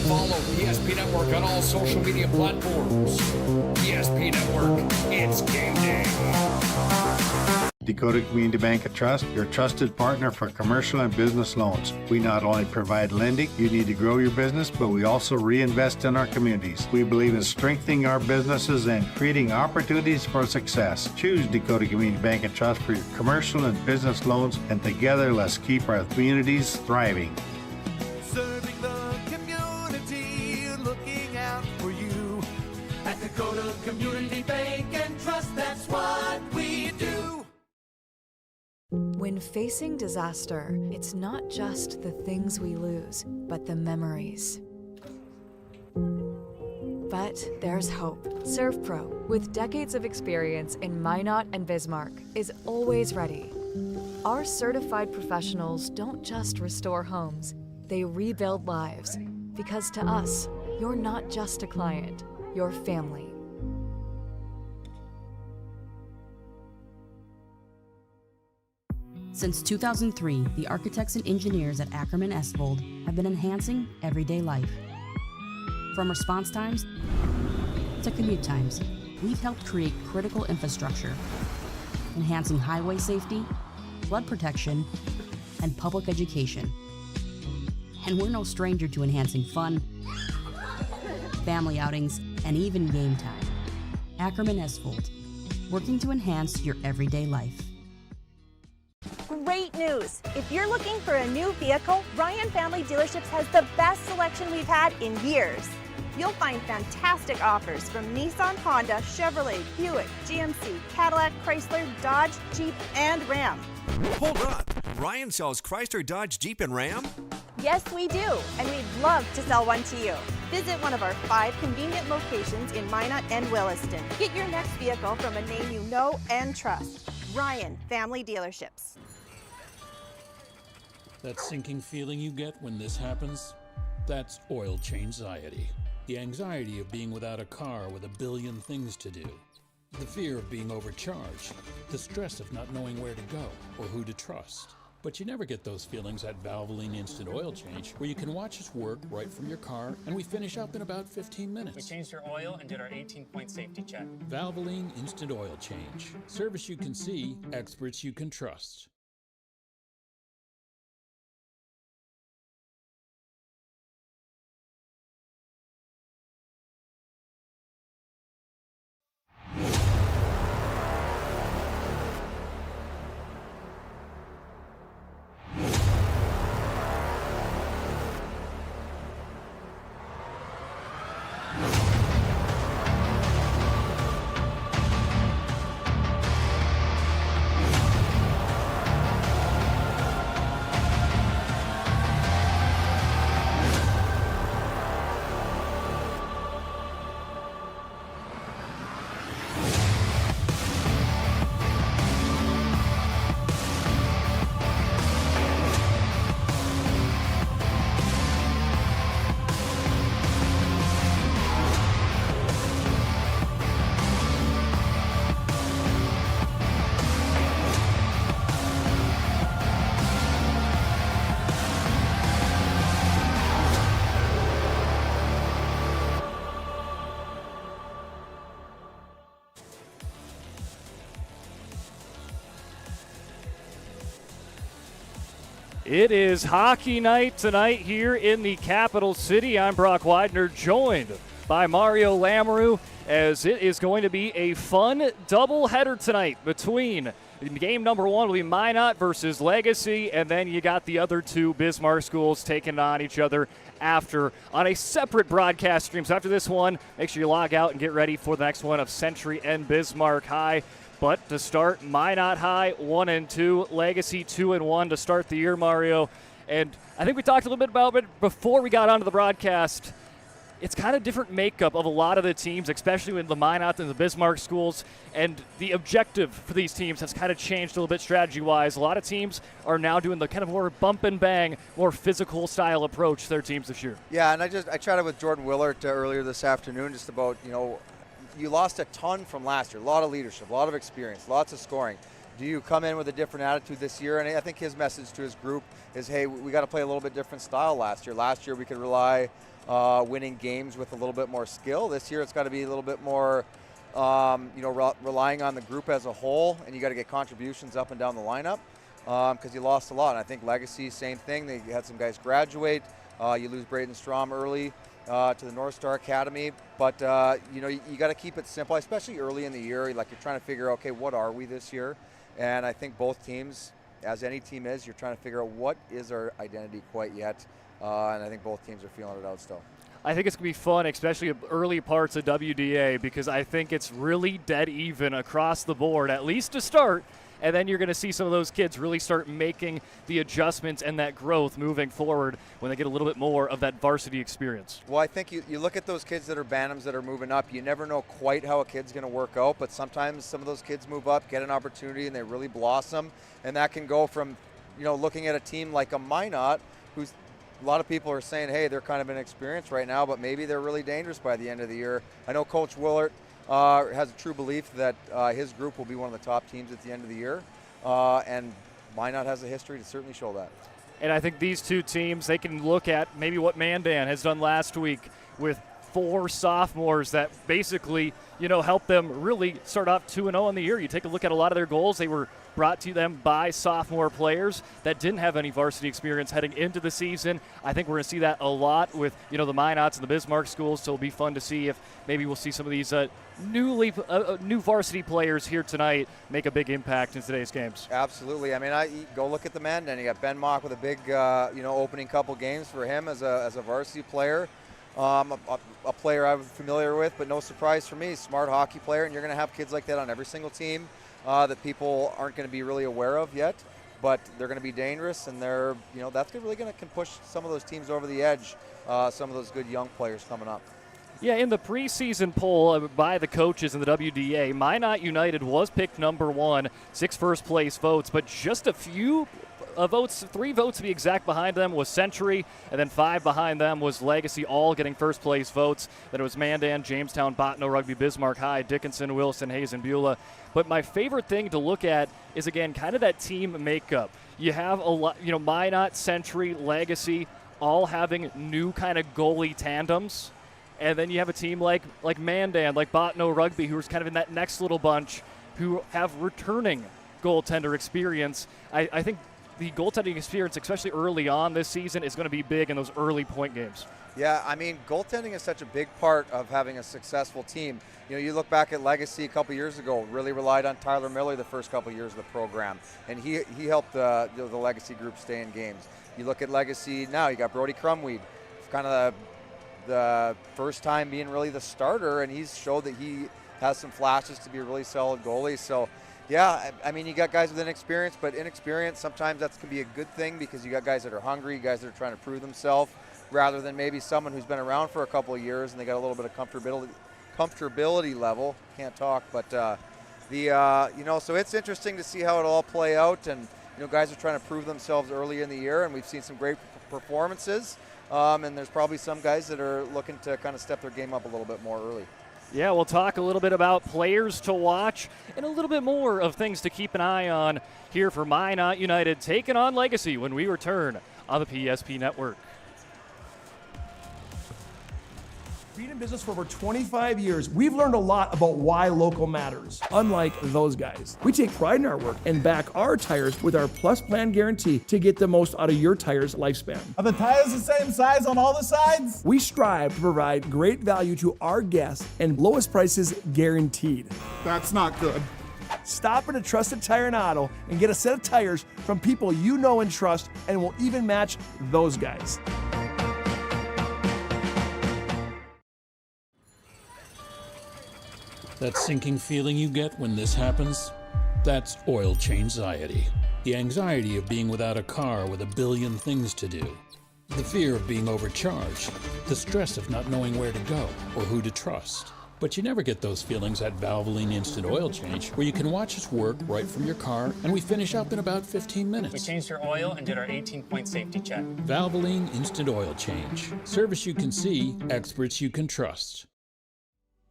follow PSP Network on all social media platforms. PSP Network, it's game day. Dakota Community Bank and Trust, your trusted partner for commercial and business loans. We not only provide lending you need to grow your business, but we also reinvest in our communities. We believe in strengthening our businesses and creating opportunities for success. Choose Dakota Community Bank and Trust for your commercial and business loans, and together let's keep our communities thriving. Serving the community, looking out for you. At Dakota Community Bank and Trust, that's what we do. When facing disaster, it's not just the things we lose, but the memories. But there's hope. ServPro, with decades of experience in Minot and Bismarck, is always ready. Our certified professionals don't just restore homes, they rebuild lives. Because to us, you're not just a client, you're family. Since 2003, the architects and engineers at Ackerman Esvold have been enhancing everyday life. From response times to commute times, we've helped create critical infrastructure, enhancing highway safety, flood protection, and public education. And we're no stranger to enhancing fun, family outings, and even game time. Ackerman Esvold, working to enhance your everyday life. Great news! If you're looking for a new vehicle, Ryan Family Dealerships has the best selection we've had in years. You'll find fantastic offers from Nissan, Honda, Chevrolet, Buick, GMC, Cadillac, Chrysler, Dodge, Jeep, and Ram. Hold on! Ryan sells Chrysler, Dodge, Jeep, and Ram? Yes, we do, and we'd love to sell one to you. Visit one of our 5 convenient locations in Minot and Williston. Get your next vehicle from a name you know and trust. Ryan Family Dealerships. That sinking feeling you get when this happens? That's oil change-anxiety. The anxiety of being without a car with a billion things to do. The fear of being overcharged. The stress of not knowing where to go or who to trust. But you never get those feelings at Valvoline Instant Oil Change, where you can watch us work right from your car, and we finish up in about 15 minutes. We changed your oil and did our 18-point safety check. Valvoline Instant Oil Change. Service you can see, experts you can trust. It is hockey night tonight here in the capital city. I'm Brock Widener, joined by Mario Lamoureux, as it is going to be a fun doubleheader tonight between game number 1 will be Minot versus Legacy, and then you got the other 2 Bismarck schools taking on each other after on a separate broadcast stream. So after this one, make sure you log out and get ready for the next one of Century and Bismarck High. But to start, Minot High 1-2, Legacy 2-1 to start the year, Mario. And I think we talked a little bit about it before we got onto the broadcast. It's kind of different makeup of a lot of the teams, especially with the Minot and the Bismarck schools. And the objective for these teams has kind of changed a little bit strategy-wise. A lot of teams are now doing the kind of more bump and bang, more physical style approach to their teams this year. Yeah, and I chatted with Jordan Willert earlier this afternoon just about, you lost a ton from last year. A lot of leadership, a lot of experience, lots of scoring. do you come in with a different attitude this year? And I think his message to his group is, hey, we got to play a little bit different style last year. Last year we could rely winning games with a little bit more skill. This year it's got to be a little bit more, relying on the group as a whole, and you got to get contributions up and down the lineup because you lost a lot. And I think Legacy, same thing. They had some guys graduate. You lose Braden Strom early to the North Star Academy, but you got to keep it simple, especially early in the year. Like you're trying to figure out, okay, what are we this year? And I think both teams, as any team is, you're trying to figure out what is our identity quite yet. And I think both teams are feeling it out still. I think it's going to be fun, especially early parts of WDA, because I think it's really dead even across the board, at least to start. And then you're going to see some of those kids really start making the adjustments and that growth moving forward when they get a little bit more of that varsity experience. Well, I think you look at those kids that are Bantams that are moving up, you never know quite how a kid's going to work out, but sometimes some of those kids move up, get an opportunity, and they really blossom. And that can go from, looking at a team like a Minot, who's a lot of people are saying, hey, they're kind of inexperienced right now, but maybe they're really dangerous by the end of the year. I know Coach Willert has a true belief that his group will be one of the top teams at the end of the year, and Minot has a history to certainly show that. And I think these two teams, they can look at maybe what Mandan has done last week with 4 sophomores that basically, help them really start off 2-0 in the year. You take a look at a lot of their goals. They were brought to them by sophomore players that didn't have any varsity experience heading into the season. I think we're going to see that a lot with, the Minots and the Bismarck schools, so it'll be fun to see if maybe we'll see some of these new varsity players here tonight make a big impact in today's games. Absolutely. I mean, go look at the Mandan. You got Ben Mock with a big, opening couple games for him as a varsity player. A player I'm familiar with, but no surprise for me, smart hockey player, and you're going to have kids like that on every single team that people aren't going to be really aware of yet, but they're going to be dangerous, and they're, that's really going to push some of those teams over the edge, some of those good young players coming up. Yeah, in the preseason poll by the coaches in the WDA, Minot United was picked number 1, 6 first-place votes, but just a few votes, 3 votes to be exact behind them was Century, and then 5 behind them was Legacy, all getting first-place votes. Then it was Mandan, Jamestown, Bottineau Rugby, Bismarck High, Dickinson, Wilson, Hayes, and Beulah. But my favorite thing to look at is, again, kind of that team makeup. You have a lot, Minot, Century, Legacy, all having new kind of goalie tandems. And then you have a team like Mandan, like Bottineau Rugby, who's kind of in that next little bunch, who have returning goaltender experience. I think the goaltending experience, especially early on this season, is going to be big in those early point games. Yeah, I mean, goaltending is such a big part of having a successful team. You look back at Legacy a couple years ago, really relied on Tyler Miller the first couple years of the program, and he helped the Legacy group stay in games. You look at Legacy now, you got Brody Crumweed, kind of the first time being really the starter, and he's showed that he has some flashes to be a really solid goalie. So, yeah, I mean, you got guys with inexperience, but inexperience, sometimes that can be a good thing because you got guys that are hungry, guys that are trying to prove themselves, rather than maybe someone who's been around for a couple of years and they got a little bit of comfortability level. Can't talk, but so it's interesting to see how it all play out, and guys are trying to prove themselves early in the year, and we've seen some great performances. And there's probably some guys that are looking to kind of step their game up a little bit more early. Yeah, we'll talk a little bit about players to watch and a little bit more of things to keep an eye on here for Minot United taking on Legacy when we return on the PSP Network. Being in business for over 25 years, we've learned a lot about why local matters, unlike those guys. We take pride in our work and back our tires with our Plus Plan guarantee to get the most out of your tire's lifespan. Are the tires the same size on all the sides? We strive to provide great value to our guests and lowest prices guaranteed. That's not good. Stop at a trusted tire and auto and get a set of tires from people you know and trust, and will even match those guys. That sinking feeling you get when this happens? That's oil change anxiety. The anxiety of being without a car with a billion things to do. The fear of being overcharged. The stress of not knowing where to go or who to trust. But you never get those feelings at Valvoline Instant Oil Change, where you can watch us work right from your car, and we finish up in about 15 minutes. We changed your oil and did our 18-point safety check. Valvoline Instant Oil Change. Service you can see, experts you can trust.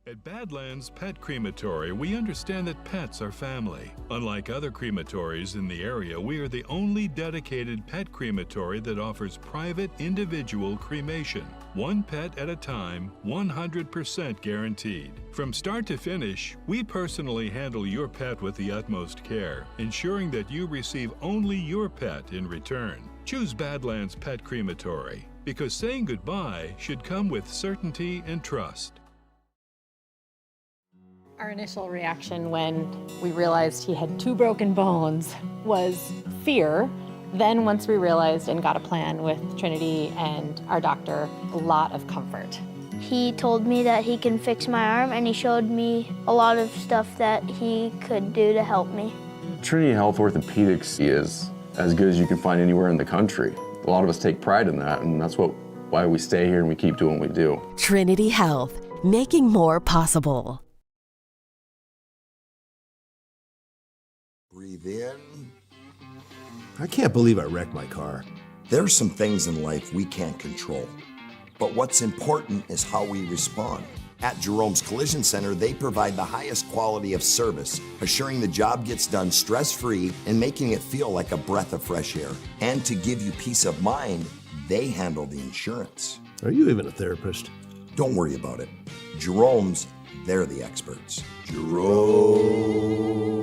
At Badlands Pet Crematory, we understand that pets are family. Unlike other crematories in the area, we are the only dedicated pet crematory that offers private individual cremation. One pet at a time, 100% guaranteed. From start to finish, we personally handle your pet with the utmost care, ensuring that you receive only your pet in return. Choose Badlands Pet Crematory, because saying goodbye should come with certainty and trust. Our initial reaction when we realized he had 2 broken bones was fear. Then once we realized and got a plan with Trinity and our doctor, a lot of comfort. He told me that he can fix my arm, and he showed me a lot of stuff that he could do to help me. Trinity Health Orthopedics is as good as you can find anywhere in the country. A lot of us take pride in that, and that's why we stay here and we keep doing what we do. Trinity Health, making more possible. Breathe in. I can't believe I wrecked my car. There's some things in life we can't control, but what's important is how we respond. At Jerome's Collision Center, they provide the highest quality of service, assuring the job gets done stress-free and making it feel like a breath of fresh air. And to give you peace of mind, they handle the insurance. Are you even a therapist? Don't worry about it. Jerome's, they're the experts. Jerome's.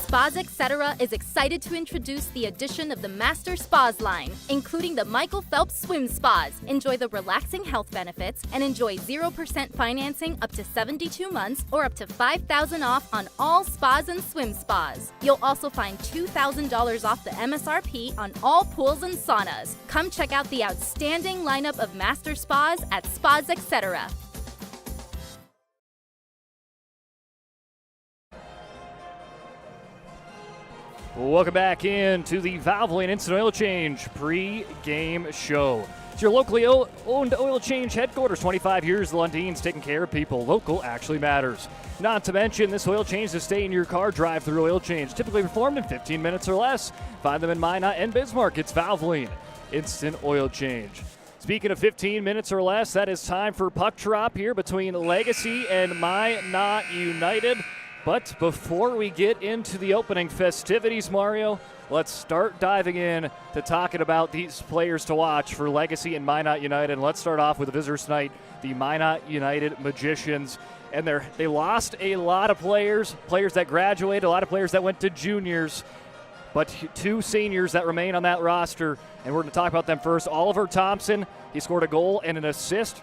Spas Etc. is excited to introduce the addition of the Master Spas line, including the Michael Phelps Swim Spas. Enjoy the relaxing health benefits and enjoy 0% financing up to 72 months or up to $5,000 off on all spas and swim spas. You'll also find $2,000 off the MSRP on all pools and saunas. Come check out the outstanding lineup of Master Spas at Spas Etc. Welcome back into the Valvoline Instant Oil Change pre-game show. It's your locally owned oil change headquarters. 25 years, the Lundins, taking care of people. Local actually matters. Not to mention, this oil change to stay in your car drive-through oil change, typically performed in 15 minutes or less. Find them in Minot and Bismarck. It's Valvoline Instant Oil Change. Speaking of 15 minutes or less, that is time for puck drop here between Legacy and Minot United. But before we get into the opening festivities, Mario, let's start diving in to talking about these players to watch for Legacy and Minot United. And let's start off with the visitors tonight, the Minot United Magicians. And they lost a lot of players that graduated, a lot of players that went to juniors, but 2 seniors that remain on that roster. And we're going to talk about them first. Oliver Thompson, he scored a goal and an assist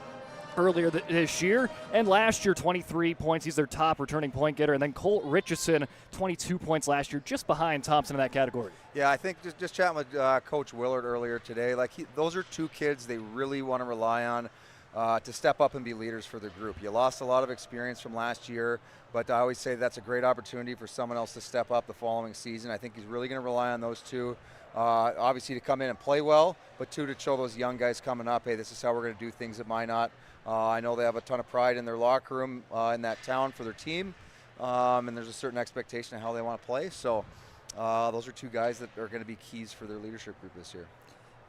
earlier this year, and last year 23 points. He's their top returning point getter. And then Colt Richardson, 22 points last year, just behind Thompson in that category. Yeah, I think just chatting with Coach Willard earlier today, those are 2 kids they really want to rely on to step up and be leaders for their group. You lost a lot of experience from last year, but I always say that's a great opportunity for someone else to step up the following season. I think he's really going to rely on those 2. Obviously to come in and play well, but 2, to show those young guys coming up, hey, this is how we're going to do things at Minot. I know they have a ton of pride in their locker room in that town for their team, and there's a certain expectation of how they want to play. So those are 2 guys that are going to be keys for their leadership group this year.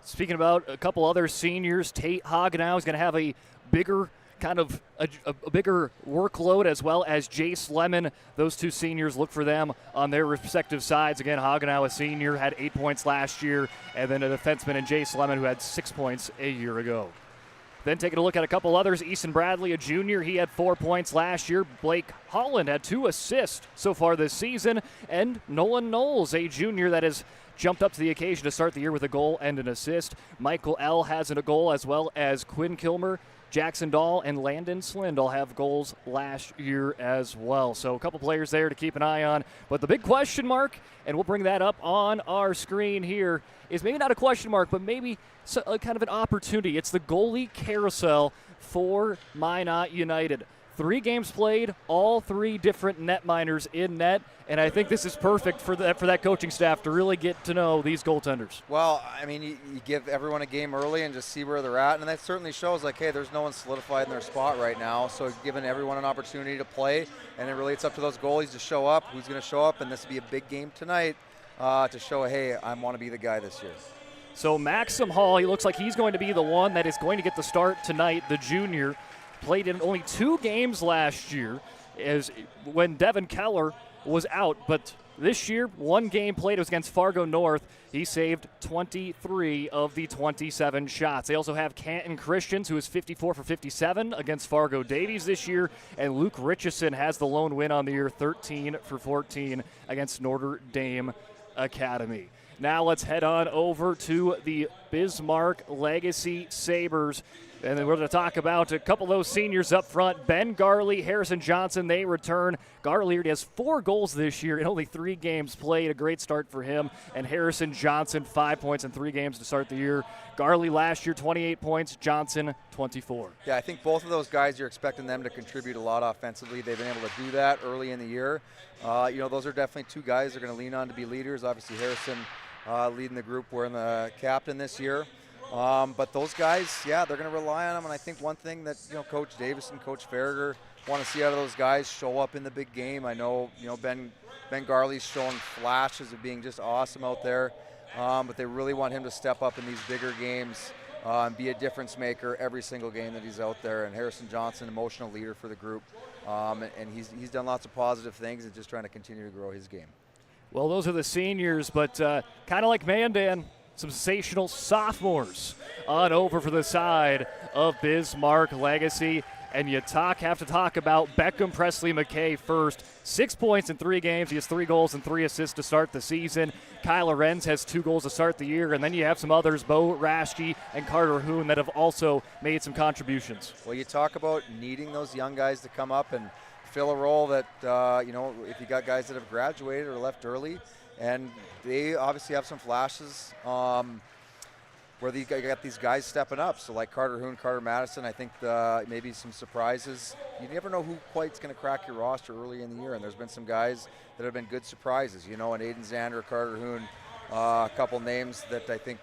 Speaking about a couple other seniors, Tate Hagenow is going to have a bigger a bigger workload, as well as Jace Lemon. Those 2 seniors, look for them on their respective sides. Again, Hagenow, a senior, had 8 points last year, and then a defenseman in Jace Lemon who had 6 points a year ago. Then taking a look at a couple others, Easton Bradley, a junior, he had 4 points last year. Blake Holland had 2 assists so far this season. And Nolan Knowles, a junior that has jumped up to the occasion to start the year with a goal and an assist. Michael L. has a goal, as well as Quinn Kilmer, Jackson Dahl, and Landon Slind all have goals last year as well. So a couple players there to keep an eye on. But the big question mark, and we'll bring that up on our screen here, is maybe not a question mark, but maybe kind of an opportunity. It's the goalie carousel for Minot United. 3 games played, all 3 different net minors in net, and I think this is perfect for that coaching staff to really get to know these goaltenders. Well, I mean, you give everyone a game early and just see where they're at, and that certainly shows, hey, there's no one solidified in their spot right now, so giving everyone an opportunity to play, and then really it's up to those goalies to show up, who's going to show up, and this will be a big game tonight to show, hey, I want to be the guy this year. So Maxim Hall, he looks like he's going to be the one that is going to get the start tonight. The junior played in only 2 games last year as when Devin Keller was out, but this year, 1 game played. It was against Fargo North. He saved 23 of the 27 shots. They also have Canton Christians, who is 54 for 57 against Fargo Davies this year. And Luke Richardson has the lone win on the year, 13 for 14 against Notre Dame Academy. Now let's head on over to the Bismarck Legacy Sabres. And then we're going to talk about a couple of those seniors up front. Ben Garley, Harrison Johnson, they return. Garley already has 4 goals this year in only 3 games played. A great start for him. And Harrison Johnson, 5 points in 3 games to start the year. Garley last year, 28 points. Johnson, 24. Yeah, I think both of those guys, you're expecting them to contribute a lot offensively. They've been able to do that early in the year. Those are definitely 2 guys they're going to lean on to be leaders. Obviously, Harrison leading the group, wearing the captain this year. But those guys, yeah, they're going to rely on them. And I think one thing that, Coach Davis and Coach Farragher want to see out of those guys show up in the big game. I know, Ben Garley's showing flashes of being just awesome out there. But they really want him to step up in these bigger games and be a difference maker every single game that he's out there. And Harrison Johnson, emotional leader for the group. And he's done lots of positive things and just trying to continue to grow his game. Well, those are the seniors, but kind of like Mandan, some sensational sophomores on over for the side of Bismarck Legacy. And you have to talk about Beckham Presley McKay first. 6 points in 3 games. He has 3 goals and 3 assists to start the season. Kyle Lorenz has 2 goals to start the year. And then you have some others, Bo Raschke and Carter Hoon, that have also made some contributions. Well, you talk about needing those young guys to come up and fill a role that, if you got guys that have graduated or left early, and they obviously have some flashes where you got these guys stepping up. So like Carter Hoon, Carter Madison, I think maybe some surprises. You never know who quite's going to crack your roster early in the year, and there's been some guys that have been good surprises. And Aiden Zander, Carter Hoon, a couple names that I think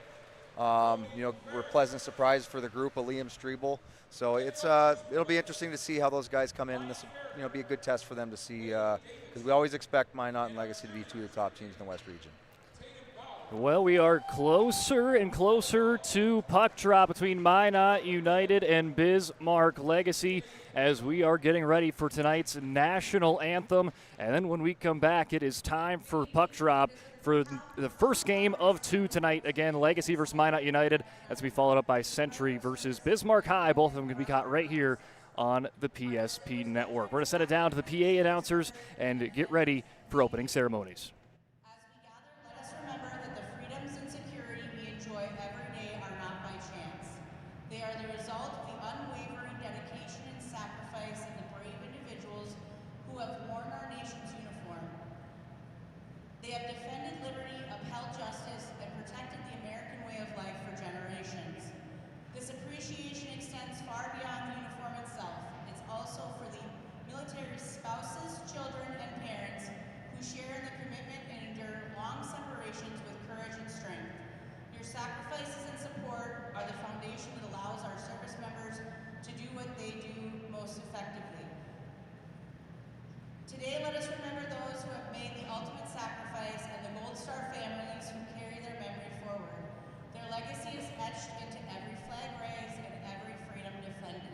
were pleasant surprise for the group. Liam Strebel. So it'll be interesting to see how those guys come in. This will be a good test for them to see, because we always expect Minot and Legacy to be 2 of the top teams in the West region. Well, we are closer and closer to puck drop between Minot United and Bismarck Legacy as we are getting ready for tonight's national anthem. And then when we come back, it is time for puck drop for the first game of 2 tonight. Again, Legacy versus Minot United. That's going to be followed up by Century versus Bismarck High. Both of them can be caught right here on the PSP network. We're going to send it down to the PA announcers and get ready for opening ceremonies. They have defended liberty, upheld justice, and protected the American way of life for generations. This appreciation extends far beyond the uniform itself. It's also for the military's spouses, children, and parents who share in the commitment and endure long separations with courage and strength. Your sacrifices and support are the foundation that allows our service members to do what they do most effectively. Today, let us remember those who have made the ultimate sacrifice and the Gold Star families who carry their memory forward. Their legacy is etched into every flag raised and every freedom defended.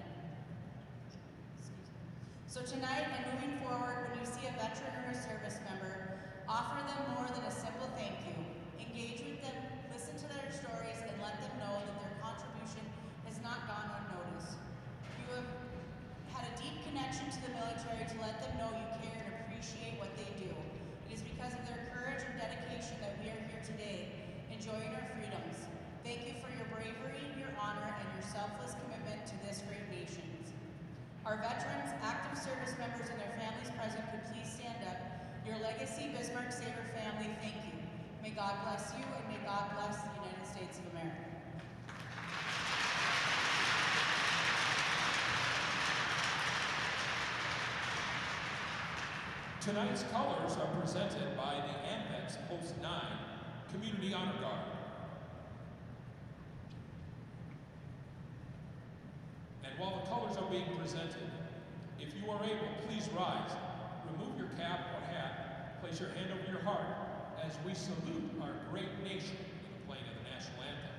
So tonight and moving forward, when you see a veteran or a service member, offer them more than a simple thank you. Engage with them, listen to their stories, and let them know that their contribution has not gone unnoticed. You have had a deep connection to the military to let them know you care and appreciate what they do. It is because of their courage and dedication that we are here today, enjoying our freedoms. Thank you for your bravery, your honor, and your selfless commitment to this great nation. Our veterans, active service members, and their families present could please stand up. Your legacy, Bismarck Sabre family, thank you. May God bless you, and may God bless the United States of America. Tonight's colors are presented by the Amex Post 9 Community Honor Guard. And while the colors are being presented, if you are able, please rise, remove your cap or hat, place your hand over your heart as we salute our great nation in the playing of the national anthem.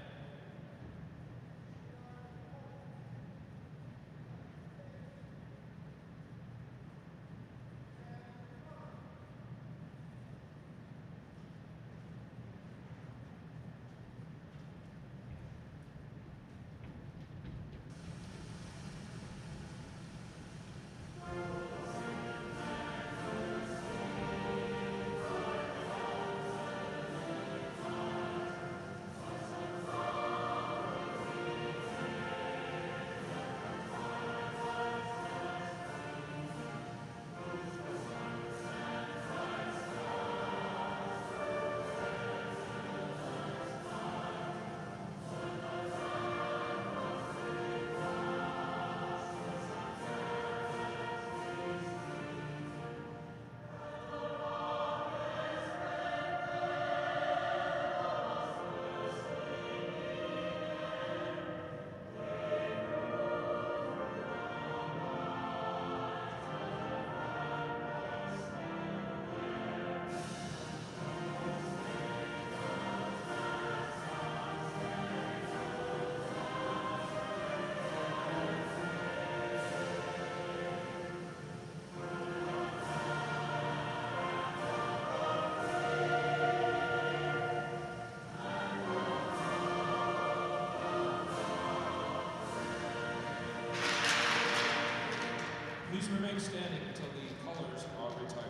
remain standing until the colors are retired.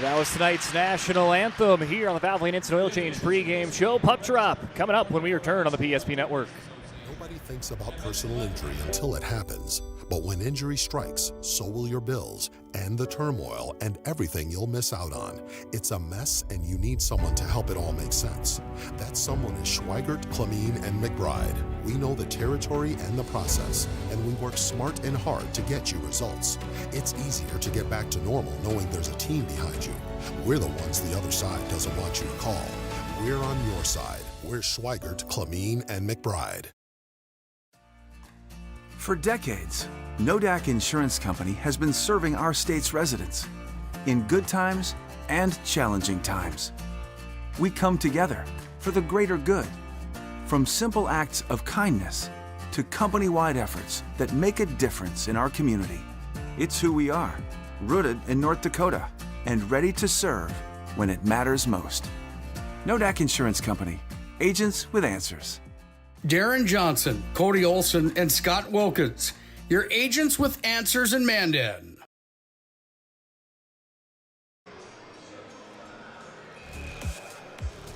That was tonight's national anthem here on the Valvoline Instant Oil Change pregame show. Puck drop coming up when we return on the PSP Network. Nobody thinks about personal injury until it happens. But when injury strikes, so will your bills and the turmoil and everything you'll miss out on. It's a mess and you need someone to help it all make sense. That someone is Schweigert, Clemene, and McBride. We know the territory and the process, and we work smart and hard to get you results. It's easier to get back to normal knowing there's a team behind you. We're the ones the other side doesn't want you to call. We're on your side. We're Schweigert, Clemene, and McBride. For decades, Nodak Insurance Company has been serving our state's residents in good times and challenging times. We come together for the greater good, from simple acts of kindness to company-wide efforts that make a difference in our community. It's who we are, rooted in North Dakota and ready to serve when it matters most. Nodak Insurance Company, agents with answers. Darren Johnson, Cody Olson, and Scott Wilkins, your agents with answers in Mandan.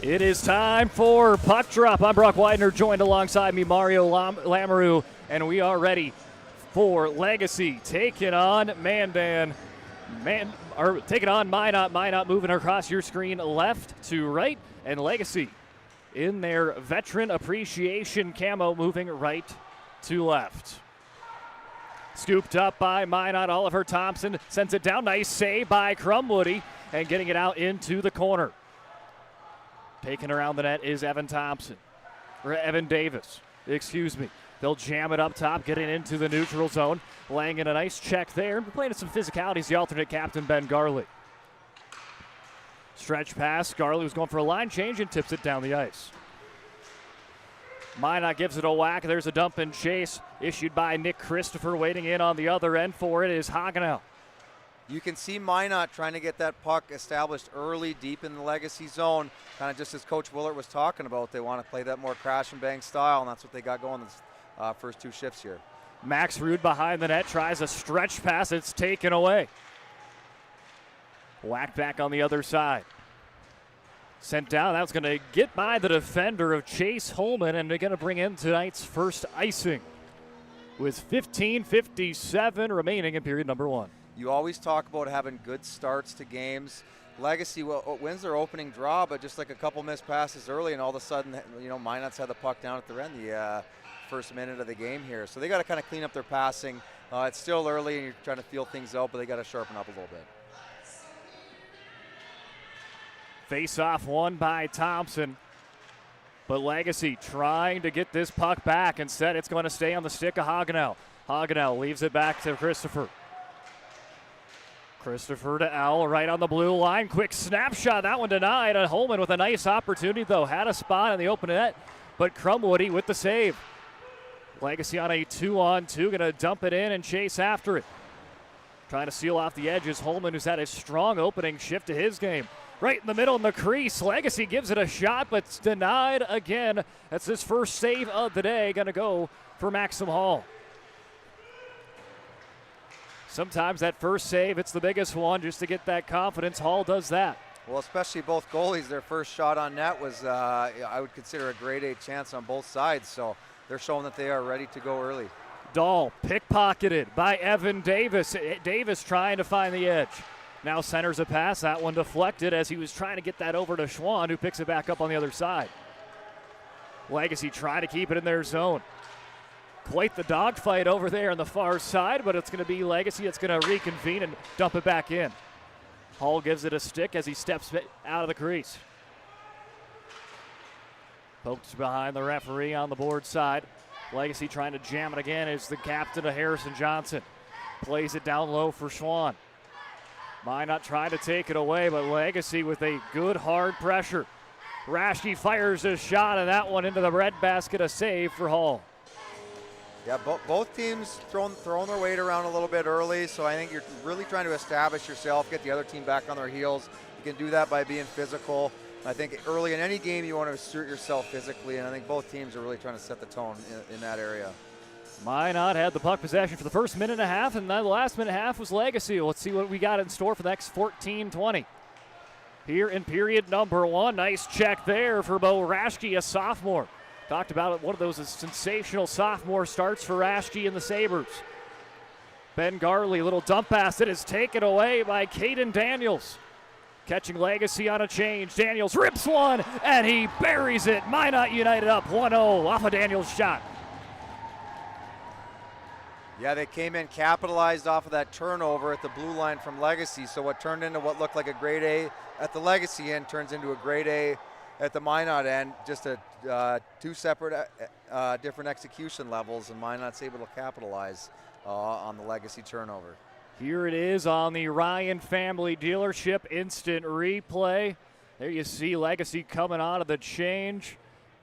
It is time for Puck Drop. I'm Brock Widener, joined alongside me Mario Lamoureux, and we are ready for Legacy taking on Mandan. Taking on Minot. Minot moving across your screen left to right, and Legacy in their veteran appreciation camo moving right to left. Scooped up by Minot. Oliver Thompson sends it down. Nice save by Crumwoody and getting it out into the corner. Taking around the net is Evan Davis. They'll jam it up top, getting into the neutral zone. Laying in a nice check there. Playing some physicality. The alternate captain, Ben Garley. Stretch pass. Garley was going for a line change and tips it down the ice. Minot gives it a whack. There's a dump and chase issued by Nick Christopher. Waiting in on the other end for it is Hagenel. You can see Minot trying to get that puck established early, deep in the Legacy zone, kind of just as Coach Willert was talking about. They want to play that more crash and bang style, and that's what they got going this first two shifts here. Max Ruud behind the net tries a stretch pass. It's taken away. Whacked back on the other side. Sent down. That was going to get by the defender of Chase Holman, and they're going to bring in tonight's first icing with 15:57 remaining in period number one. You always talk about having good starts to games. Legacy wins their opening draw, but just like a couple missed passes early, and all of a sudden, Minot's had the puck down at the end the first minute of the game here. So they got to kind of clean up their passing. It's still early, and you're trying to feel things out, but they got to sharpen up a little bit. Face-off won by Thompson. But Legacy trying to get this puck back. Instead, it's going to stay on the stick of Hagenel. Hagenel leaves it back to Christopher. Christopher to Al right on the blue line. Quick snapshot. That one denied. And Holman with a nice opportunity, though. Had a spot in the open net, but Crumwoody with the save. Legacy on a 2-on-2. Going to dump it in and chase after it. Trying to seal off the edges. Holman, who's had a strong opening shift to his game. Right in the middle in the crease. Legacy gives it a shot, but it's denied again. That's his first save of the day. Going to go for Maxim Hall. Sometimes that first save, it's the biggest one just to get that confidence. Hall does that. Well, especially both goalies, their first shot on net was, I would consider a grade A chance on both sides. So they're showing that they are ready to go early. Dahl pickpocketed by Evan Davis. Davis trying to find the edge. Now centers a pass. That one deflected as he was trying to get that over to Schwann, who picks it back up on the other side. Legacy trying to keep it in their zone. Quite the dogfight over there on the far side, but it's going to be Legacy. It's going to reconvene and dump it back in. Hall gives it a stick as he steps out of the crease. Poked behind the referee on the board side. Legacy trying to jam it again is the captain of Harrison Johnson. Plays it down low for Schwann. Minot trying to take it away, but Legacy with a good hard pressure. Raschke fires a shot, and that one into the red basket, a save for Hall. Yeah, both teams throwing their weight around a little bit early, so I think you're really trying to establish yourself, get the other team back on their heels. You can do that by being physical. I think early in any game you want to assert yourself physically, and I think both teams are really trying to set the tone in that area. Minot had the puck possession for the first minute and a half, and then the last minute and a half was Legacy. Let's see what we got in store for the next 14-20. Here in period number 1, nice check there for Bo Raschke, a sophomore. Talked about it, one of those sensational sophomore starts for Raschke and the Sabres. Ben Garley, little dump pass that is taken away by Caden Daniels. Catching Legacy on a change. Daniels rips one, and he buries it. Minot United up 1-0 off of Daniels' shot. Yeah, they came in, capitalized off of that turnover at the blue line from Legacy. So what turned into what looked like a grade A at the Legacy end turns into a grade A at the Minot end. Just two separate different execution levels, and Minot's able to capitalize on the Legacy turnover. Here it is on the Ryan Family Dealership instant replay. There you see Legacy coming out of the change.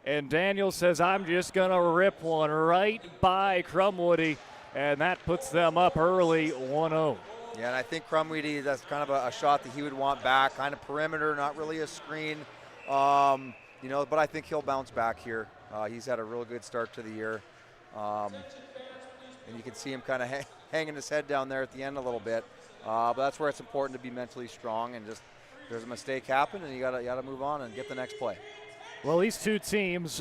And Daniel says, I'm just going to rip one right by Crumwoody. And that puts them up early 1-0. Yeah, and I think Crumweedy, that's kind of a shot that he would want back. Kind of perimeter, not really a screen. But I think he'll bounce back here. He's had a real good start to the year. And you can see him kind of hanging his head down there at the end a little bit. But that's where it's important to be mentally strong and just, there's a mistake happen and you gotta move on and get the next play. Well, these two teams,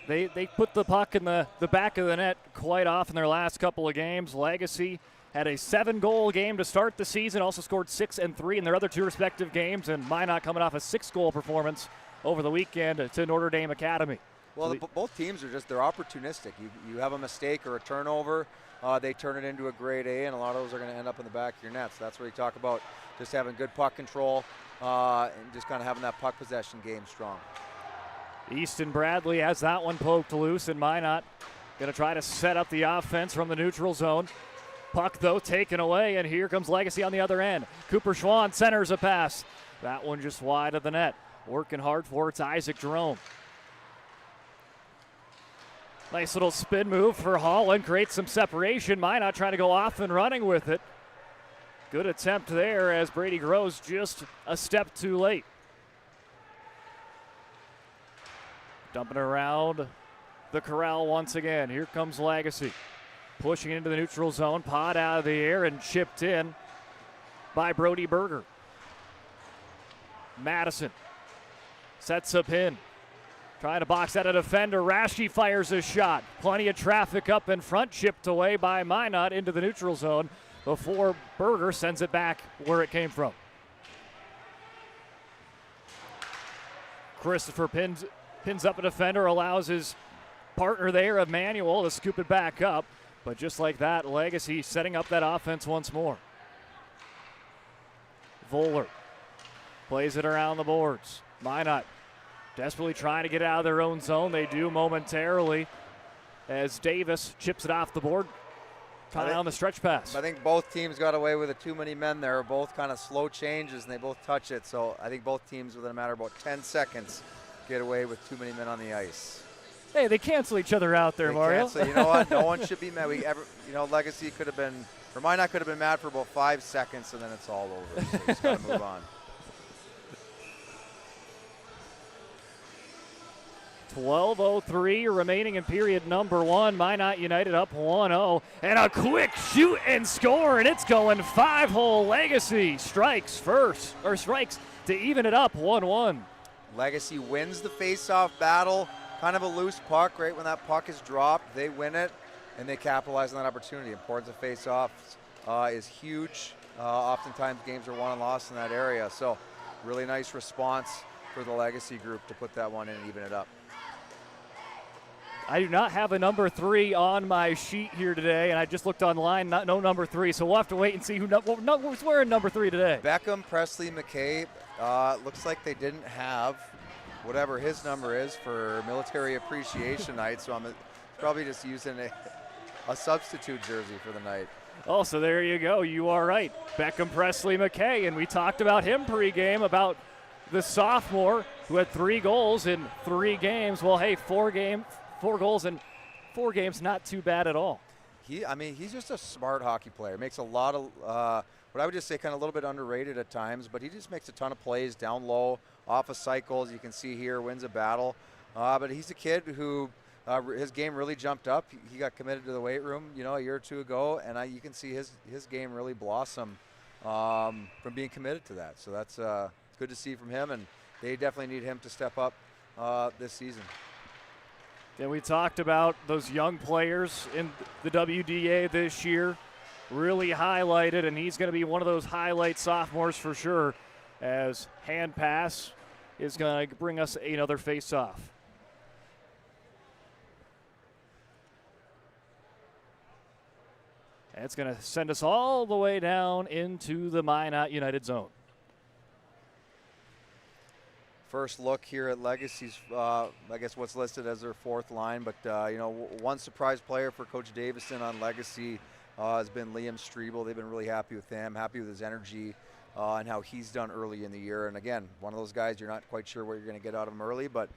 they put the puck in the back of the net quite often their last couple of games. Legacy had a 7-goal game to start the season, also scored 6 and 3 in their other two respective games, and Minot coming off a 6-goal performance over the weekend to Notre Dame Academy. Well, both teams are they're opportunistic. You have a mistake or a turnover, they turn it into a grade A, and a lot of those are going to end up in the back of your nets. That's where you talk about just having good puck control and just kind of having that puck possession game strong. Easton Bradley has that one poked loose, and Minot going to try to set up the offense from the neutral zone. Puck, though, taken away, and here comes Legacy on the other end. Cooper Schwann centers a pass. That one just wide of the net. Working hard for it's Isaac Jerome. Nice little spin move for Holland, creates some separation. Minot trying to go off and running with it. Good attempt there as Brady Groves just a step too late. Dumping around the corral once again. Here comes Legacy. Pushing into the neutral zone. Pod out of the air and chipped in by Brody Berger. Madison sets a pin. Trying to box out a defender. Raschke fires a shot. Plenty of traffic up in front. Chipped away by Minot into the neutral zone before Berger sends it back where it came from. Christopher pins up a defender, allows his partner there, Emmanuel, to scoop it back up. But just like that, Legacy setting up that offense once more. Voller plays it around the boards. Minot desperately trying to get out of their own zone. They do momentarily as Davis chips it off the board. Kind of on the stretch pass. I think both teams got away with too many men there. Both kind of slow changes, and they both touch it. So I think both teams, within a matter of about 10 seconds, get away with too many men on the ice. Hey, they cancel each other out there, Mario. Cancel. You know what? No one should be mad. Legacy could have been, or Minot could have been mad for about 5 seconds, and then it's all over. So you just got to move on. 12:03 remaining in period number 1. Minot United up 1-0. And a quick shoot and score, and it's going 5-hole. Legacy strikes to even it up 1-1. Legacy wins the face-off battle. Kind of a loose puck right when that puck is dropped. They win it, and they capitalize on that opportunity. Importance of face-offs is huge. Oftentimes games are won and lost in that area. So really nice response for the Legacy group to put that one in and even it up. I do not have a number 3 on my sheet here today, and I just looked online, no number 3, so we'll have to wait and see who's wearing number 3 today. Beckham, Presley, McKay. Looks like they didn't have whatever his number is for Military Appreciation Night, so I'm probably just using a substitute jersey for the night. Oh, so there you go. You are right. Beckham, Presley, McKay, and we talked about him pregame, about the sophomore who had 3 goals in 3 games. Well, hey, 4 goals in 4 games, not too bad at all. He's just a smart hockey player. Makes a lot of, what I would just say kind of a little bit underrated at times, but he just makes a ton of plays down low, off of cycles. You can see here, wins a battle. But he's a kid who, his game really jumped up. He got committed to the weight room, a year or 2 ago, and you can see his game really blossom from being committed to that. So that's good to see from him, and they definitely need him to step up this season. And we talked about those young players in the WDA this year, really highlighted, and he's going to be one of those highlight sophomores for sure, as hand pass is going to bring us another face-off. And it's going to send us all the way down into the Minot United zone. First look here at Legacy's, I guess what's listed as their 4th line, but one surprise player for Coach Davison on Legacy has been Liam Strebel. They've been really happy with him, happy with his energy and how he's done early in the year. And again, one of those guys you're not quite sure what you're going to get out of him early, but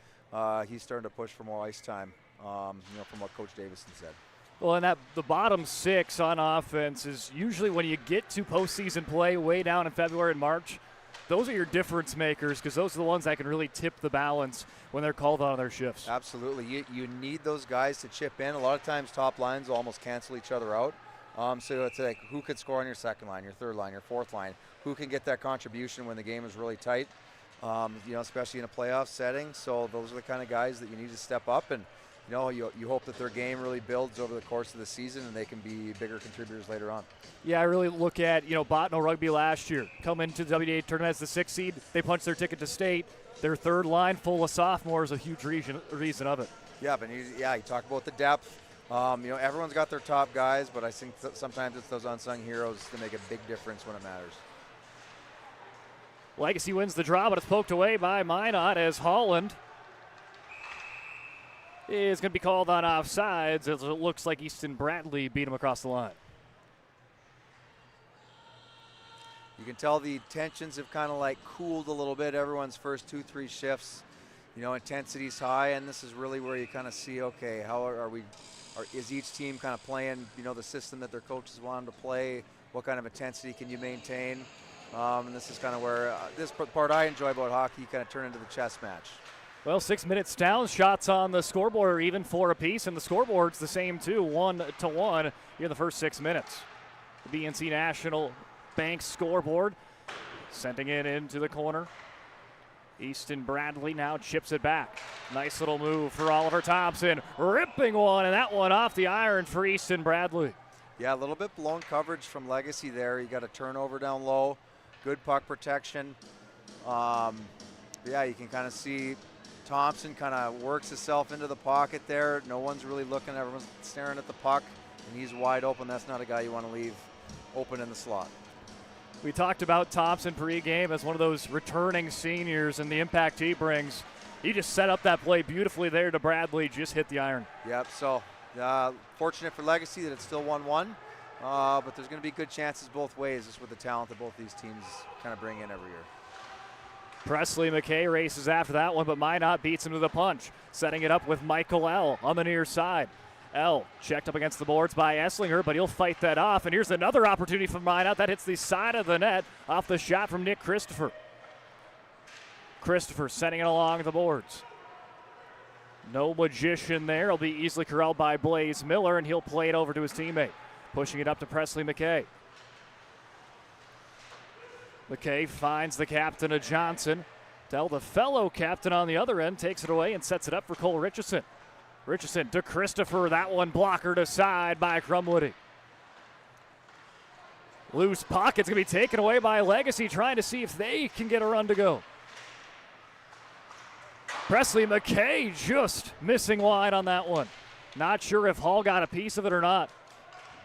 he's starting to push for more ice time, from what Coach Davison said. Well, and the bottom 6 on offense is usually when you get to postseason play way down in February and March. Those are your difference makers, because those are the ones that can really tip the balance when they're called on their shifts. Absolutely. You need those guys to chip in. A lot of times top lines will almost cancel each other out. So it's like, who could score on your 2nd line, your 3rd line, your 4th line? Who can get that contribution when the game is really tight, especially in a playoff setting? So those are the kind of guys that you need to step up, and you hope that their game really builds over the course of the season and they can be bigger contributors later on. Yeah, I really look at, Botno Rugby last year. Come into the WDA tournament as the 6th seed. They punched their ticket to state. Their 3rd line full of sophomores, a huge reason of it. Yeah, but you talk about the depth. Everyone's got their top guys, but I think sometimes it's those unsung heroes that make a big difference when it matters. Legacy wins the draw, but it's poked away by Minot as Holland is going to be called on offsides, as it looks like Easton Bradley beat him across the line. You can tell the tensions have kind of cooled a little bit. Everyone's first 2-3 shifts, intensity's high, and this is really where you kind of see, okay, how is each team kind of playing, the system that their coaches want them to play? What kind of intensity can you maintain? And this is kind of where this part I enjoy about hockey kind of turn into the chess match. Well, 6 minutes down, shots on the scoreboard are even 4 apiece, and the scoreboard's the same too, 1-1 in the first 6 minutes. The BNC National Bank scoreboard, sending it into the corner. Easton Bradley now chips it back. Nice little move for Oliver Thompson, ripping one, and that one off the iron for Easton Bradley. Yeah, a little bit blown coverage from Legacy there. You got a turnover down low, good puck protection. You can kind of see Thompson kind of works himself into the pocket there. No one's really looking. Everyone's staring at the puck, and he's wide open. That's not a guy you want to leave open in the slot. We talked about Thompson pregame as one of those returning seniors and the impact he brings. He just set up that play beautifully there to Bradley, just hit the iron. Yep, so fortunate for Legacy that it's still 1-1, but there's going to be good chances both ways, just with the talent that both these teams kind of bring in every year. Presley McKay races after that one, but Minot beats him to the punch, setting it up with Michael L. on the near side. L checked up against the boards by Esslinger, but he'll fight that off. And here's another opportunity for Minot. That hits the side of the net off the shot from Nick Christopher. Christopher sending it along the boards. No magician there. It'll be easily corralled by Blaze Miller, and he'll play it over to his teammate. Pushing it up to Presley McKay. McKay finds the captain of Johnson. Tell the fellow captain on the other end takes it away and sets it up for Cole Richardson. Richardson to Christopher. That one blockered aside by Crumwoody. Loose puck. It's going to be taken away by Legacy, trying to see if they can get a run to go. Presley McKay just missing wide on that one. Not sure if Hall got a piece of it or not.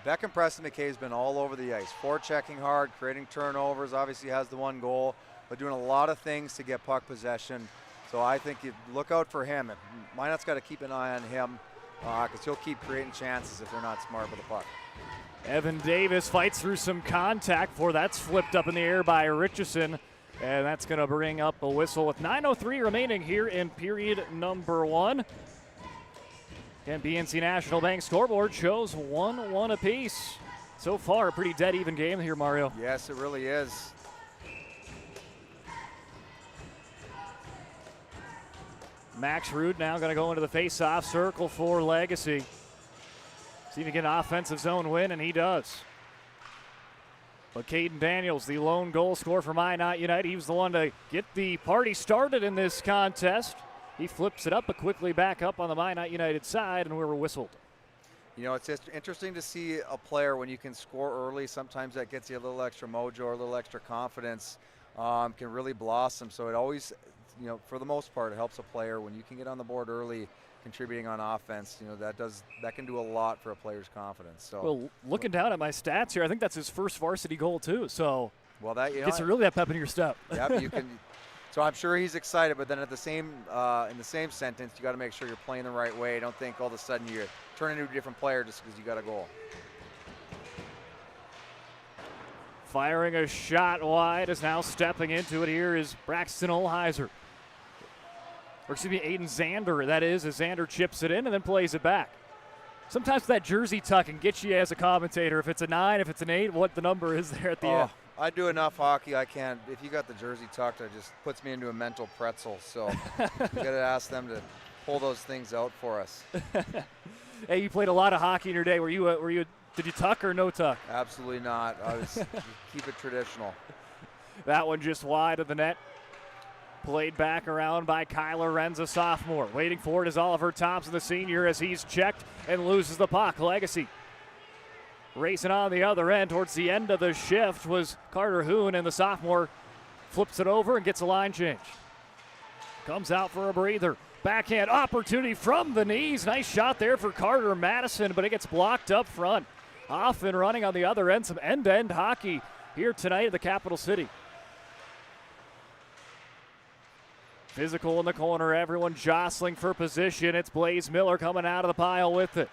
Beckham Preston McKay's been all over the ice, forechecking hard, creating turnovers, obviously has the one goal, but doing a lot of things to get puck possession. So I think you look out for him. Minot's got to keep an eye on him because he'll keep creating chances if they're not smart with the puck. Evan Davis fights through some contact before that's flipped up in the air by Richardson, and that's going to bring up a whistle with 9:03 remaining here in period number 1. And BNC National Bank scoreboard shows 1-1 apiece. So far, a pretty dead even game here, Mario. Yes, it really is. Max Rude now going to go into the face-off circle for Legacy. See if he can get an offensive zone win, and he does. But Caden Daniels, the lone goal scorer for Minot United, he was the one to get the party started in this contest. He flips it up, but quickly back up on the Minot United side, and we were whistled. You know, it's just interesting to see a player when you can score early. Sometimes that gets you a little extra mojo or a little extra confidence, can really blossom. So it always, you know, for the most part, it helps a player when you can get on the board early, contributing on offense. You know, that can do a lot for a player's confidence. So, well, looking down at my stats here, I think that's his first varsity goal too. So, well, that gets really that pep in your step. Yeah, but you can. So I'm sure he's excited, but then at the same in the same sentence, you got to make sure you're playing the right way. Don't think all of a sudden you're turning into a different player just because you got a goal. Firing a shot wide is now stepping into it. Here is Braxton Olheiser. Or excuse me, Aiden Zander, that is, as Zander chips it in and then plays it back. Sometimes that jersey tuck can get you as a commentator. If it's a 9, if it's an 8, what the number is there at the end. I do enough hockey. I can't. If you got the jersey tucked, it just puts me into a mental pretzel. So you got to ask them to pull those things out for us. Hey, you played a lot of hockey in your day. Did you tuck or no tuck? Absolutely not. I was keep it traditional. That one just wide of the net. Played back around by Kyler Renz, a sophomore. Waiting for it is Oliver Thompson, the senior, as he's checked and loses the puck. Legacy racing on the other end towards the end of the shift was Carter Hoon, and the sophomore flips it over and gets a line change. Comes out for a breather. Backhand opportunity from the knees. Nice shot there for Carter Madison, but it gets blocked up front. Off and running on the other end. Some end-to-end hockey here tonight at the Capital City. Physical in the corner. Everyone jostling for position. It's Blaze Miller coming out of the pile with it.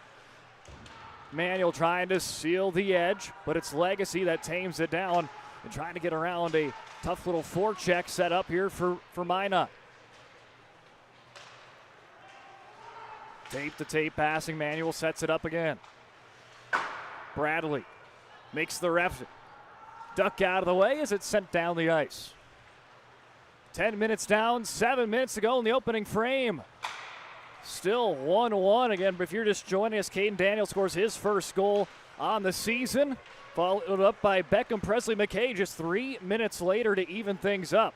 Manuel trying to seal the edge, but it's Legacy that tames it down and trying to get around a tough little forecheck set up here for Minot. Tape to tape passing. Manuel sets it up again. Bradley makes the ref duck out of the way as it's sent down the ice. 10 minutes down, 7 minutes to go in the opening frame. Still 1-1 again, but if you're just joining us, Caden Daniels scores his first goal on the season, followed up by Beckham Presley McKay just 3 minutes later to even things up.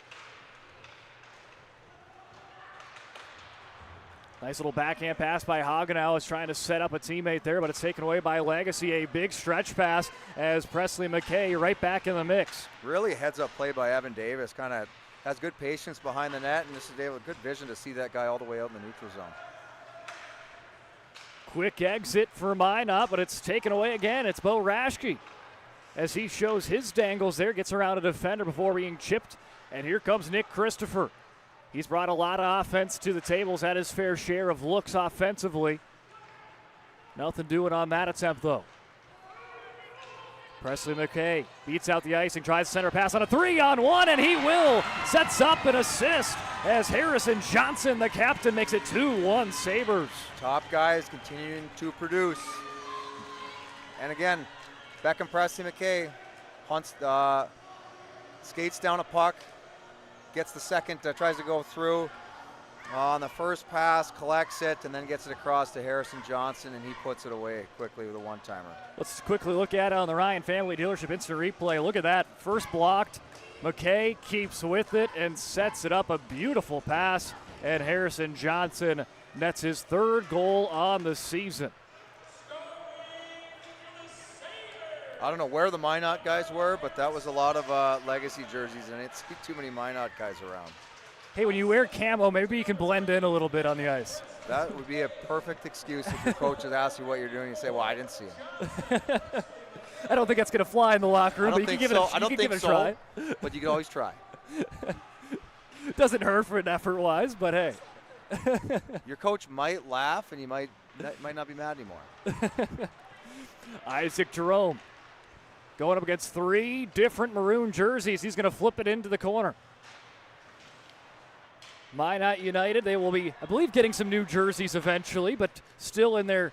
Nice little backhand pass by Hagenau, is trying to set up a teammate there, but it's taken away by Legacy. A big stretch pass as Presley McKay right back in the mix. Really heads-up play by Evan Davis, kind of has good patience behind the net, and this is David, good vision to see that guy all the way out in the neutral zone. Quick exit for Minot, but it's taken away again. It's Bo Raschke as he shows his dangles there, gets around a defender before being chipped, and here comes Nick Christopher. He's brought a lot of offense to the tables, had his fair share of looks offensively. Nothing doing on that attempt, though. Presley McKay beats out the icing, tries center pass on a 3-on-1, and he will. Sets up an assist as Harrison Johnson, the captain, makes it 2-1 Sabres. Top guys continuing to produce. And again, Beckham Presley McKay hunts, skates down a puck, gets the second, tries to go through. On the first pass, collects it, and then gets it across to Harrison Johnson, and he puts it away quickly with a one-timer. Let's quickly look at it on the Ryan Family Dealership Instant Replay. Look at that. First blocked. McKay keeps with it and sets it up. A beautiful pass, and Harrison Johnson nets his third goal on the season. I don't know where the Minot guys were, but that was a lot of Legacy jerseys, and it's too many Minot guys around. hey, when you wear camo, maybe you can blend in a little bit on the ice. That would be a perfect excuse if your coach would ask you what you're doing. You say, well, I didn't see him. I don't think that's going to fly in the locker room, but you can give it a try. But you can always try. Doesn't hurt for an effort-wise, but hey. Your coach might laugh, and he might not be mad anymore. Isaac Jerome going up against 3 different maroon jerseys. He's going to flip it into the corner. Minot United, they will be, I believe, getting some new jerseys eventually, but still in their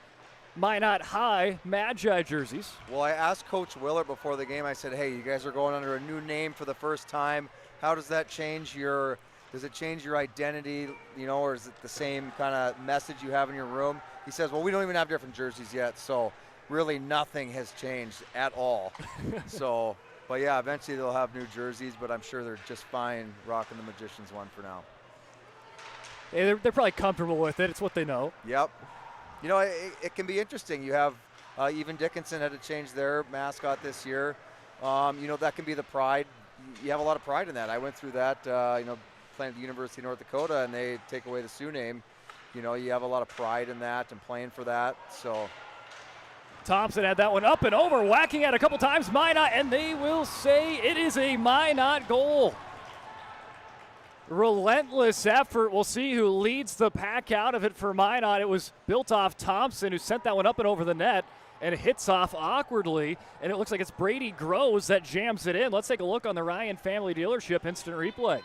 Minot High Magi jerseys. Well, I asked Coach Willard before the game, I said, hey, you guys are going under a new name for the first time. How does that change your identity, or is it the same kind of message you have in your room? He says, well, we don't even have different jerseys yet, so really nothing has changed at all. But yeah, eventually they'll have new jerseys, but I'm sure they're just fine rocking the Magicians one for now. Hey, they're probably comfortable with it. It's what they know. Yep. It can be interesting. You have even Dickinson had to change their mascot this year. That can be the pride. You have a lot of pride in that. I went through that, playing at the University of North Dakota, and they take away the Sioux name. You have a lot of pride in that and playing for that. So Thompson had that one up and over, whacking it a couple times. Minot, and they will say it is a Minot goal. Relentless effort. We'll see who leads the pack out of it for Minot. It was built off Thompson, who sent that one up and over the net, and it hits off awkwardly, and it looks like it's Brady Groves that jams it in. Let's take a look on the Ryan Family Dealership instant replay.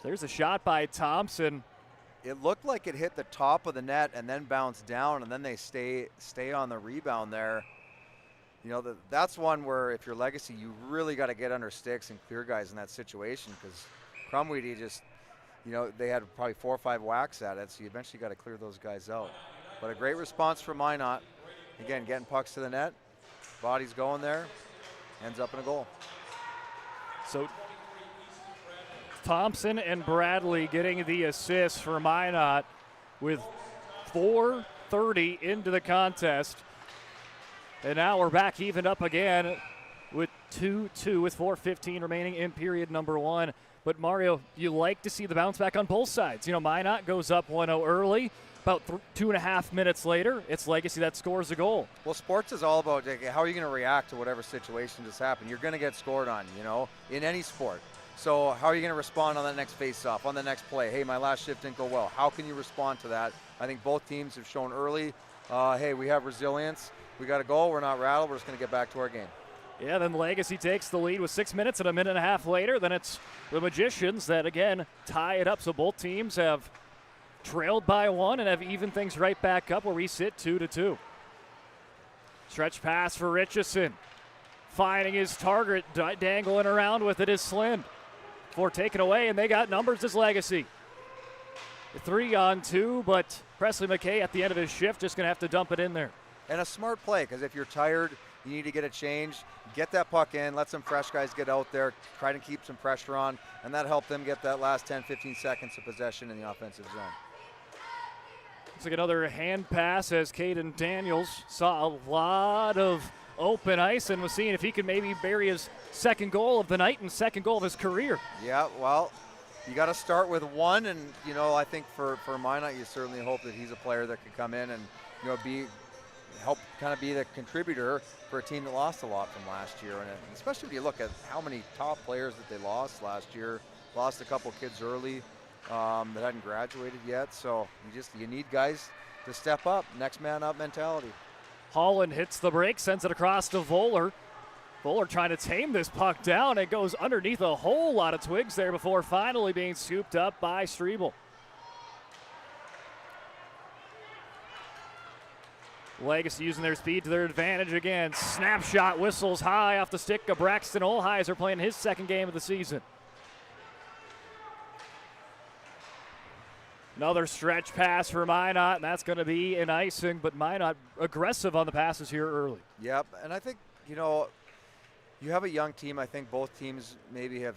So there's a shot by Thompson. It looked like it hit the top of the net and then bounced down, and then they stay on the rebound there. That's one where if you're Legacy, you really got to get under sticks and clear guys in that situation, because Crumweedy just, they had probably 4 or 5 whacks at it, so you eventually got to clear those guys out. But a great response from Minot. Again, getting pucks to the net, body's going there, ends up in a goal. So Thompson and Bradley getting the assist for Minot with 4:30 into the contest. And now we're back even up again with 2-2 with 4:15 remaining in period number 1. But Mario, you like to see the bounce back on both sides. Minot goes up 1-0 early. About 2.5 minutes later, it's Legacy that scores a goal. Well, sports is all about how are you going to react to whatever situation just happened. You're going to get scored on, in any sport. So how are you going to respond on that next face-off, on the next play? Hey, my last shift didn't go well. How can you respond to that? I think both teams have shown early, hey, we have resilience. We got a goal. We're not rattled. We're just going to get back to our game. Yeah, then Legacy takes the lead with 6 minutes and a minute and a half later. Then it's the Magicians that, again, tie it up. So both teams have trailed by 1 and have evened things right back up where we sit 2-2. Stretch pass for Richardson. Finding his target, dangling around with it is Slind. 4 taken away, and they got numbers as Legacy. 3-on-2, but Presley McKay at the end of his shift just going to have to dump it in there. And a smart play, because if you're tired, you need to get a change, get that puck in, let some fresh guys get out there, try to keep some pressure on, and that helped them get that last 10, 15 seconds of possession in the offensive zone. Looks like another hand pass as Caden Daniels saw a lot of open ice and was seeing if he could maybe bury his second goal of the night and second goal of his career. Yeah, well, you got to start with 1, and, I think for Minot, you certainly hope that he's a player that could come in and, help kind of be the contributor for a team that lost a lot from last year. And especially if you look at how many top players that they lost last year, lost a couple kids early that hadn't graduated yet. So you need guys to step up, next man up mentality. Holland hits the break, sends it across to Voller. Voller trying to tame this puck down. It goes underneath a whole lot of twigs there before finally being scooped up by Strebel. Legacy using their speed to their advantage again. Snapshot whistles high off the stick of Braxton Olheiser playing his second game of the season. Another stretch pass for Minot, and that's going to be an icing, but Minot aggressive on the passes here early. Yep, and I think, you have a young team. I think both teams maybe have,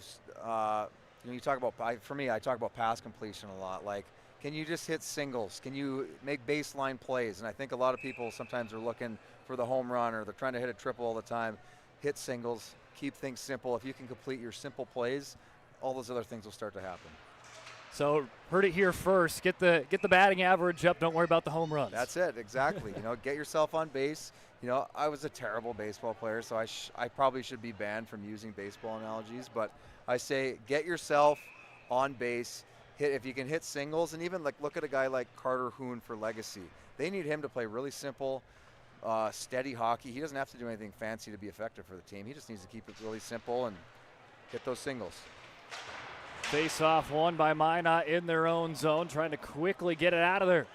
you talk about, for me, I talk about pass completion a lot. Like, can you just hit singles? Can you make baseline plays? And I think a lot of people sometimes are looking for the home run, or they're trying to hit a triple all the time. Hit singles, keep things simple. If you can complete your simple plays, all those other things will start to happen. So heard it here first. Get the batting average up. Don't worry about the home runs. That's it, exactly. Get yourself on base. I was a terrible baseball player, so I probably should be banned from using baseball analogies. But I say get yourself on base. Hit if you can hit singles, and even look at a guy like Carter Hoon for Legacy. They need him to play really simple, steady hockey. He doesn't have to do anything fancy to be effective for the team. He just needs to keep it really simple and hit those singles. Face off won by Minot in their own zone, trying to quickly get it out of there.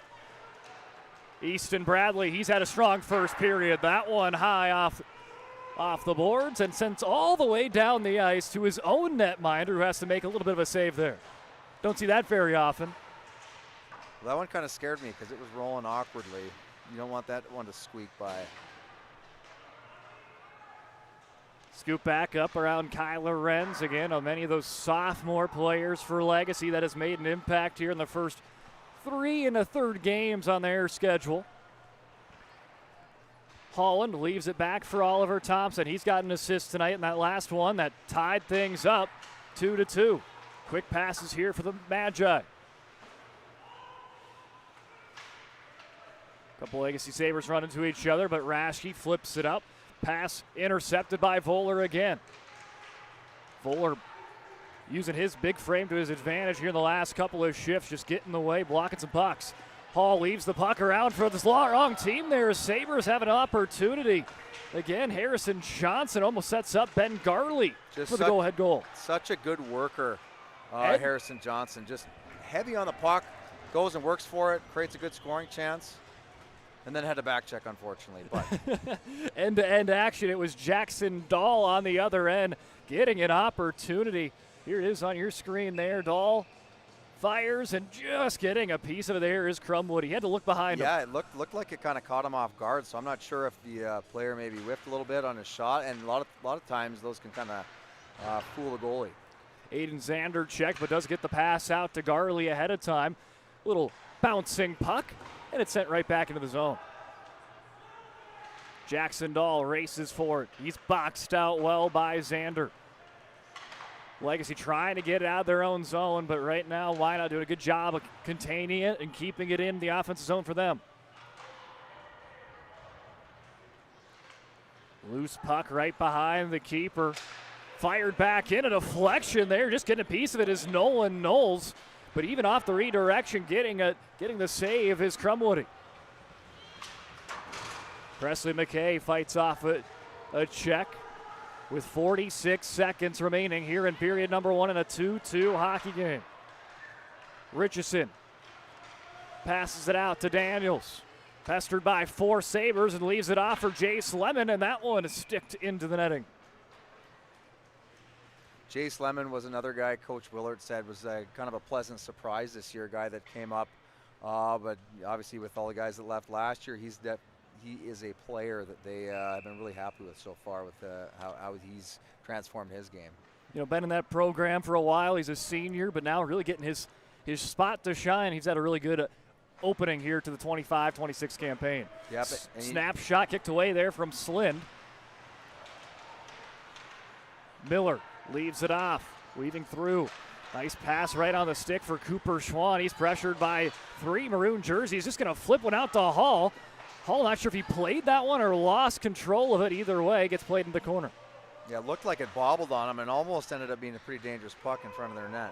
Easton Bradley, he's had a strong first period. That one high off the boards and sends all the way down the ice to his own netminder, who has to make a little bit of a save there. Don't see that very often. Well, that one kind of scared me because it was rolling awkwardly. You don't want that one to squeak by. Scoop back up around Kyler Renz. Again, many of those sophomore players for Legacy that has made an impact here in the first 3 1/3 games on their schedule. Holland leaves it back for Oliver Thompson. He's got an assist tonight in that last one that tied things up 2-2. Quick passes here for the Magi. Couple Legacy Sabres run into each other, but Raschke flips it up. Pass intercepted by Voller again. Voller using his big frame to his advantage here in the last couple of shifts, just getting in the way, blocking some pucks. Hall leaves the puck around for the wrong team there. Sabres have an opportunity. Again, Harrison Johnson almost sets up Ben Garley for the go-ahead goal. Such a good worker, Harrison Johnson. Just heavy on the puck, goes and works for it, creates a good scoring chance. And then had a back check, unfortunately. But end-to-end action. It was Jackson Dahl on the other end getting an opportunity. Here it is on your screen there. Dahl fires and just getting a piece of it there is Crumwood. He had to look behind him. Yeah, it looked like it kind of caught him off guard, so I'm not sure if the player maybe whiffed a little bit on his shot, and a lot of times those can kind of fool a goalie. Aiden Zander checked, but does get the pass out to Garley ahead of time. Little bouncing puck, and it's sent right back into the zone. Jackson Dahl races for it. He's boxed out well by Zander. Legacy trying to get it out of their own zone, but right now, Minot doing a good job of containing it and keeping it in the offensive zone for them. Loose puck right behind the keeper. Fired back in, a deflection there. Just getting a piece of it is Nolan Knowles. But even off the redirection, getting the save is Crumwoody. Presley McKay fights off a check with 46 seconds remaining here in period number 1 in a 2-2 hockey game. Richardson passes it out to Daniels. Pestered by 4 Sabres and leaves it off for Jace Lemon, and that one is sticked into the netting. Jace Lemon was another guy Coach Willard said was kind of a pleasant surprise this year, a guy that came up. But obviously with all the guys that left last year, he is a player that they have been really happy with so far with how he's transformed his game. Been in that program for a while. He's a senior, but now really getting his spot to shine. He's had a really good opening here to the 25-26 campaign. Yep. Snapshot kicked away there from Slind. Miller leaves it off, weaving through. Nice pass right on the stick for Cooper Schwann. He's pressured by 3 maroon jerseys. Just going to flip one out to Hall. Hall, not sure if he played that one or lost control of it. Either way, gets played in the corner. Yeah, it looked like it bobbled on him and almost ended up being a pretty dangerous puck in front of their net.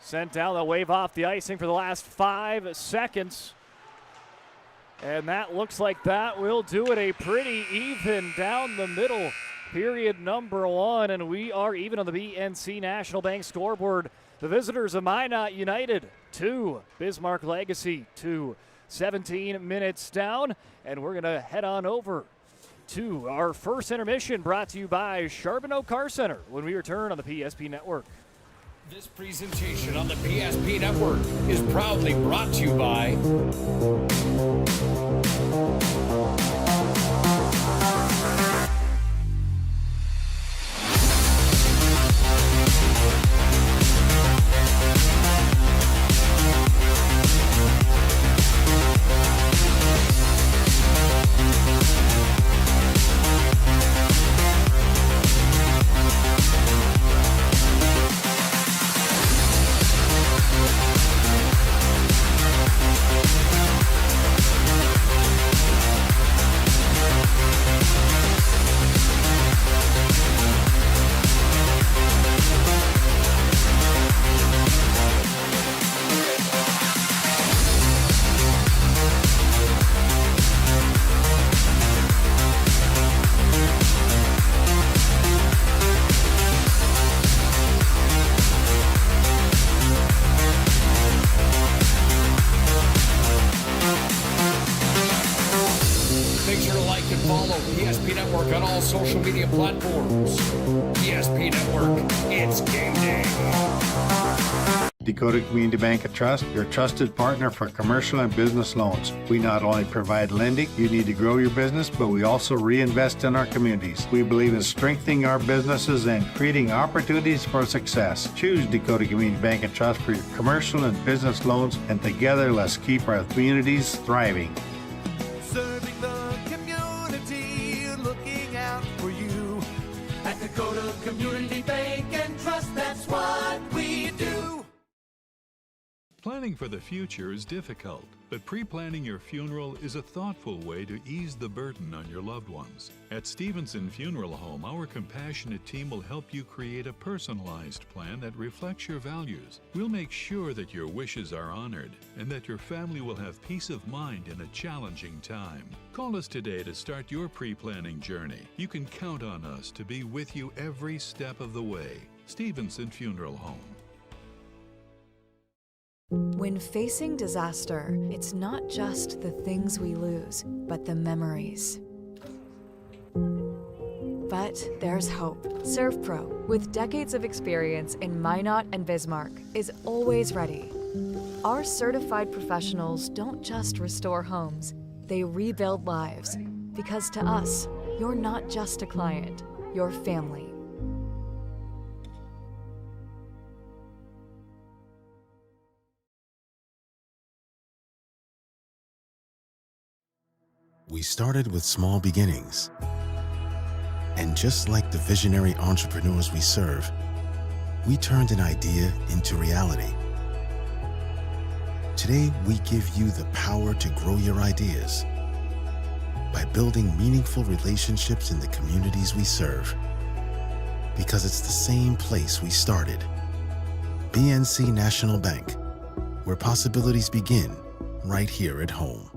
Sent down, they'll wave off the icing for the last 5 seconds. And that looks like that will do it. A pretty even down the middle period number 1, and we are even on the BNC National Bank scoreboard. The visitors of Minot United 2, Bismarck Legacy 2. 17 minutes down, and we're going to head on over to our first intermission, brought to you by Charbonneau Car Center when we return on the PSP Network. This presentation on the PSP Network is proudly brought to you by all social media platforms. PSP Network, it's game day. Dakota Community Bank and Trust, your trusted partner for commercial and business loans. We not only provide lending you need to grow your business, but we also reinvest in our communities. We believe in strengthening our businesses and creating opportunities for success. Choose Dakota Community Bank and Trust for your commercial and business loans, and together let's keep our communities thriving. Serving the community, looking out for you. At Dakota Community Bank and Trust, that's what we do. Planning for the future is difficult, but pre-planning your funeral is a thoughtful way to ease the burden on your loved ones. At Stevenson Funeral Home, our compassionate team will help you create a personalized plan that reflects your values. We'll make sure that your wishes are honored and that your family will have peace of mind in a challenging time. Call us today to start your pre-planning journey. You can count on us to be with you every step of the way. Stevenson Funeral Home. When facing disaster, it's not just the things we lose, but the memories. But there's hope. ServPro, with decades of experience in Minot and Bismarck, is always ready. Our certified professionals don't just restore homes, they rebuild lives. Because to us, you're not just a client, you're family. We started with small beginnings. And just like the visionary entrepreneurs we serve, we turned an idea into reality. Today, we give you the power to grow your ideas by building meaningful relationships in the communities we serve. Because it's the same place we started. BNC National Bank, where possibilities begin right here at home.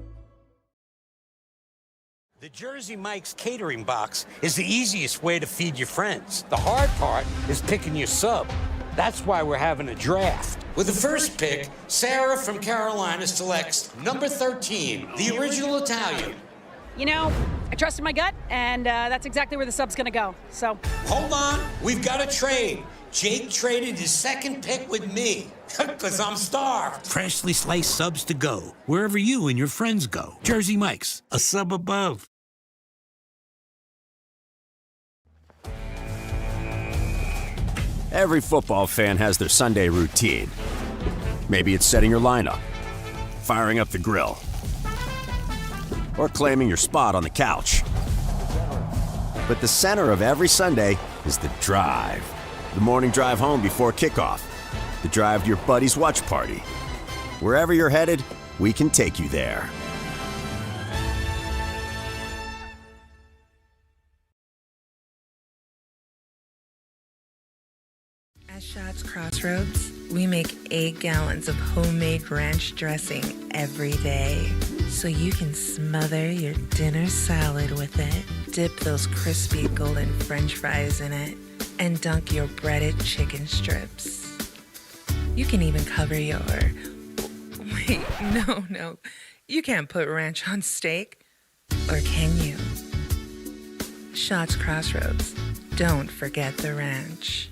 The Jersey Mike's catering box is the easiest way to feed your friends. The hard part is picking your sub. That's why we're having a draft. With the first pick, Sarah from Carolina selects number 13, the original Italian. You know, I trusted my gut, and that's exactly where the sub's gonna go, so. Hold on, we've got a trade. Jake traded his second pick with me, because I'm starved. Freshly sliced subs to go, wherever you and your friends go. Jersey Mike's, a sub above. Every football fan has their Sunday routine. Maybe it's setting your lineup, firing up the grill, or claiming your spot on the couch. But the center of every Sunday is the drive. The morning drive home before kickoff. The drive to your buddy's watch party. Wherever you're headed, we can take you there. At Shots Crossroads, we make 8 gallons of homemade ranch dressing every day. So you can smother your dinner salad with it, dip those crispy golden French fries in it, and dunk your breaded chicken strips. You can even cover your... Wait, no. You can't put ranch on steak. Or can you? Shots Crossroads. Don't forget the ranch.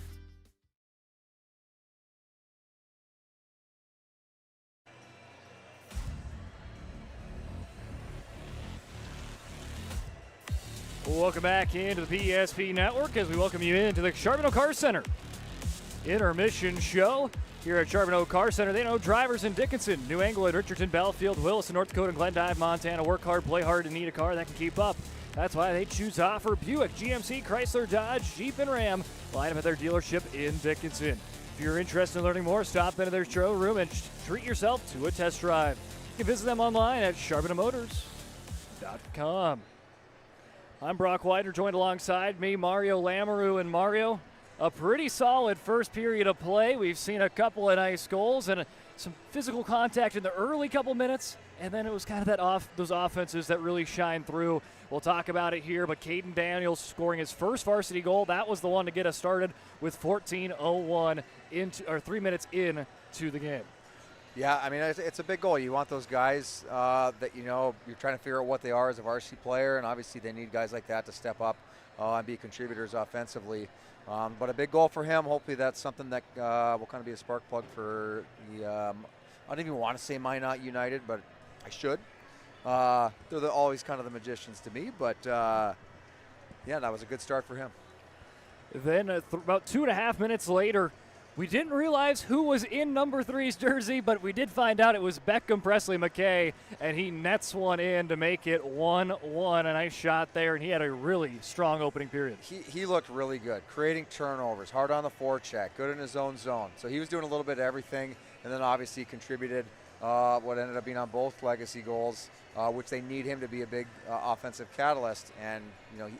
Welcome back into the PSP Network as we welcome you into the Charbonneau Car Center Intermission show here at Charbonneau Car Center. They know drivers in Dickinson, New England, Richardson, Belfield, Wilson, North Dakota, and Glendive, Montana work hard, play hard, and need a car that can keep up. That's why they choose to offer Buick, GMC, Chrysler, Dodge, Jeep, and Ram. Line up at their dealership in Dickinson. If you're interested in learning more, stop into their showroom and treat yourself to a test drive. You can visit them online at charbonneaumotors.com. I'm Brock Widener, joined alongside me, Mario Lamoureux. And Mario, a pretty solid first period of play. We've seen a couple of nice goals and some physical contact in the early couple minutes, and then it was kind of those offenses that really shine through. We'll talk about it here, but Caden Daniels scoring his first varsity goal. That was the one to get us started with 14:01 3 minutes in to the game. Yeah, I mean, it's a big goal. You want those guys that, you're trying to figure out what they are as a varsity player, and obviously they need guys like that to step up and be contributors offensively. But a big goal for him. Hopefully that's something that will kind of be a spark plug for the, I don't even want to say Minot United, but I should. They're always kind of the magicians to me, but yeah, that was a good start for him. Then about 2.5 minutes later, we didn't realize who was in number 3's jersey, but we did find out it was Beckham Presley McKay, and he nets one in to make it 1-1. A nice shot there, and he had a really strong opening period. He looked really good, creating turnovers, hard on the forecheck, good in his own zone. So he was doing a little bit of everything, and then obviously contributed what ended up being on both legacy goals, which they need him to be a big offensive catalyst. And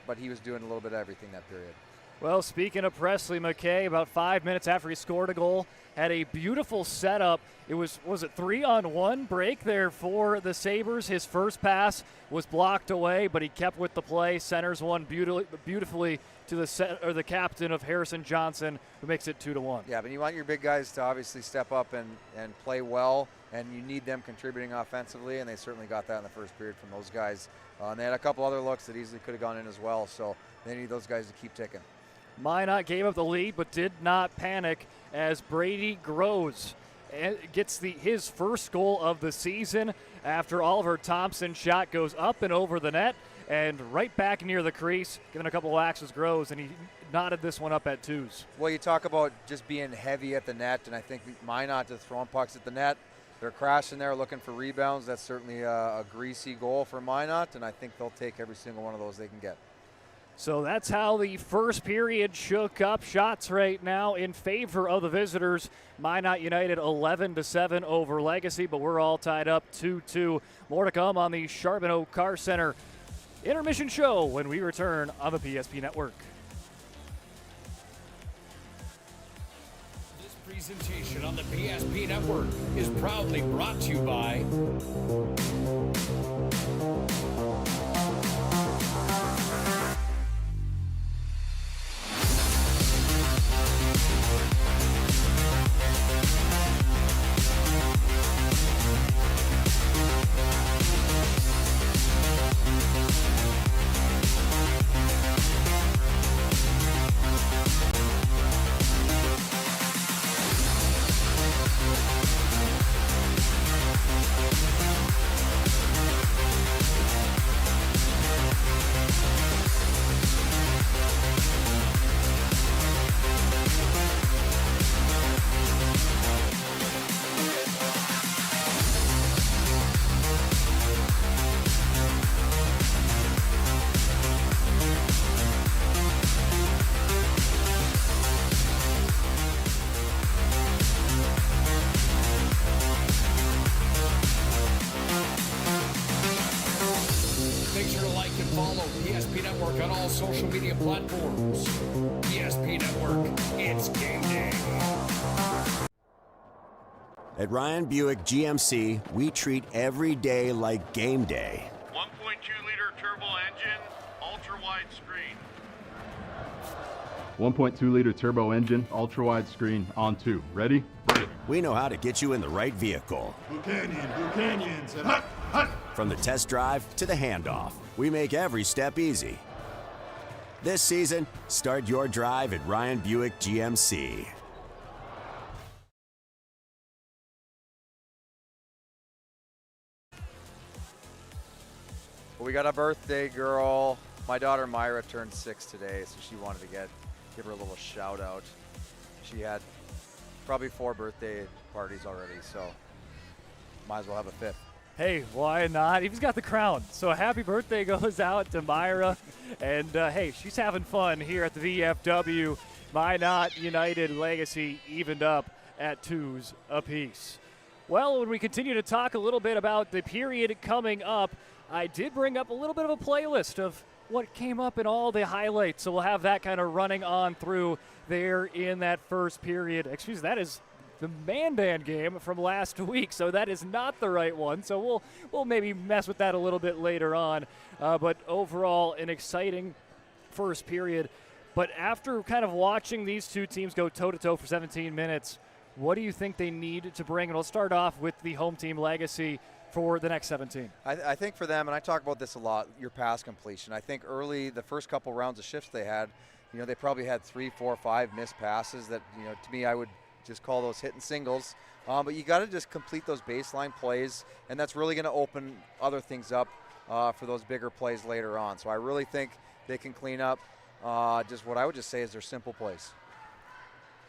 but he was doing a little bit of everything that period. Well, speaking of Presley McKay, about 5 minutes after he scored a goal, had a beautiful setup. It was it 3-on-1 break there for the Sabres? His first pass was blocked away, but he kept with the play. Centers one beautifully to the captain of Harrison Johnson, who makes it 2-1. Yeah, but you want your big guys to obviously step up and play well, and you need them contributing offensively, and they certainly got that in the first period from those guys. And they had a couple other looks that easily could have gone in as well, so they need those guys to keep ticking. Minot gave up the lead but did not panic as Brady Groves gets his first goal of the season after Oliver Thompson's shot goes up and over the net and right back near the crease, giving a couple whacks with Groves, and he knotted this one up at 2s. Well, you talk about just being heavy at the net, and I think Minot just throwing pucks at the net. They're crashing there looking for rebounds. That's certainly a greasy goal for Minot, and I think they'll take every single one of those they can get. So that's how the first period shook up. Shots right now in favor of the visitors. Minot United 11-7 over Legacy, but we're all tied up 2-2. More to come on the Charbonneau Car Center intermission show when we return on the PSP Network. This presentation on the PSP Network is proudly brought to you by social media platforms. PSP Network, it's game day. At Ryan Buick GMC, we treat every day like game day. 1.2-liter turbo engine, ultra-wide screen. 1.2-liter turbo engine, ultra-wide screen, on 2. Ready? We know how to get you in the right vehicle. Blue Canyons, and hut, hut. From the test drive to the handoff, we make every step easy. This season, start your drive at Ryan Buick GMC. Well, we got a birthday girl. My daughter Myra turned 6 today, so she wanted to give her a little shout out. She had probably 4 birthday parties already, so might as well have a 5th. Hey, why not? He's got the crown. So a happy birthday goes out to Myra. And, hey, she's having fun here at the VFW. Minot United Legacy evened up at 2s apiece. Well, when we continue to talk a little bit about the period coming up, I did bring up a little bit of a playlist of what came up in all the highlights. So we'll have that kind of running on through there in that first period. Excuse me, that is the Mandan game from last week, so that is not the right one. So we'll maybe mess with that a little bit later on. But overall, an exciting first period. But after kind of watching these two teams go toe-to-toe for 17 minutes, what do you think they need to bring? And we'll start off with the home team Legacy for the next 17? I think for them, and I talk about this a lot, your pass completion. I think early, the first couple rounds of shifts they had, they probably had 3, 4, 5 missed passes that, to me, I would just call those hitting singles. But you got to just complete those baseline plays, and that's really going to open other things up for those bigger plays later on. So I really think they can clean up just what I would just say is their simple plays.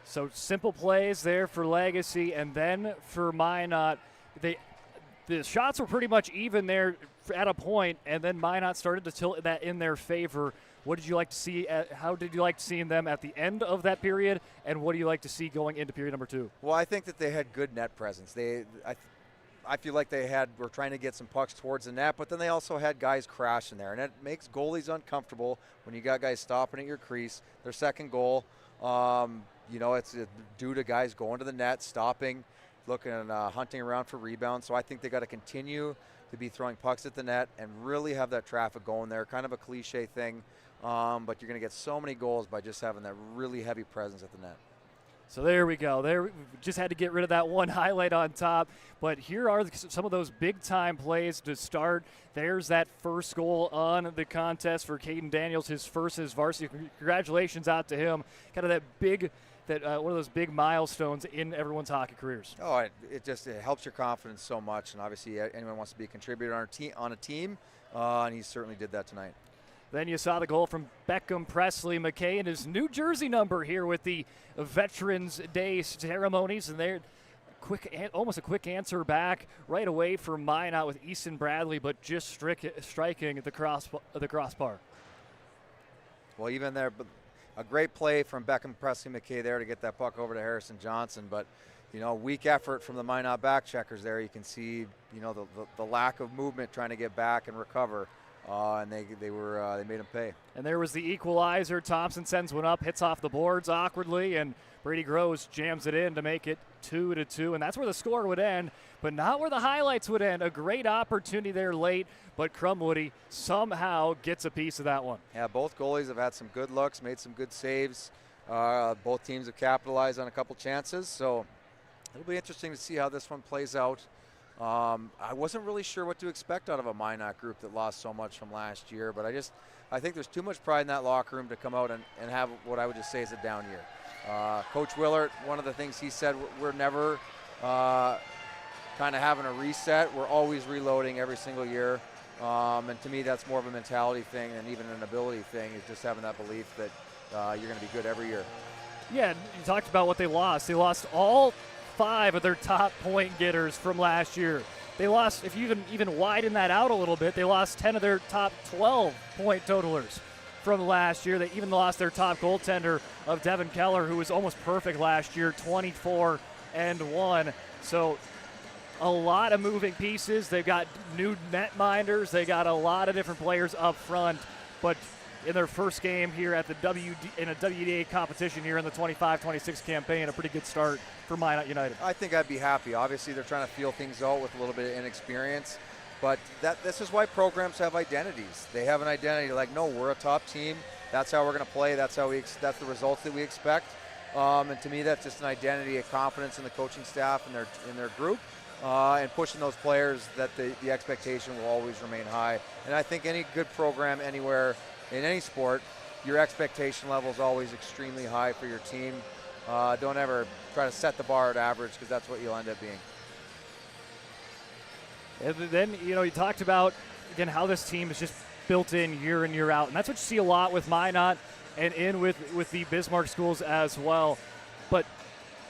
So simple plays there for Legacy, and then for Minot, the shots were pretty much even there at a point, and then Minot started to tilt that in their favor. What did you like to see? How did you like seeing them at the end of that period, and what do you like to see going into period number 2? Well, I think that they had good net presence. I feel like were trying to get some pucks towards the net, but then they also had guys crashing there, and it makes goalies uncomfortable when you got guys stopping at your crease. Their second goal, it's due to guys going to the net, stopping, looking and hunting around for rebounds. So I think they got to continue to be throwing pucks at the net and really have that traffic going there. Kind of a cliche thing, but you're going to get so many goals by just having that really heavy presence at the net. So there we go. We just had to get rid of that one highlight on top. But here are some of those big-time plays to start. There's that first goal on the contest for Caden Daniels, his first as varsity. Congratulations out to him. Kind of one of those big milestones in everyone's hockey careers. Oh, it helps your confidence so much. And obviously anyone wants to be a contributor on a team, and he certainly did that tonight. Then you saw the goal from Beckham Presley McKay in his New Jersey number here with the Veterans Day ceremonies. And they're almost a quick answer back right away from Minot with Easton Bradley, but just striking at the crossbar. Well, even there, but a great play from Beckham Presley McKay there to get that puck over to Harrison Johnson. But, weak effort from the Minot back checkers there. You can see, the lack of movement trying to get back and recover. And they made him pay. And there was the equalizer. Thompson sends one up, hits off the boards awkwardly, and Brady Gross jams it in to make it 2-2. And that's where the score would end, but not where the highlights would end. A great opportunity there late, but Crumwoody somehow gets a piece of that one. Yeah, both goalies have had some good looks, made some good saves. Both teams have capitalized on a couple chances, so it'll be interesting to see how this one plays out. I wasn't really sure what to expect out of a Minot group that lost so much from last year, but I think there's too much pride in that locker room to come out and have what I would just say is a down year. Coach Willard, one of the things he said, we're never kind of having a reset. We're always reloading every single year. And to me, that's more of a mentality thing than even an ability thing, is just having that belief that you're going to be good every year. Yeah, you talked about what they lost. They lost all 5 of their top point getters from last year. They lost, if you even widen that out a little bit, they lost 10 of their top 12 point totalers from last year. They even lost their top goaltender of Devin Keller, who was almost perfect last year, 24-1. So a lot of moving pieces. They've got new netminders. They got a lot of different players up front, but in their first game here at in a WDA competition here in the 25-26 campaign, a pretty good start for Minot United. I think I'd be happy. Obviously, they're trying to feel things out with a little bit of inexperience, but this is why programs have identities. They have an identity like, no, we're a top team. That's how we're going to play. That's the results that we expect. And to me, that's just an identity, a confidence in the coaching staff and in their group, and pushing those players that the expectation will always remain high. And I think any good program anywhere in any sport, your expectation level is always extremely high for your team. Don't ever try to set the bar at average, because that's what you'll end up being. And then, you talked about, again, how this team is just built in year in, year out. And that's what you see a lot with Minot and with the Bismarck schools as well. But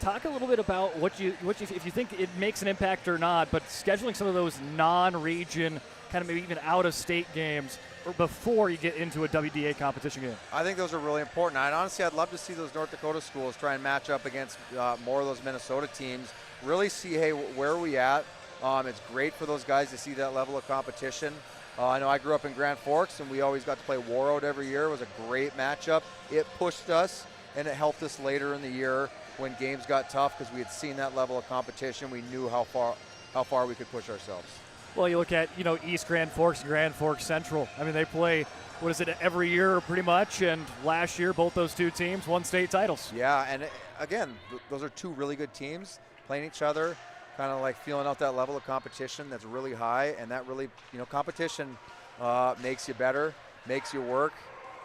talk a little bit about if you think it makes an impact or not, but scheduling some of those non-region, kind of maybe even out-of-state games before you get into a WDA competition game. I think those are really important. I'd love to see those North Dakota schools try and match up against more of those Minnesota teams, really see, hey, where are we at? It's great for those guys to see that level of competition. I know I grew up in Grand Forks, and we always got to play Warroad every year. It was a great matchup. It pushed us, and it helped us later in the year when games got tough, because we had seen that level of competition. We knew how far we could push ourselves. Well, you look at, East Grand Forks and Grand Forks Central. I mean, they play, every year pretty much, and last year both those two teams won state titles. Yeah, and again, those are two really good teams playing each other, kind of like feeling out that level of competition that's really high, and that really, competition makes you better, makes you work,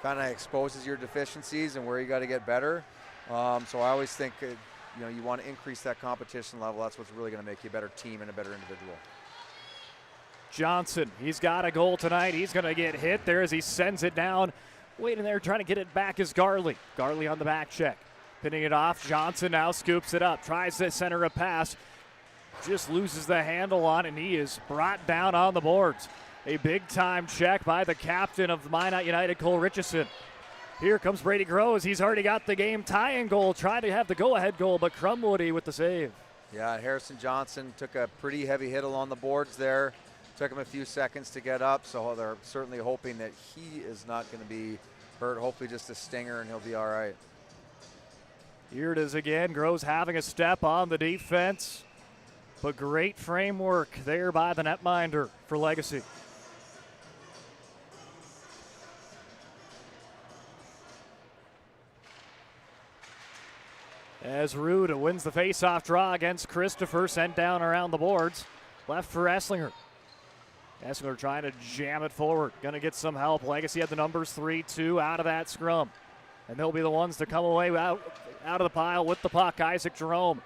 kind of exposes your deficiencies and where you got to get better. So I always think, you want to increase that competition level. That's what's really going to make you a better team and a better individual. Johnson, he's got a goal tonight. He's going to get hit there as he sends it down. Waiting there, trying to get it back is Goalie. Goalie on the back check. Pinning it off. Johnson now scoops it up. Tries to center a pass. Just loses the handle on it, and he is brought down on the boards. A big-time check by the captain of Minot United, Cole Richardson. Here comes Brady Groves. He's already got the game-tying goal. Trying to have the go-ahead goal, but Crumwoody with the save. Yeah, Harrison Johnson took a pretty heavy hit along the boards there. Took him a few seconds to get up, so they're certainly hoping that he is not going to be hurt. Hopefully just a stinger, and he'll be all right. Here it is again. Groves having a step on the defense, but great framework there by the netminder for Legacy. As Rude wins the face-off draw against Christopher, sent down around the boards. Left for Esslinger. Esslinger trying to jam it forward. Going to get some help. Legacy had the numbers 3-2 out of that scrum. And they'll be the ones to come away out of the pile with the puck. Isaac Jerome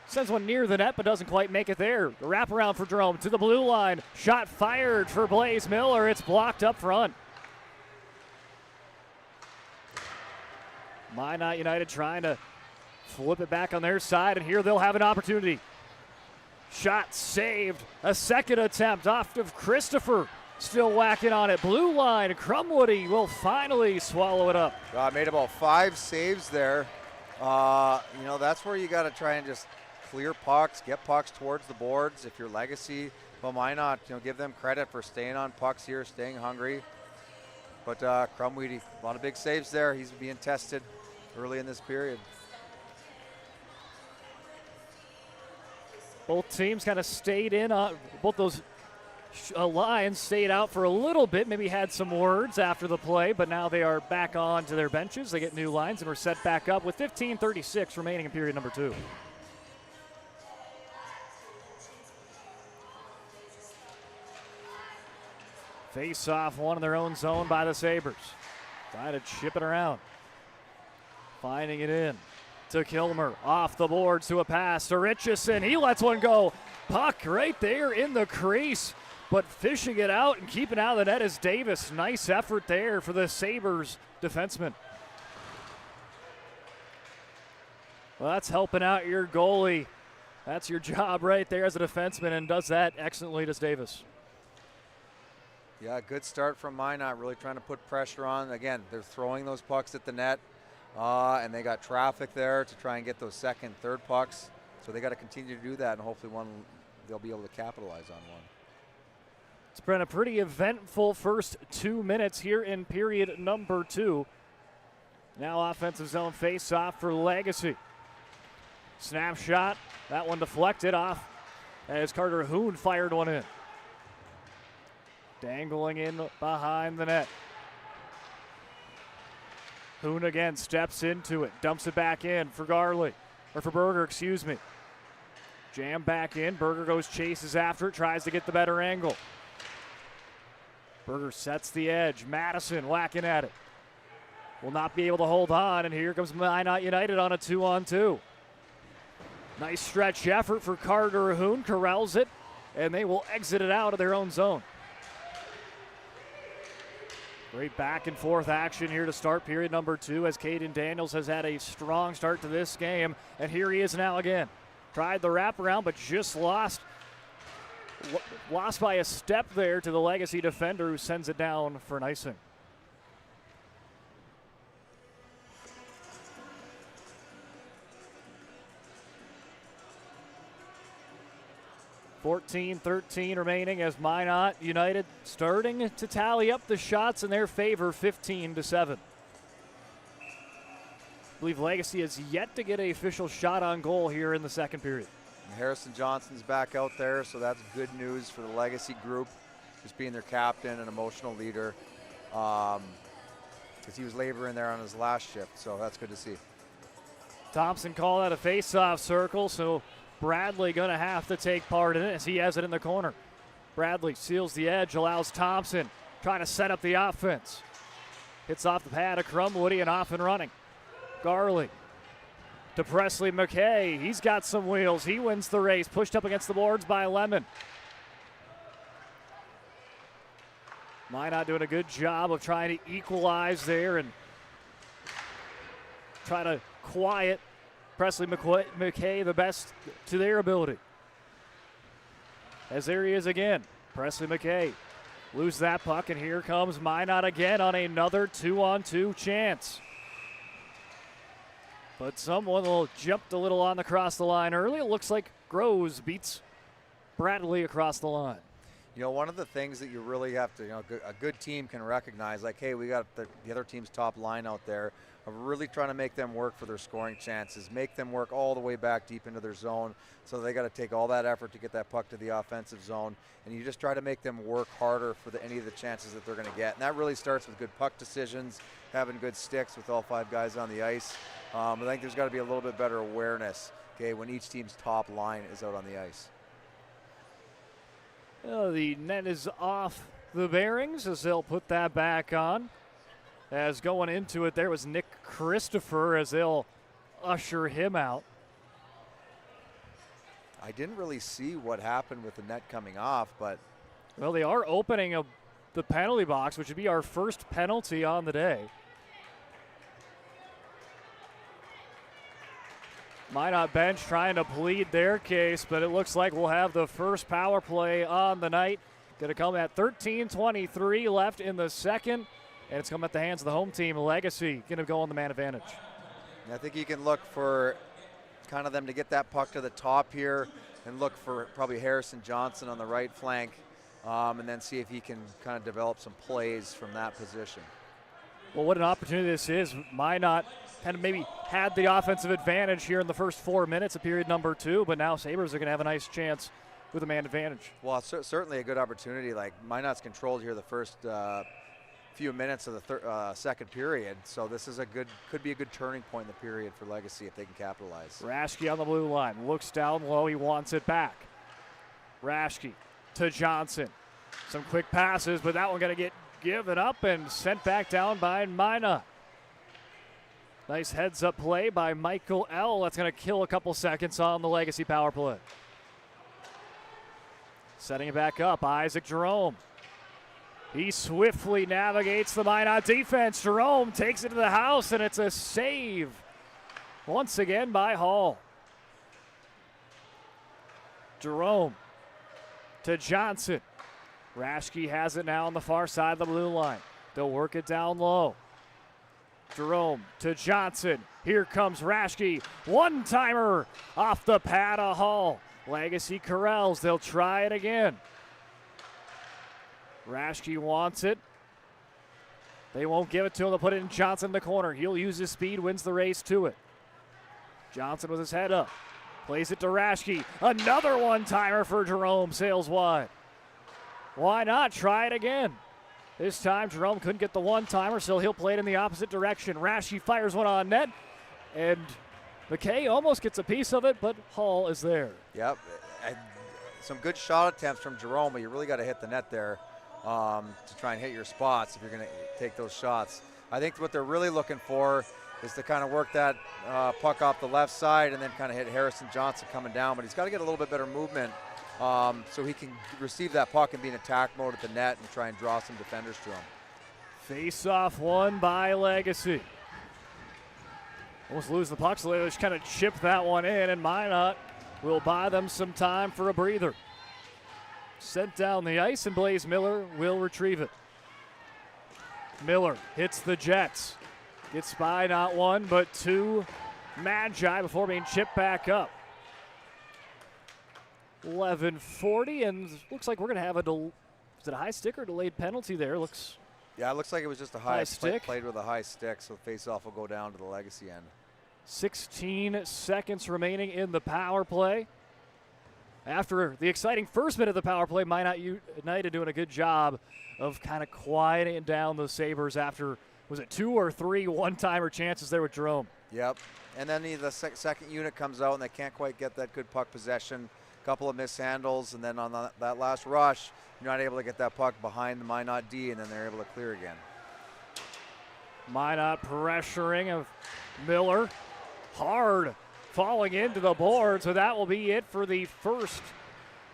sends one near the net, but doesn't quite make it there. The wraparound for Jerome to the blue line. Shot fired for Blaze Miller. It's blocked up front. Minot United trying to flip it back on their side, and here they'll have an opportunity. Shot saved. A second attempt off of Christopher. Still whacking on it. Blue line. Crumwoody will finally swallow it up. Made about 5 saves there. That's where you got to try and just clear pucks, get pucks towards the boards. If you're Legacy, well, why not? Give them credit for staying on pucks here, staying hungry. But Crumwoody, a lot of big saves there. He's being tested early in this period. Both teams kind of stayed in on both those lines, stayed out for a little bit, maybe had some words after the play, but now they are back on to their benches. They get new lines and we're set back up with 15:36 remaining in period number 2. Face off, one in their own zone by the Sabres. Trying to chip it around. Finding it in to Kilmer. Off the boards to a pass to Richardson. He lets one go. Puck right there in the crease, but fishing it out and keeping out of the net is Davis. Nice effort there for the Sabres defenseman. Well, that's helping out your goalie. That's your job right there as a defenseman, and does that excellently, does Davis. Yeah, good start from Minot, really trying to put pressure on. Again, they're throwing those pucks at the net, and they got traffic there to try and get those second, third pucks. So they got to continue to do that, and hopefully they'll be able to capitalize on one. It's been a pretty eventful first 2 minutes here in period number 2. Now offensive zone face-off for Legacy. Snapshot, that one deflected off as Carter Hoon fired one in. Dangling in behind the net. Hoon again steps into it, dumps it back in for Garley, or for Berger, excuse me. Jam back in, Berger goes, chases after it, tries to get the better angle. Berger sets the edge, Madison whacking at it. Will not be able to hold on, and here comes Minot United on a 2-on-2. Nice stretch effort for Carter Hoon, corrals it, and they will exit it out of their own zone. Great back and forth action here to start period number 2 as Caden Daniels has had a strong start to this game, and here he is now again. Tried the wraparound, but just lost by a step there to the Legacy defender who sends it down for an icing. 14-13 remaining as Minot United starting to tally up the shots in their favor, 15-7. I believe Legacy has yet to get an official shot on goal here in the second period. Harrison Johnson's back out there, so that's good news for the Legacy group, just being their captain and emotional leader, because he was laboring there on his last shift, so that's good to see. Thompson called out a face-off circle, so Bradley going to have to take part in it as he has it in the corner. Bradley seals the edge, allows Thompson trying to set up the offense. Hits off the pad of Crumwoody and off and running. Garley to Presley McKay. He's got some wheels. He wins the race. Pushed up against the boards by Lemon. Minot doing a good job of trying to equalize there and try to quiet Presley McKay the best to their ability. As there he is again. Presley McKay lose that puck, and here comes Minot again on another 2-on-2 chance. But someone jumped a little on the cross the line early. It looks like Groves beats Bradley across the line. You know, one of the things that you really have to, a good team can recognize, like, hey, we got the other team's top line out there, of really trying to make them work for their scoring chances, make them work all the way back deep into their zone. So they got to take all that effort to get that puck to the offensive zone, and you just try to make them work harder for any of the chances that they're going to get. And that really starts with good puck decisions, having good sticks with all 5 guys on the ice. I think there's got to be a little bit better awareness, okay, when each team's top line is out on the ice. The net is off the bearings as they'll put that back on. As going into it, there was Nick Christopher as they'll usher him out. I didn't really see what happened with the net coming off, but... Well, they are opening the penalty box, which would be our first penalty on the day. Minot bench trying to plead their case, but it looks like we'll have the first power play on the night. Going to come at 13:23 left in the second, and it's come at the hands of the home team. Legacy going to go on the man advantage. And I think you can look for kind of them to get that puck to the top here and look for probably Harrison Johnson on the right flank, and then see if he can kind of develop some plays from that position. Well, what an opportunity this is. Minot kind of maybe had the offensive advantage here in the first 4 minutes of period number 2, but now Sabres are going to have a nice chance with a man advantage. Well, certainly a good opportunity. Like, Minot's controlled here the first few minutes of the second period, so this is could be a good turning point in the period for Legacy if they can capitalize. Raschke on the blue line, looks down low, he wants it back. Raschke to Johnson. Some quick passes, but that one going to get given up and sent back down by Minot. Nice heads-up play by Michael L. That's going to kill a couple seconds on the Legacy power play. Setting it back up, Isaac Jerome. He swiftly navigates the Minot defense. Jerome takes it to the house, and it's a save once again by Hall. Jerome to Johnson. Raschke has it now on the far side of the blue line. They'll work it down low. Jerome to Johnson. Here comes Raschke. One-timer off the pad of Hall. Legacy corrals. They'll try it again. Raschke wants it. They won't give it to him. They'll put it in Johnson in the corner. He'll use his speed, wins the race to it. Johnson with his head up. Plays it to Raschke. Another one-timer for Jerome. Sails wide. Why not try it again? This time Jerome couldn't get the one-timer, so he'll play it in the opposite direction. Raschke fires one on net, and McKay almost gets a piece of it, but Hall is there. Yep. Some good shot attempts from Jerome, but you really got to hit the net there to try and hit your spots if you're going to take those shots. I think what they're really looking for is to kind of work that puck off the left side and then kind of hit Harrison Johnson coming down, but he's got to get a little bit better movement so he can receive that puck and be in attack mode at the net and try and draw some defenders to him. Face-off won by Legacy. Almost lose the puck, so they just kind of chip that one in, and Minot will buy them some time for a breather. Sent down the ice, and Blaze Miller will retrieve it. Miller hits the Jets. Gets by not one, but two Magi before being chipped back up. 11:40, and looks like we're going to have is it a high stick or delayed penalty there? Yeah, it looks like it was just a high stick. Played with a high stick, so face-off will go down to the Legacy end. 16 seconds remaining in the power play. After the exciting first minute of the power play, Minot United doing a good job of kind of quieting down the Sabres after was it 2 or 3 one-timer chances there with Jerome. Yep. And then the second unit comes out and they can't quite get that good puck possession. Couple of mishandles, and then on that last rush, you're not able to get that puck behind the Minot D, and then they're able to clear again. Minot pressuring of Miller. Hard falling into the board, so that will be it for the first.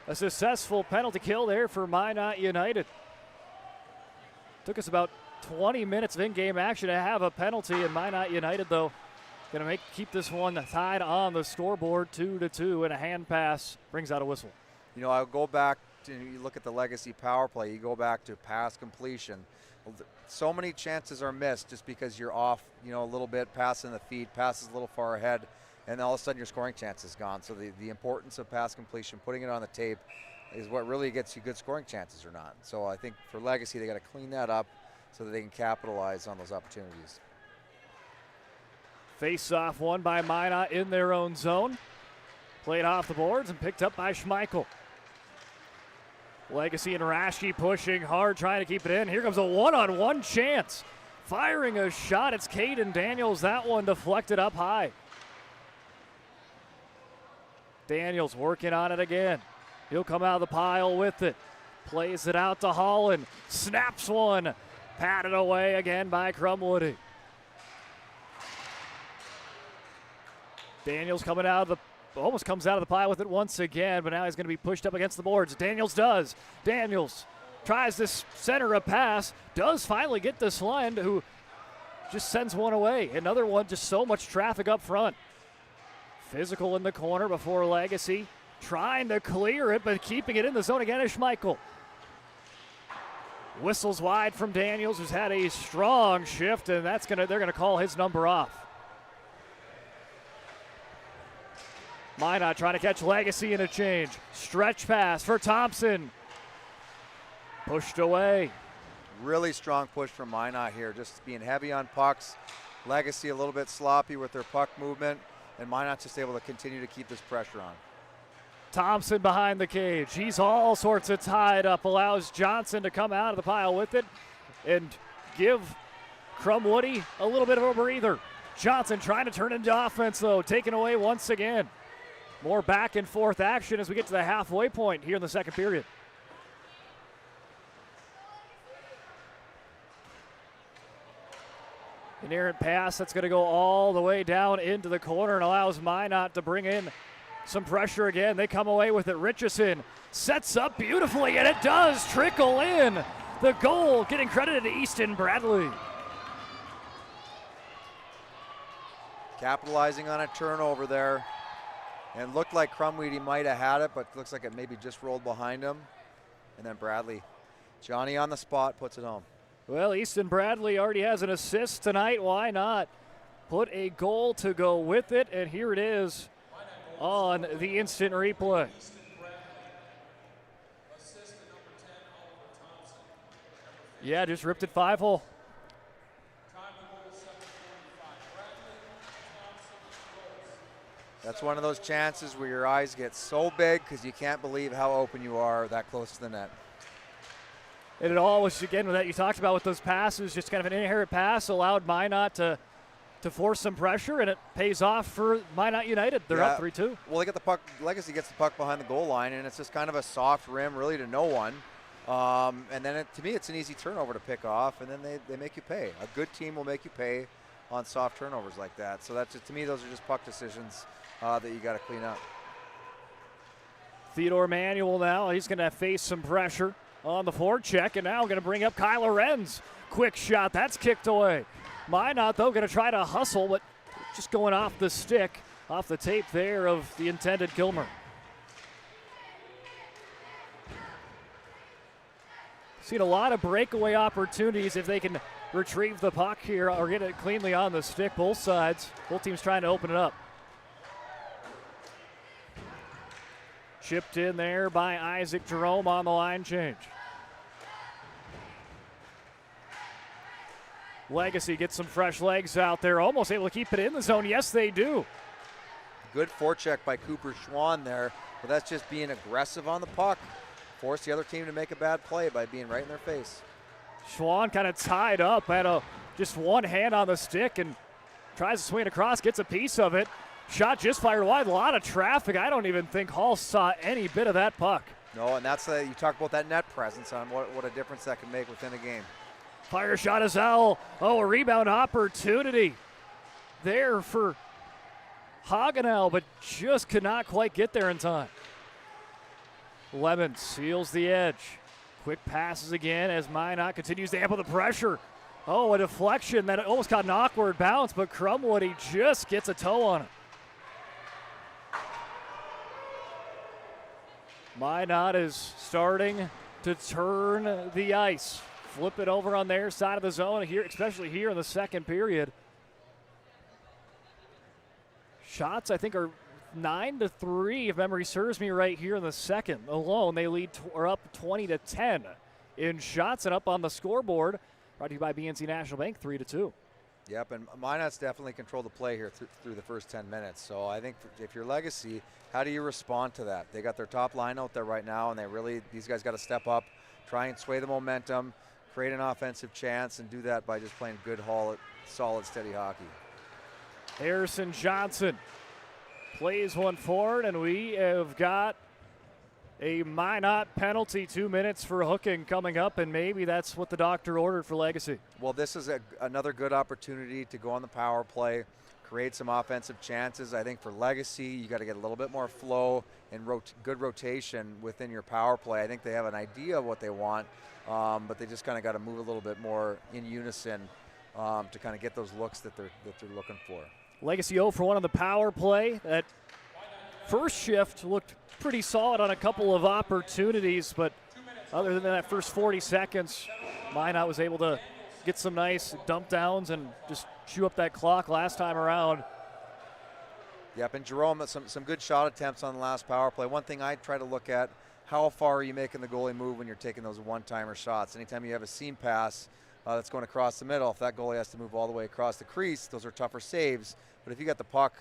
A successful penalty kill there for Minot United. Took us about 20 minutes of in-game action to have a penalty, and Minot United, though, going to keep this one tied on the scoreboard 2-2, and a hand pass brings out a whistle. You know, I'll go back to, you look at the Legacy power play, you go back to pass completion. So many chances are missed just because you're off, you know, a little bit, passing the feet, passes a little far ahead, and all of a sudden your scoring chance is gone. So the importance of pass completion, putting it on the tape, is what really gets you good scoring chances or not. So I think for Legacy, they got to clean that up so that they can capitalize on those opportunities. Face-off won by Minot in their own zone. Played off the boards and picked up by Schmeichel. Legacy and Raschke pushing hard, trying to keep it in. Here comes a one-on-one chance. Firing a shot, it's Caden Daniels. That one deflected up high. Daniels working on it again. He'll come out of the pile with it. Plays it out to Holland. Snaps one. Patted away again by Crumwoody. Daniels coming out of the, almost comes out of the pile with it once again, but now he's going to be pushed up against the boards. Daniels does. Daniels tries to center a pass, does finally get this line, who just sends one away. Another one, just so much traffic up front. Physical in the corner before Legacy, trying to clear it, but keeping it in the zone again is Schmeichel. Whistles wide from Daniels, who's had a strong shift, and they're gonna call his number off. Minot trying to catch Legacy in a change. Stretch pass for Thompson. Pushed away. Really strong push from Minot here, just being heavy on pucks. Legacy a little bit sloppy with their puck movement, and Minot just able to continue to keep this pressure on. Thompson behind the cage. He's all sorts of tied up. Allows Johnson to come out of the pile with it and give Crumwoody a little bit of a breather. Johnson trying to turn into offense, though, taken away once again. More back and forth action as we get to the halfway point here in the second period. An errant pass that's going to go all the way down into the corner and allows Minot to bring in some pressure again. They come away with it. Richardson sets up beautifully, and it does trickle in. The goal getting credited to Easton Bradley. Capitalizing on a turnover there. And looked like Crumweedy might have had it, but looks like it maybe just rolled behind him. And then Bradley, Johnny on the spot, puts it home. Well, Easton Bradley already has an assist tonight. Why not put a goal to go with it? And here it is on the instant replay. Yeah, just ripped it 5-hole. That's one of those chances where your eyes get so big because you can't believe how open you are that close to the net. And it all was, again, that you talked about with those passes, just kind of an inherent pass, allowed Minot to force some pressure, and it pays off for Minot United. They're up 3-2. Well, they get the puck. Legacy gets the puck behind the goal line, and it's just kind of a soft rim, really, to no one. And then, to me, it's an easy turnover to pick off, and then they make you pay. A good team will make you pay on soft turnovers like that. So that's just, to me, those are just puck decisions that you got to clean up. Theodore Manuel now, he's going to face some pressure on the forecheck, and now going to bring up Kyle Lorenz. Quick shot, that's kicked away. Minot, though, going to try to hustle, but just going off the stick, off the tape there of the intended Kilmer. Seen a lot of breakaway opportunities if they can retrieve the puck here or get it cleanly on the stick. Both sides, both teams trying to open it up. Chipped in there by Isaac Jerome on the line change. Legacy gets some fresh legs out there, almost able to keep it in the zone. Yes, they do. Good forecheck by Cooper Schwann there, but that's just being aggressive on the puck. Force the other team to make a bad play by being right in their face. Schwann kind of tied up, had a just one hand on the stick and tries to swing it across, gets a piece of it. Shot just fired wide, a lot of traffic. I don't even think Hall saw any bit of that puck. No, and that's you talk about that net presence on what a difference that can make within a game. Fire shot as well. Oh, a rebound opportunity there for Hagenel, but just could not quite get there in time. Lemon seals the edge. Quick passes again as Minot continues to amp up the pressure. Oh, a deflection that almost got an awkward bounce, but Crumwood, he just gets a toe on it. Minot is starting to turn the ice. Flip it over on their side of the zone here, especially here in the second period. Shots, I think, are 9-3, if memory serves me right, here in the second alone. They lead are up 20-10 in shots, and up on the scoreboard. Brought to you by BNC National Bank, 3-2. Yep, and Minot's definitely controlled the play here through the first 10 minutes. So I think if you're Legacy, how do you respond to that? They got their top line out there right now, and these guys got to step up, try and sway the momentum, create an offensive chance, and do that by just playing good, solid, steady hockey. Harrison Johnson plays one forward, and we have got a Minot penalty, 2 minutes for hooking coming up, and maybe that's what the doctor ordered for Legacy. Well, this is another good opportunity to go on the power play, create some offensive chances. I think for Legacy, you got to get a little bit more flow and good rotation within your power play. I think they have an idea of what they want, but they just kind of got to move a little bit more in unison to kind of get those looks that they're looking for. Legacy 0 for 1 on the power play. That first shift looked pretty solid on a couple of opportunities, but other than that first 40 seconds, Minot was able to get some nice dump downs and just chew up that clock last time around. Yep, and Jerome, some good shot attempts on the last power play. One thing I try to look at, how far are you making the goalie move when you're taking those one-timer shots? Anytime you have a seam pass that's going across the middle, if that goalie has to move all the way across the crease, those are tougher saves. But if you got the puck,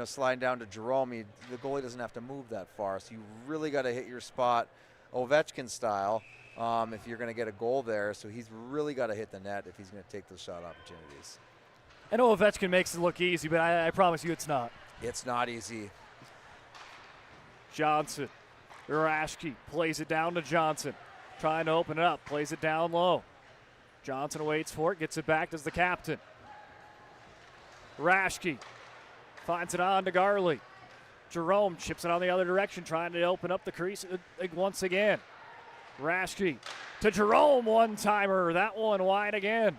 sliding down to Jerome, the goalie doesn't have to move that far. So you really got to hit your spot Ovechkin style if you're going to get a goal there. So he's really got to hit the net if he's going to take those shot opportunities. I know Ovechkin makes it look easy, but I promise you it's not. It's not easy. Johnson. Urashki plays it down to Johnson. Trying to open it up. Plays it down low. Johnson waits for it. Gets it back as the captain. Rashke finds it on to Garley. Jerome chips it on the other direction, trying to open up the crease once again. Rashke to Jerome, one-timer. That one wide again.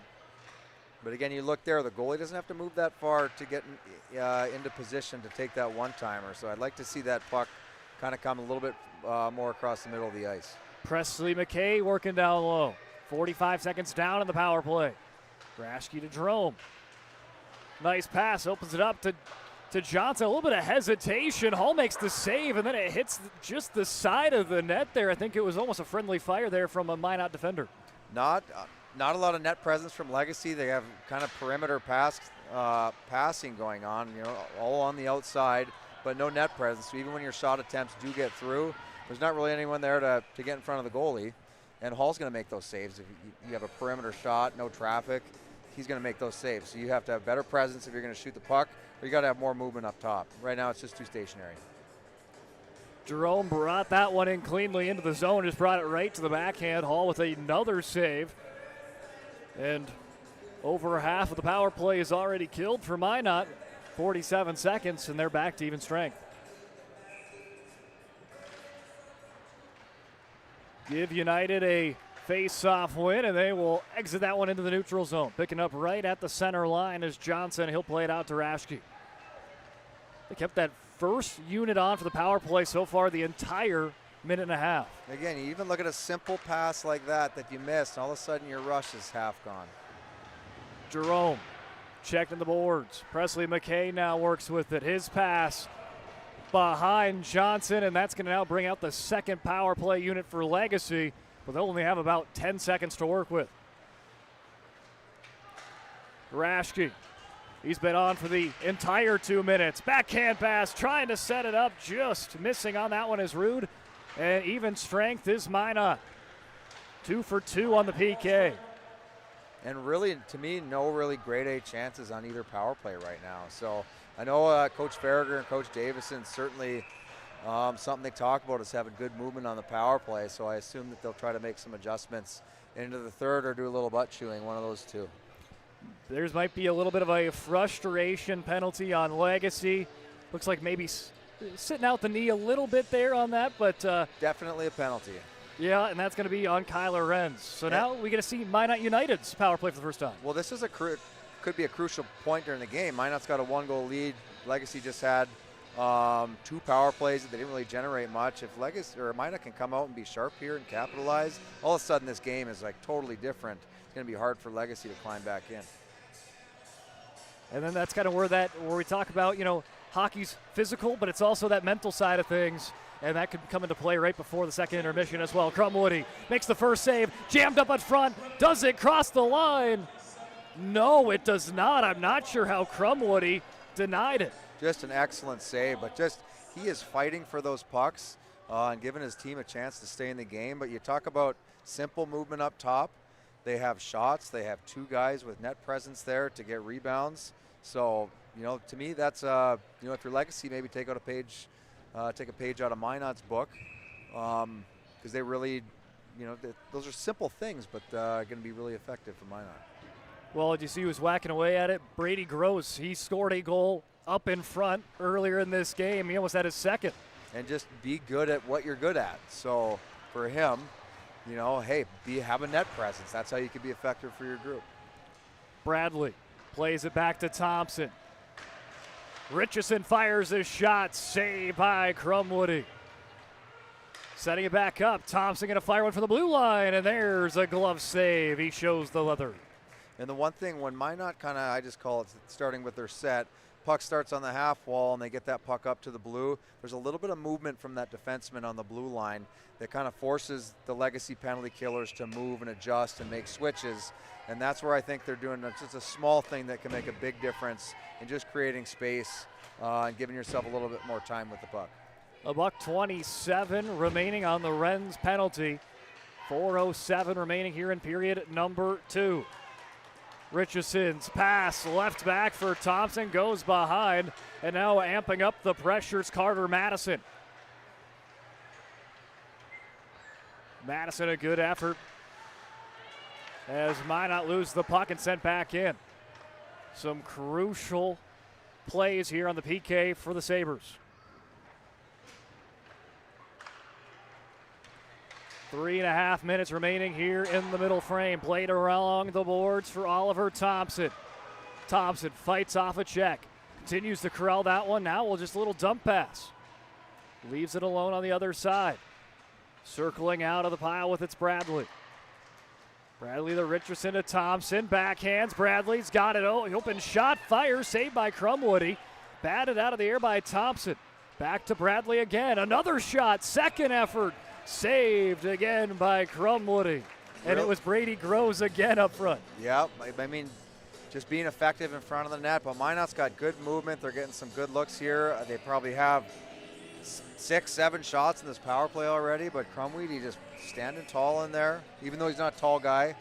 But again, you look there, the goalie doesn't have to move that far to get into position to take that one-timer. So I'd like to see that puck kind of come a little bit more across the middle of the ice. Presley McKay working down low. 45 seconds down in the power play. Rashke to Jerome. Nice pass, opens it up to Johnson. A little bit of hesitation. Hall makes the save, and then it hits just the side of the net there. I think it was almost a friendly fire there from a Minot defender. Not a lot of net presence from Legacy. They have kind of perimeter passing going on, all on the outside, but no net presence. So even when your shot attempts do get through, there's not really anyone there to get in front of the goalie. And Hall's going to make those saves. If you have a perimeter shot, no traffic, he's going to make those saves. So you have to have better presence if you're going to shoot the puck, or you got to have more movement up top. Right now it's just too stationary. Jerome brought that one in cleanly into the zone, just brought it right to the backhand. Hall with another save. And over half of the power play is already killed for Minot. 47 seconds, and they're back to even strength. Give United a face-off win, and they will exit that one into the neutral zone. Picking up right at the center line is Johnson. He'll play it out to Rashke. They kept that first unit on for the power play so far the entire minute and a half. Again, you even look at a simple pass like that you missed, and all of a sudden your rush is half gone. Jerome checking the boards. Presley McKay now works with it. His pass behind Johnson, and that's going to now bring out the second power play unit for Legacy, but they'll only have about 10 seconds to work with. Rashke, he's been on for the entire 2 minutes. Backhand pass, trying to set it up, just missing on that one is Rude, and even strength is Minot. 2 for 2 on the PK. And really, to me, no really grade A chances on either power play right now. So I know Coach Farragher and Coach Davison certainly something they talk about is having good movement on the power play. So I assume that they'll try to make some adjustments into the third or do a little butt chewing, one of those two. There's might be a little bit of a frustration penalty on Legacy. Looks like maybe sitting out the knee a little bit there on that, but definitely a penalty. Yeah, and that's going to be on Kyler Renz. So now we get to see Minot United's power play for the first time. Well, this is could be a crucial point during the game. Minot's got a 1-goal lead. Legacy just had 2 power plays that they didn't really generate much. If Legacy or Minot can come out and be sharp here and capitalize, all of a sudden this game is like totally different. It's going to be hard for Legacy to climb back in. And then that's kind of where we talk about, hockey's physical, but it's also that mental side of things. And that could come into play right before the second intermission as well. Crumwoody makes the first save, jammed up at front. Does it cross the line? No, it does not. I'm not sure how Crumwoody denied it. Just an excellent save, but he is fighting for those pucks and giving his team a chance to stay in the game. But you talk about simple movement up top. They have shots. They have 2 guys with net presence there to get rebounds. So, to me, that's, if your Legacy, maybe take a page out of Minot's book, because they really, those are simple things, but going to be really effective for Minot. Well, did you see who was whacking away at it? Brady Gross. He scored a goal up in front earlier in this game. He almost had his second. And just be good at what you're good at. So for him, have a net presence. That's how you can be effective for your group. Bradley plays it back to Thompson. Richardson fires his shot, saved by Crumwoody. Setting it back up, Thompson going to fire one for the blue line, and there's a glove save. He shows the leather. And the one thing, when Minot I just call it starting with their set, puck starts on the half wall and they get that puck up to the blue, there's a little bit of movement from that defenseman on the blue line that kind of forces the Legacy penalty killers to move and adjust and make switches. And that's where I think they're doing just a small thing that can make a big difference in just creating space and giving yourself a little bit more time with the puck. $1:27 remaining on the Renz penalty. 4:07 remaining here in period number 2. Richardson's pass left back for Thompson goes behind, and now amping up the pressures, Carter Madison. Madison, a good effort as Minot lose the puck and sent back in. Some crucial plays here on the PK for the Sabres. 3.5 minutes remaining here in the middle frame. Played along the boards for Oliver Thompson. Thompson fights off a check. Continues to corral that one. Now just a little dump pass. Leaves it alone on the other side. Circling out of the pile with it's Bradley. Bradley to Richardson to Thompson. Backhands. Bradley's got it. Oh, open shot. Fire. Saved by Crumwoody. Batted out of the air by Thompson. Back to Bradley again. Another shot. Second effort. Saved again by Crumwoody. And it was Brady Groves again up front. Yeah, I mean, just being effective in front of the net. But Minot's got good movement. They're getting some good looks here. They probably have 6-7 shots in this power play already. But Crumwoody just standing tall in there, even though he's not a tall guy.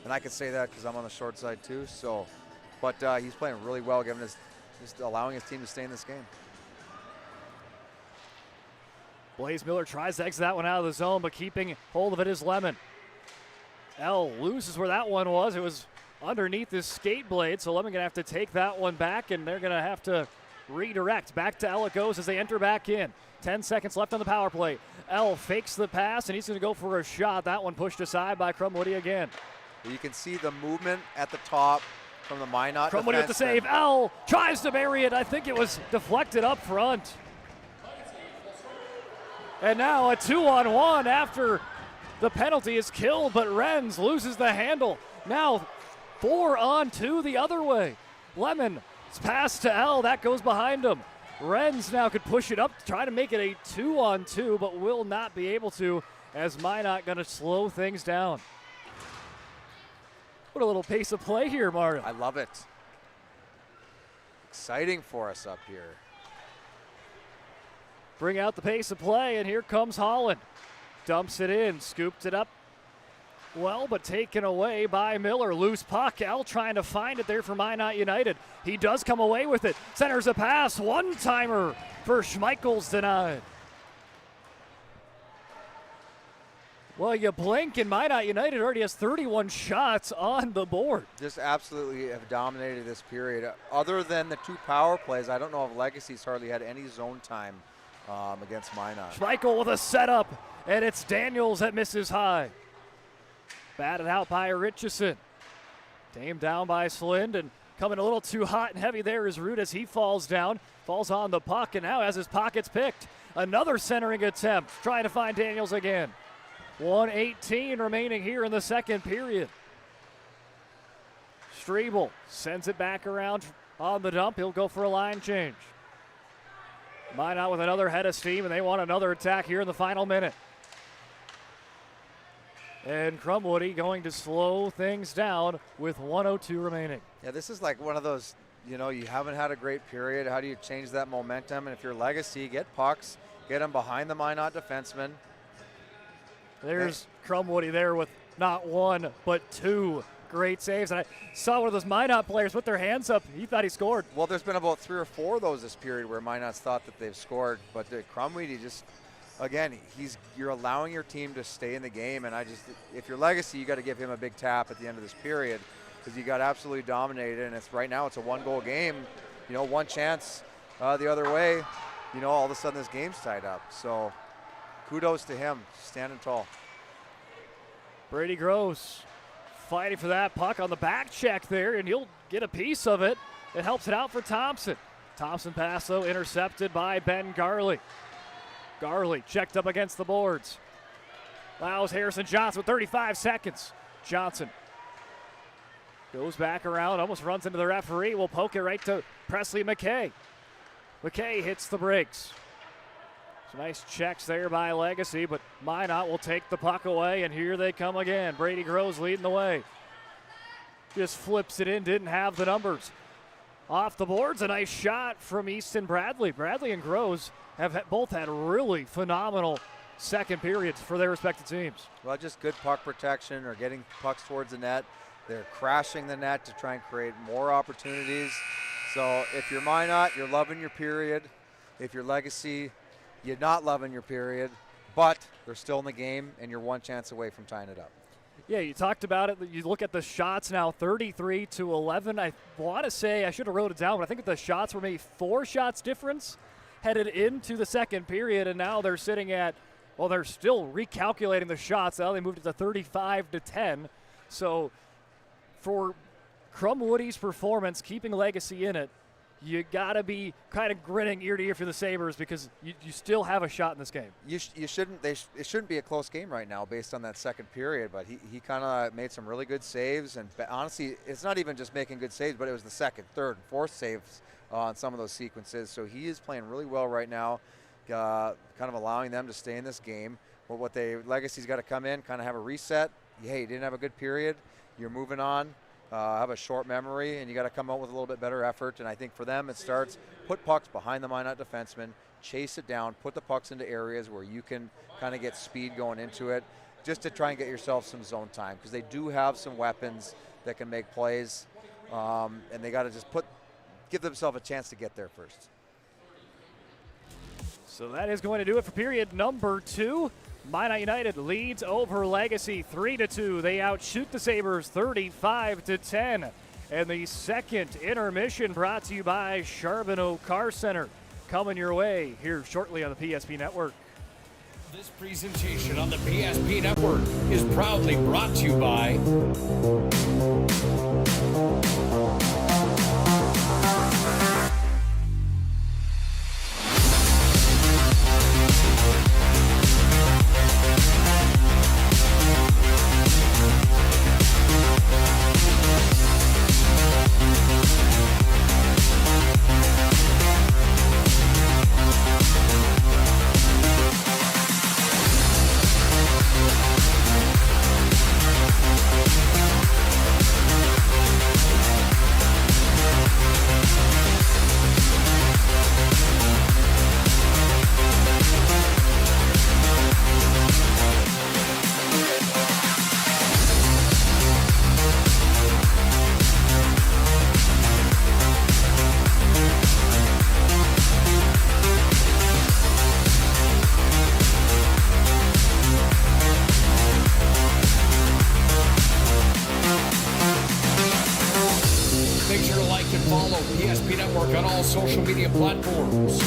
And I could say that because I'm on the short side too. So, but he's playing really well, just allowing his team to stay in this game. Blaze Miller tries to exit that one out of the zone, but keeping hold of it is Lemon. L loses where that one was. It was underneath his skate blade, so Lemon going to have to take that one back, and they're going to have to redirect. Back to L it goes as they enter back in. 10 seconds left on the power play. L fakes the pass, and he's going to go for a shot. That one pushed aside by Crumwoody again. You can see the movement at the top from the Minot defense. Crumwoody with the save. L tries to bury it. I think it was deflected up front. And now a 2-on-1 after the penalty is killed, but Renz loses the handle. Now 4-on-2 the other way. Lemon's pass to L, that goes behind him. Renz now could push it up, try to make it a 2-on-2, but will not be able to, as Minot going to slow things down. What a little pace of play here, Mario. I love it. Exciting for us up here. Bring out the pace of play, and here comes Holland. Dumps it in, scooped it up well, but taken away by Miller. Loose puck. Al trying to find it there for Minot United. He does come away with it. Centers a pass. One-timer for Schmeichel's denied. Well, you blink and Minot United already has 31 shots on the board. Just absolutely have dominated this period. Other than the 2 power plays, I don't know if Legacy's hardly had any zone time against Minot. Schmeichel with a setup, and it's Daniels that misses high. Batted out by Richardson. Tamed down by Slind, and coming a little too hot and heavy there is Root as he falls down. Falls on the puck, and now has his pockets picked. Another centering attempt, trying to find Daniels again. 1:18 remaining here in the second period. Strebel sends it back around on the dump. He'll go for a line change. Minot with another head of steam, and they want another attack here in the final minute. And Crumwoody going to slow things down with 1:02 remaining. Yeah, this is like one of those, you haven't had a great period. How do you change that momentum? And if you're Legacy, get pucks, get them behind the Minot defenseman. There's Crumwoody there with not one, but 2 great saves. And I saw one of those Minot players put their hands up. He thought he scored. Well, there's been about 3 or 4 of those this period where Minot's thought that they've scored. But Crumwoody just, again, you're allowing your team to stay in the game. And if you're Legacy, you got to give him a big tap at the end of this period because you got absolutely dominated. And right now it's a 1-goal game. One chance the other way, all of a sudden this game's tied up. So kudos to him, standing tall. Brady Gross fighting for that puck on the back check there, and he'll get a piece of it. It helps it out for Thompson. Thompson pass, though, intercepted by Ben Garley. Garley checked up against the boards. Allows Harrison Johnson with 35 seconds. Johnson goes back around, almost runs into the referee. Will poke it right to Presley McKay. McKay hits the brakes. Some nice checks there by Legacy, but Minot will take the puck away, and here they come again. Brady Groves leading the way. Just flips it in, didn't have the numbers. Off the boards, a nice shot from Easton Bradley. Bradley and Groves have both had really phenomenal second periods for their respective teams. Well, just good puck protection or getting pucks towards the net. They're crashing the net to try and create more opportunities. So if you're Minot, you're loving your period. If you're Legacy, you're not loving your period, but they're still in the game, and you're one chance away from tying it up. Yeah, you talked about it. You look at the shots now, 33-11. I want to say, I should have wrote it down, but I think the shots were maybe 4 shots difference headed into the second period, and now they're sitting at, well, they're still recalculating the shots. Now they moved it to 35-10. So for Crumwoody's performance, keeping Legacy in it, you got to be kind of grinning ear to ear for the Sabres because you still have a shot in this game. You shouldn't. It shouldn't be a close game right now based on that second period. But he kind of made some really good saves. And honestly, it's not even just making good saves, but it was the second, third, and fourth saves on some of those sequences. So he is playing really well right now, kind of allowing them to stay in this game. But Legacy's got to come in, kind of have a reset. Hey, you didn't have a good period. You're moving on. Have a short memory, and you got to come out with a little bit better effort. And I think for them, it starts put pucks behind the Minot defenseman, chase it down, put the pucks into areas where you can kind of get speed going into it, just to try and get yourself some zone time because they do have some weapons that can make plays, and they got to just give themselves a chance to get there first. So that is going to do it for period number 2. Minot United leads over Legacy 3-2. They outshoot the Sabres 35-10. And the second intermission brought to you by Charbonneau Car Center. Coming your way here shortly on the PSP Network. This presentation on the PSP Network is proudly brought to you by ESP Network on all social media platforms.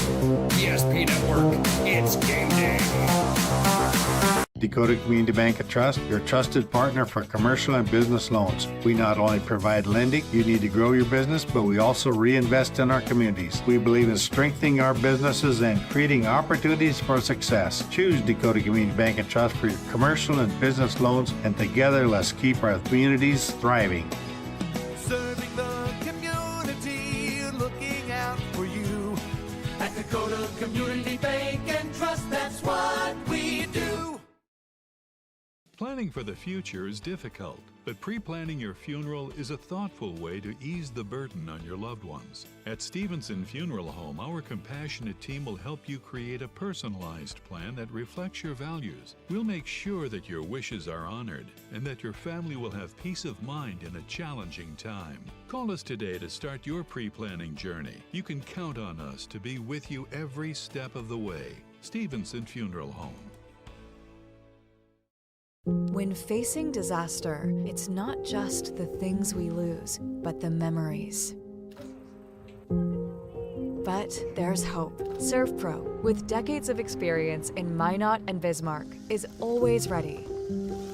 ESP Network, it's game day. Dakota Community Bank and Trust, your trusted partner for commercial and business loans. We not only provide lending you need to grow your business, but we also reinvest in our communities. We believe in strengthening our businesses and creating opportunities for success. Choose Dakota Community Bank and Trust for your commercial and business loans, and together let's keep our communities thriving. Serving the community, looking out for you. At Dakota Community Bank and Trust, that's what we do. Planning for the future is difficult, but pre-planning your funeral is a thoughtful way to ease the burden on your loved ones. At Stevenson Funeral Home, our compassionate team will help you create a personalized plan that reflects your values. We'll make sure that your wishes are honored and that your family will have peace of mind in a challenging time. Call us today to start your pre-planning journey. You can count on us to be with you every step of the way. Stevenson Funeral Home. When facing disaster, it's not just the things we lose, but the memories. But there's hope. ServPro, with decades of experience in Minot and Bismarck, is always ready.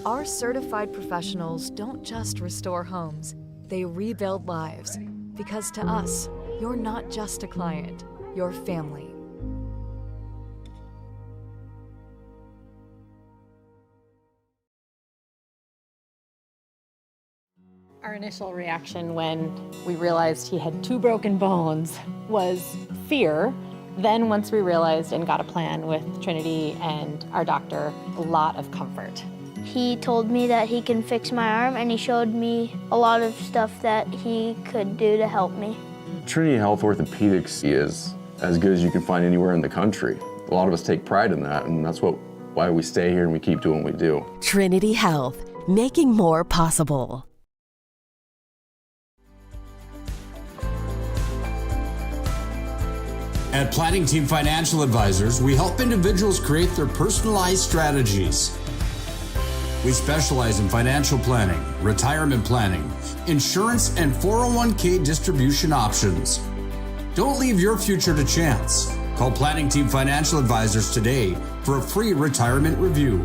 Our certified professionals don't just restore homes, they rebuild lives. Because to us, you're not just a client, you're family. Our initial reaction when we realized he had 2 broken bones was fear. Then once we realized and got a plan with Trinity and our doctor, a lot of comfort. He told me that he can fix my arm, and he showed me a lot of stuff that he could do to help me. Trinity Health Orthopedics is as good as you can find anywhere in the country. A lot of us take pride in that, and that's why we stay here and we keep doing what we do. Trinity Health, making more possible. At Planning Team Financial Advisors, we help individuals create their personalized strategies. We specialize in financial planning, retirement planning, insurance, and 401k distribution options. Don't leave your future to chance. Call Planning Team Financial Advisors today for a free retirement review.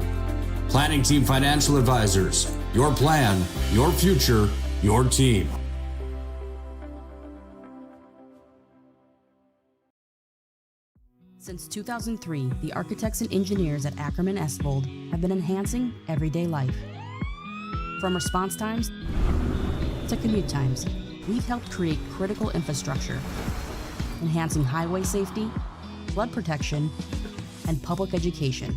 Planning Team Financial Advisors, your plan, your future, your team. Since 2003, the architects and engineers at Ackerman Esvold have been enhancing everyday life. From response times to commute times, we've helped create critical infrastructure, enhancing highway safety, flood protection, and public education.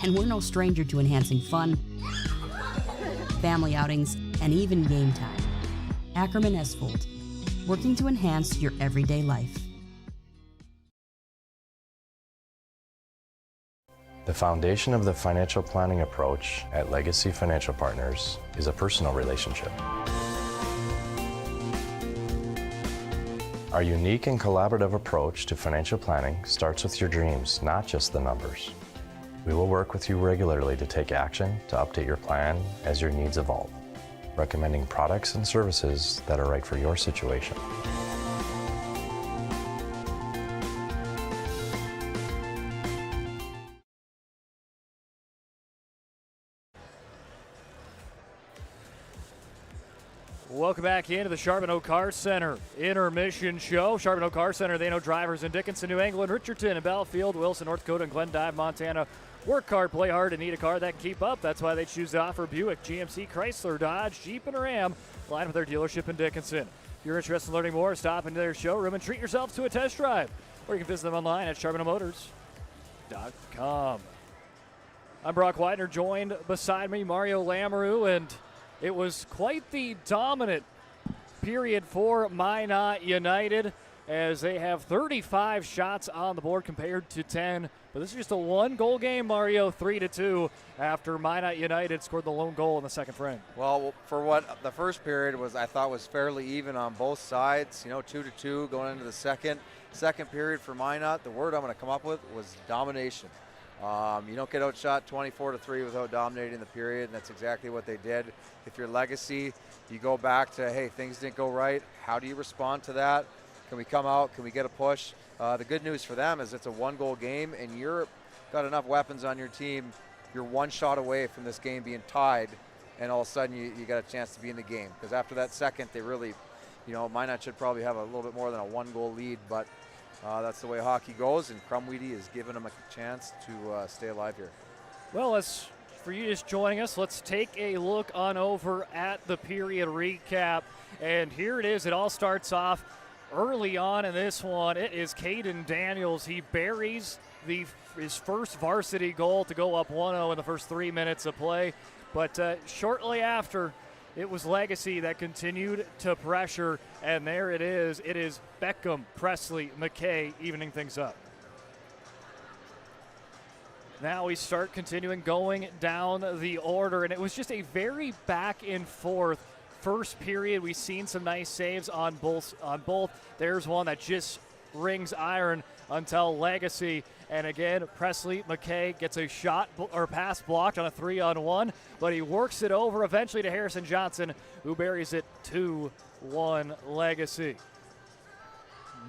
And we're no stranger to enhancing fun, family outings, and even game time. Ackerman Esvold, working to enhance your everyday life. The foundation of the financial planning approach at Legacy Financial Partners is a personal relationship. Our unique and collaborative approach to financial planning starts with your dreams, not just the numbers. We will work with you regularly to take action to update your plan as your needs evolve, recommending products and services that are right for your situation. Welcome back into the Charbonneau Car Center Intermission Show. Charbonneau Car Center, they know drivers in Dickinson, New England, Richardson, and Belfield, Wilson, North Dakota, and Glendive, Montana. Work hard, play hard, and need a car that can keep up. That's why they choose to offer Buick, GMC, Chrysler, Dodge, Jeep, and Ram. Line with their dealership in Dickinson. If you're interested in learning more, stop into their showroom and treat yourself to a test drive. Or you can visit them online at charbonneaumotors.com. I'm Brock Widener, joined beside me Mario Lamoureux, and it was quite the dominant period for Minot United as they have 35 shots on the board compared to 10. But this is just a one-goal game, Mario, 3-2 after Minot United scored the lone goal in the second frame. Well, for what the first period was, I thought was fairly even on both sides. 2-2 going into the second period for Minot. The word I'm going to come up with was domination. You don't get outshot 24-3 without dominating the period, and that's exactly what they did. If you're Legacy, you go back to, hey, things didn't go right. How do you respond to that? Can we come out? Can we get a push? The good news for them is it's a one-goal game, and you're got enough weapons on your team. You're one shot away from this game being tied, and all of a sudden you got a chance to be in the game. Because after that second, they really, Minot should probably have a little bit more than a one-goal lead, but that's the way hockey goes, and Crumweedy is giving them a chance to stay alive here. Well, as for you just joining us, let's take a look on over at the period recap. And here it is. It all starts off early on in this one. It is Caden Daniels. He buries his first varsity goal to go up 1-0 in the first 3 minutes of play. But shortly after, it was Legacy that continued to pressure, and there it is. It is Beckham, Presley, McKay evening things up. Now we start continuing going down the order, and it was just a very back and forth first period. We've seen some nice saves on both. There's one that just rings iron until Legacy. And again, Presley McKay gets a shot or pass blocked on a 3-on-1, but he works it over eventually to Harrison Johnson, who buries it 2-1 Legacy.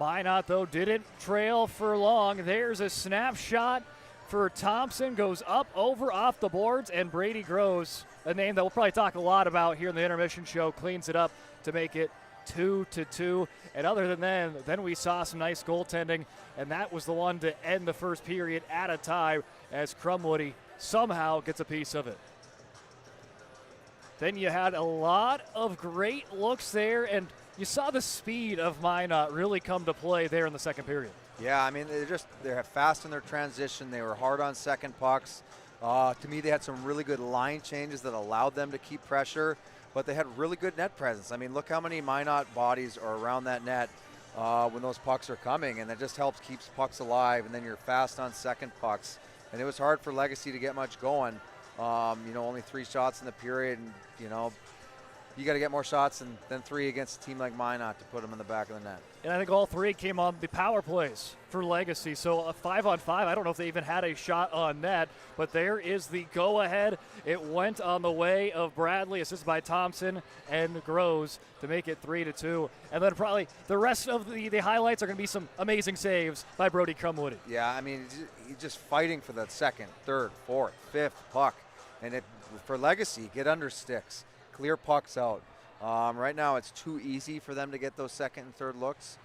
Minot, though, didn't trail for long. There's a snapshot for Thompson, goes up, over, off the boards, and Brady Groves, a name that we'll probably talk a lot about here in the intermission show, cleans it up to make it 2-2. And other than that, then we saw some nice goaltending, and that was the one to end the first period at a tie as Crumwoody somehow gets a piece of it. Then you had a lot of great looks there, and you saw the speed of Minot really come to play there in the second period. Yeah, I mean, they're fast in their transition. They were hard on second pucks. To me, they had some really good line changes that allowed them to keep pressure, but they had really good net presence. I mean, look how many Minot bodies are around that net when those pucks are coming, and that just helps keep pucks alive, and then you're fast on second pucks. And it was hard for Legacy to get much going. Only 3 shots in the period, and, you got to get more shots than 3 against a team like Minot to put them in the back of the net. And I think all 3 came on the power plays for Legacy. So a 5-on-5, I don't know if they even had a shot on net, but there is the go-ahead. It went on the way of Bradley, assisted by Thompson and Groves to make it 3-2. And then probably the rest of the highlights are going to be some amazing saves by Brody Crumwoody. Yeah, I mean, he's just fighting for that second, third, fourth, fifth puck. And for Legacy, get under sticks. Clear pucks out. Right now it's too easy for them to get those second and third looks.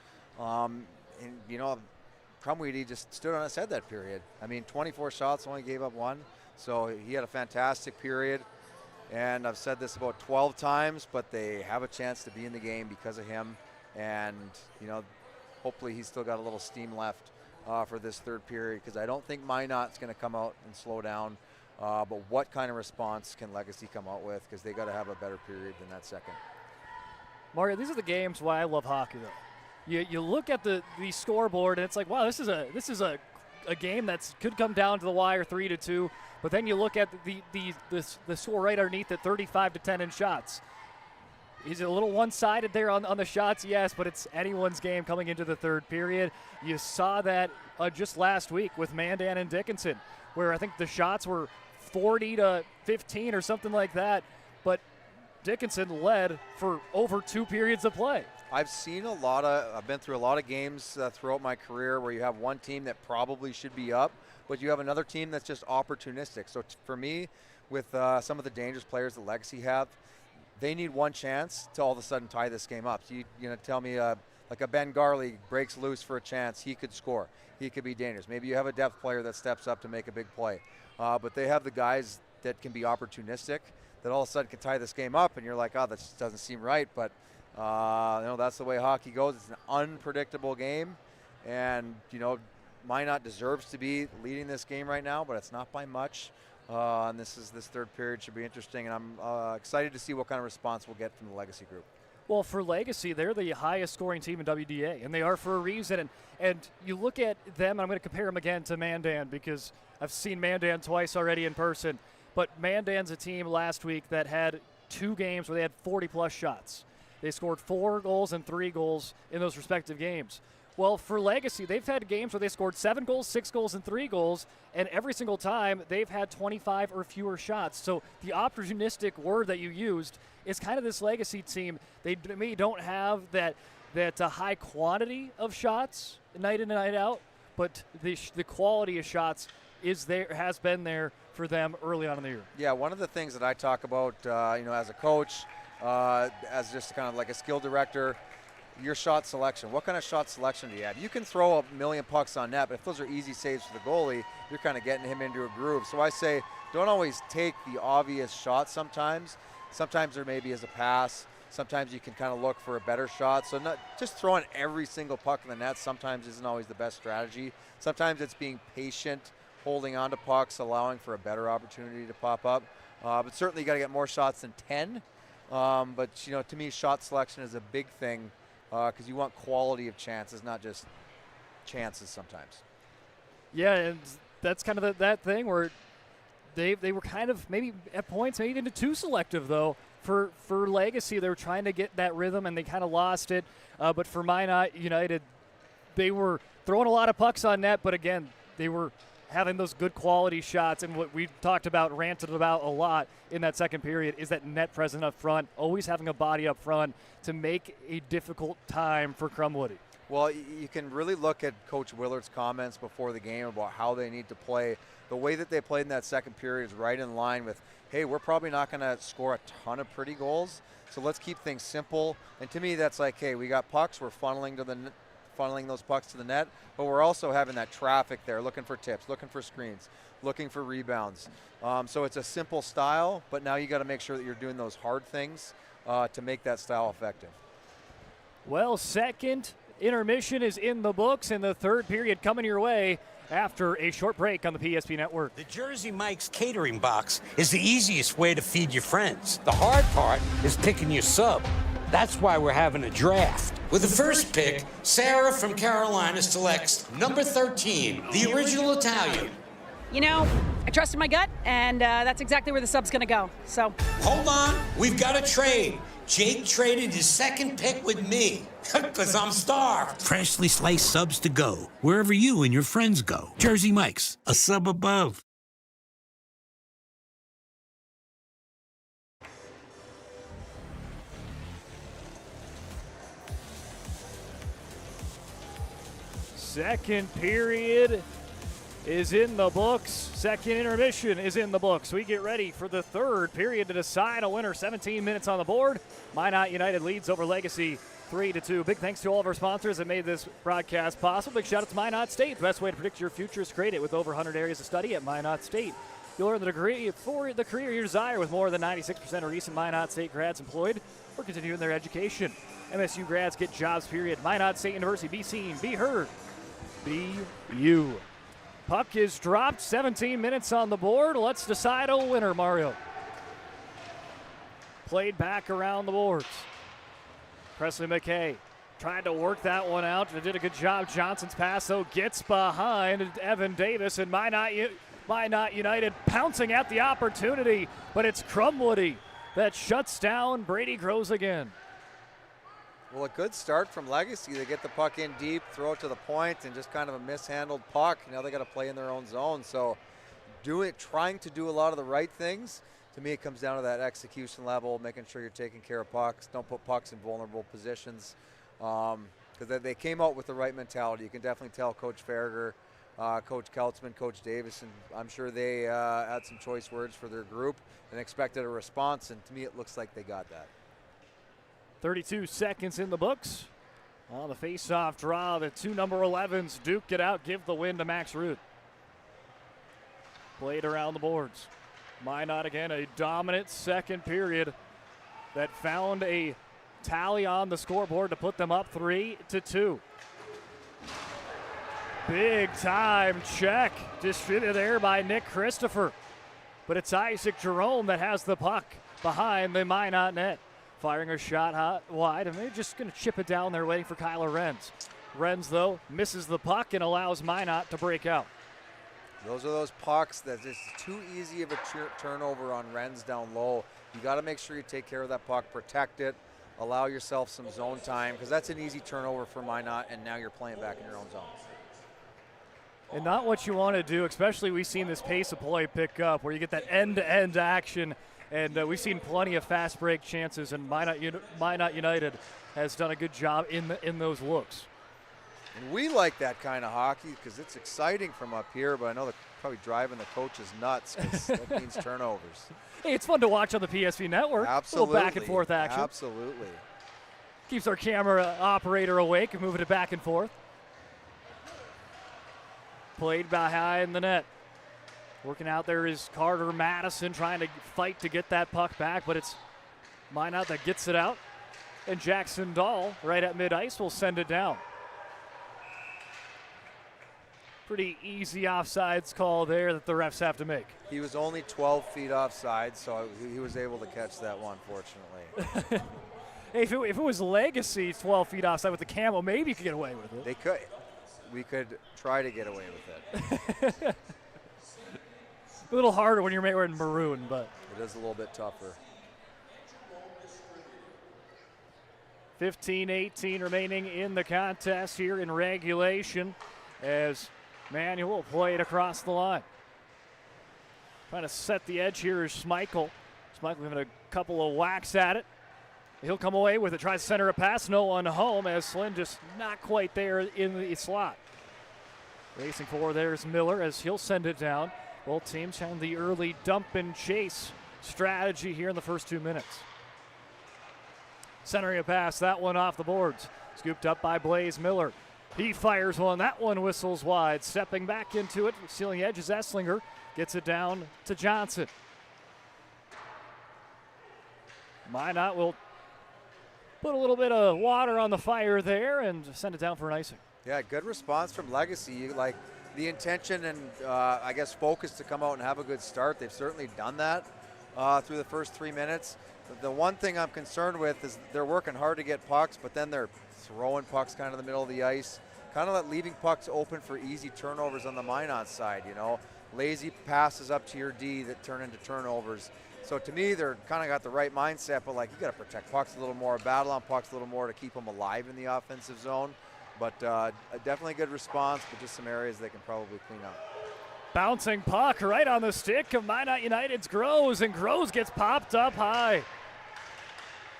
Crumweedy just stood on his head that period. I mean, 24 shots, only gave up 1. So he had a fantastic period. And I've said this about 12 times, but they have a chance to be in the game because of him. And, hopefully he's still got a little steam left for this third period, because I don't think Minot's going to come out and slow down. But what kind of response can Legacy come out with? Because they got to have a better period than that second. Mario, these are the games why I love hockey, though. You look at the scoreboard, and it's like, wow, this is a game that could come down to the wire 3-2. But then you look at the score right underneath it, 35-10 in shots. Is it a little one-sided there on the shots? Yes, but it's anyone's game coming into the third period. You saw that just last week with Mandan and Dickinson, where I think the shots were 40-15 or something like that, but Dickinson led for over 2 periods of play. I've been through a lot of games throughout my career where you have one team that probably should be up, but you have another team that's just opportunistic. So for me, with some of the dangerous players that Legacy have, they need one chance to all of a sudden tie this game up. So you tell me like a Ben Garley breaks loose for a chance, he could score. He could be dangerous. Maybe you have a depth player that steps up to make a big play. But they have the guys that can be opportunistic that all of a sudden can tie this game up, and you're like, oh, that just doesn't seem right. But that's the way hockey goes. It's an unpredictable game, and Minot deserves to be leading this game right now, but it's not by much. And this third period should be interesting, and I'm excited to see what kind of response we'll get from the Legacy group. Well, for Legacy, they're the highest scoring team in WDA, and they are for a reason. And you look at them, and I'm going to compare them again to Mandan because I've seen Mandan twice already in person. But Mandan's a team last week that had 2 games where they had 40-plus shots. They scored 4 goals and 3 goals in those respective games. Well, for Legacy, they've had games where they scored 7 goals, 6 goals, and 3 goals, and every single time they've had 25 or fewer shots. So the opportunistic word that you used is kind of this Legacy team. They maybe don't have that high quantity of shots night in and night out, but the quality of shots has been there for them early on in the year. Yeah, one of the things that I talk about, as a coach, as just kind of like a skill director, your shot selection. What kind of shot selection do you have? You can throw a million pucks on net, but if those are easy saves for the goalie, you're kind of getting him into a groove. So I say don't always take the obvious shot sometimes. Sometimes there maybe is a pass. Sometimes you can kind of look for a better shot. So not just throwing every single puck in the net sometimes isn't always the best strategy. Sometimes it's being patient, holding on to pucks, allowing for a better opportunity to pop up. But certainly you got to get more shots than 10. But, to me, shot selection is a big thing because you want quality of chances, not just chances sometimes. Yeah, and that's kind of that thing where they were kind of maybe at points maybe even too selective, though. For Legacy, they were trying to get that rhythm, and they kind of lost it. But for Minot United, they were throwing a lot of pucks on net, but, again, they were having those good quality shots. And what we talked about, ranted about a lot in that second period is that net presence up front, always having a body up front to make a difficult time for Crumwoody. Well, you can really look at Coach Willard's comments before the game about how they need to play. The way that they played in that second period is right in line with, hey, we're probably not going to score a ton of pretty goals, so let's keep things simple. And to me, that's like, hey, we got pucks, we're funneling those pucks to the net, but we're also having that traffic there, looking for tips, looking for screens, looking for rebounds. So it's a simple style, but now you got to make sure that you're doing those hard things to make that style effective. Well, second intermission is in the books, and the third period coming your way after a short break on the PSP Network. The Jersey Mike's catering box is the easiest way to feed your friends. The hard part is picking your sub. That's why we're having a draft. With the first pick, Sarah from Carolina selects number 13, the original Italian. I trusted my gut, and that's exactly where the sub's going to go. So Hold on, we've got a trade. Jake traded his second pick with me, because I'm starved. Freshly sliced subs to go, wherever you and your friends go. Jersey Mike's, a sub above. Second period is in the books. Second intermission is in the books. We get ready for the third period to decide a winner. 17 minutes on the board. Minot United leads over Legacy 3-2. Big thanks to all of our sponsors that made this broadcast possible. Big shout out to Minot State. The best way to predict your future is create it with over 100 areas of study at Minot State. You'll earn the degree for the career you desire with more than 96% of recent Minot State grads employed or continuing their education. MSU grads get jobs, period. Minot State University. Be seen, be heard, be you. Puck is dropped, 17 minutes on the board. Let's decide a winner, Mario. Played back around the boards. Presley McKay tried to work that one out. Did a good job. Johnson's pass, though, gets behind Evan Davis, and Minot United pouncing at the opportunity, but it's Crumwoody that shuts down Brady Groves again. Well, a good start from Legacy. They get the puck in deep, throw it to the point, and just kind of a mishandled puck. Now they got to play in their own zone. So trying to do a lot of the right things. To me, it comes down to that execution level, making sure you're taking care of pucks. Don't put pucks in vulnerable positions. Because they came out with the right mentality. You can definitely tell Coach Farragher, Coach Keltzman, Coach Davis, and I'm sure they had some choice words for their group and expected a response. And to me, it looks like they got that. 32 seconds in the books. On the face-off draw, the two number 11s duke it out, give the win to Max Ruth. Played around the boards. Minot again, a dominant second period that found a tally on the scoreboard to put them up 3-2. Big time check distributed there by Nick Christopher. But it's Isaac Jerome that has the puck behind the Minot net. Firing a shot hot wide, and they're just going to chip it down there waiting for Kyler Renz. Renz, though, misses the puck and allows Minot to break out. Those are those pucks that is too easy of a turnover on Renz down low. You got to make sure you take care of that puck, protect it, allow yourself some zone time, because that's an easy turnover for Minot, and now you're playing back in your own zone. And not what you want to do, especially we've seen this pace of play pick up where you get that end-to-end action, and we've seen plenty of fast break chances, and Minot United has done a good job in those looks. And we like that kind of hockey because it's exciting from up here, but I know they're probably driving the coaches nuts because that means turnovers. Hey, it's fun to watch on the PSV network. Absolutely. A little back and forth action. Absolutely. Keeps our camera operator awake and moving it back and forth. Played behind the net. Working out there is Carter Madison trying to fight to get that puck back, but it's Minot that gets it out. And Jackson Dahl, right at mid-ice, will send it down. Pretty easy offsides call there that the refs have to make. He was only 12 feet offside, so he was able to catch that one, fortunately. Hey, if it was Legacy 12 feet offside with the camo, maybe you could get away with it. They could. We could try to get away with it. A little harder when you're wearing maroon, but it is a little bit tougher. 15-18 remaining in the contest here in regulation as Manuel will play it across the line. Trying to set the edge here is Schmeichel. Schmeichel having a couple of whacks at it. He'll come away with it, tries to center a pass, no one home as Slynn just not quite there in the slot. Racing forward there's Miller as he'll send it down. Both teams have the early dump and chase strategy here in the first 2 minutes. Centering a pass, that one off the boards. Scooped up by Blaze Miller. He fires one, that one whistles wide. Stepping back into it, sealing the edge is Esslinger. Gets it down to Johnson. Minot will put a little bit of water on the fire there and send it down for an icing. Yeah, good response from Legacy. Like the intention and I guess focus to come out and have a good start. They've certainly done that through the first 3 minutes. The one thing I'm concerned with is they're working hard to get pucks, but then they're throwing pucks kind of in the middle of the ice, kind of leaving pucks open for easy turnovers on the Minot side, you know. Lazy passes up to your D that turn into turnovers. So to me, they're kind of got the right mindset, but like you got to protect pucks a little more, battle on pucks a little more to keep them alive in the offensive zone. But definitely a good response, but just some areas they can probably clean up. Bouncing puck right on the stick of Minot United's Groves, and Groves gets popped up high.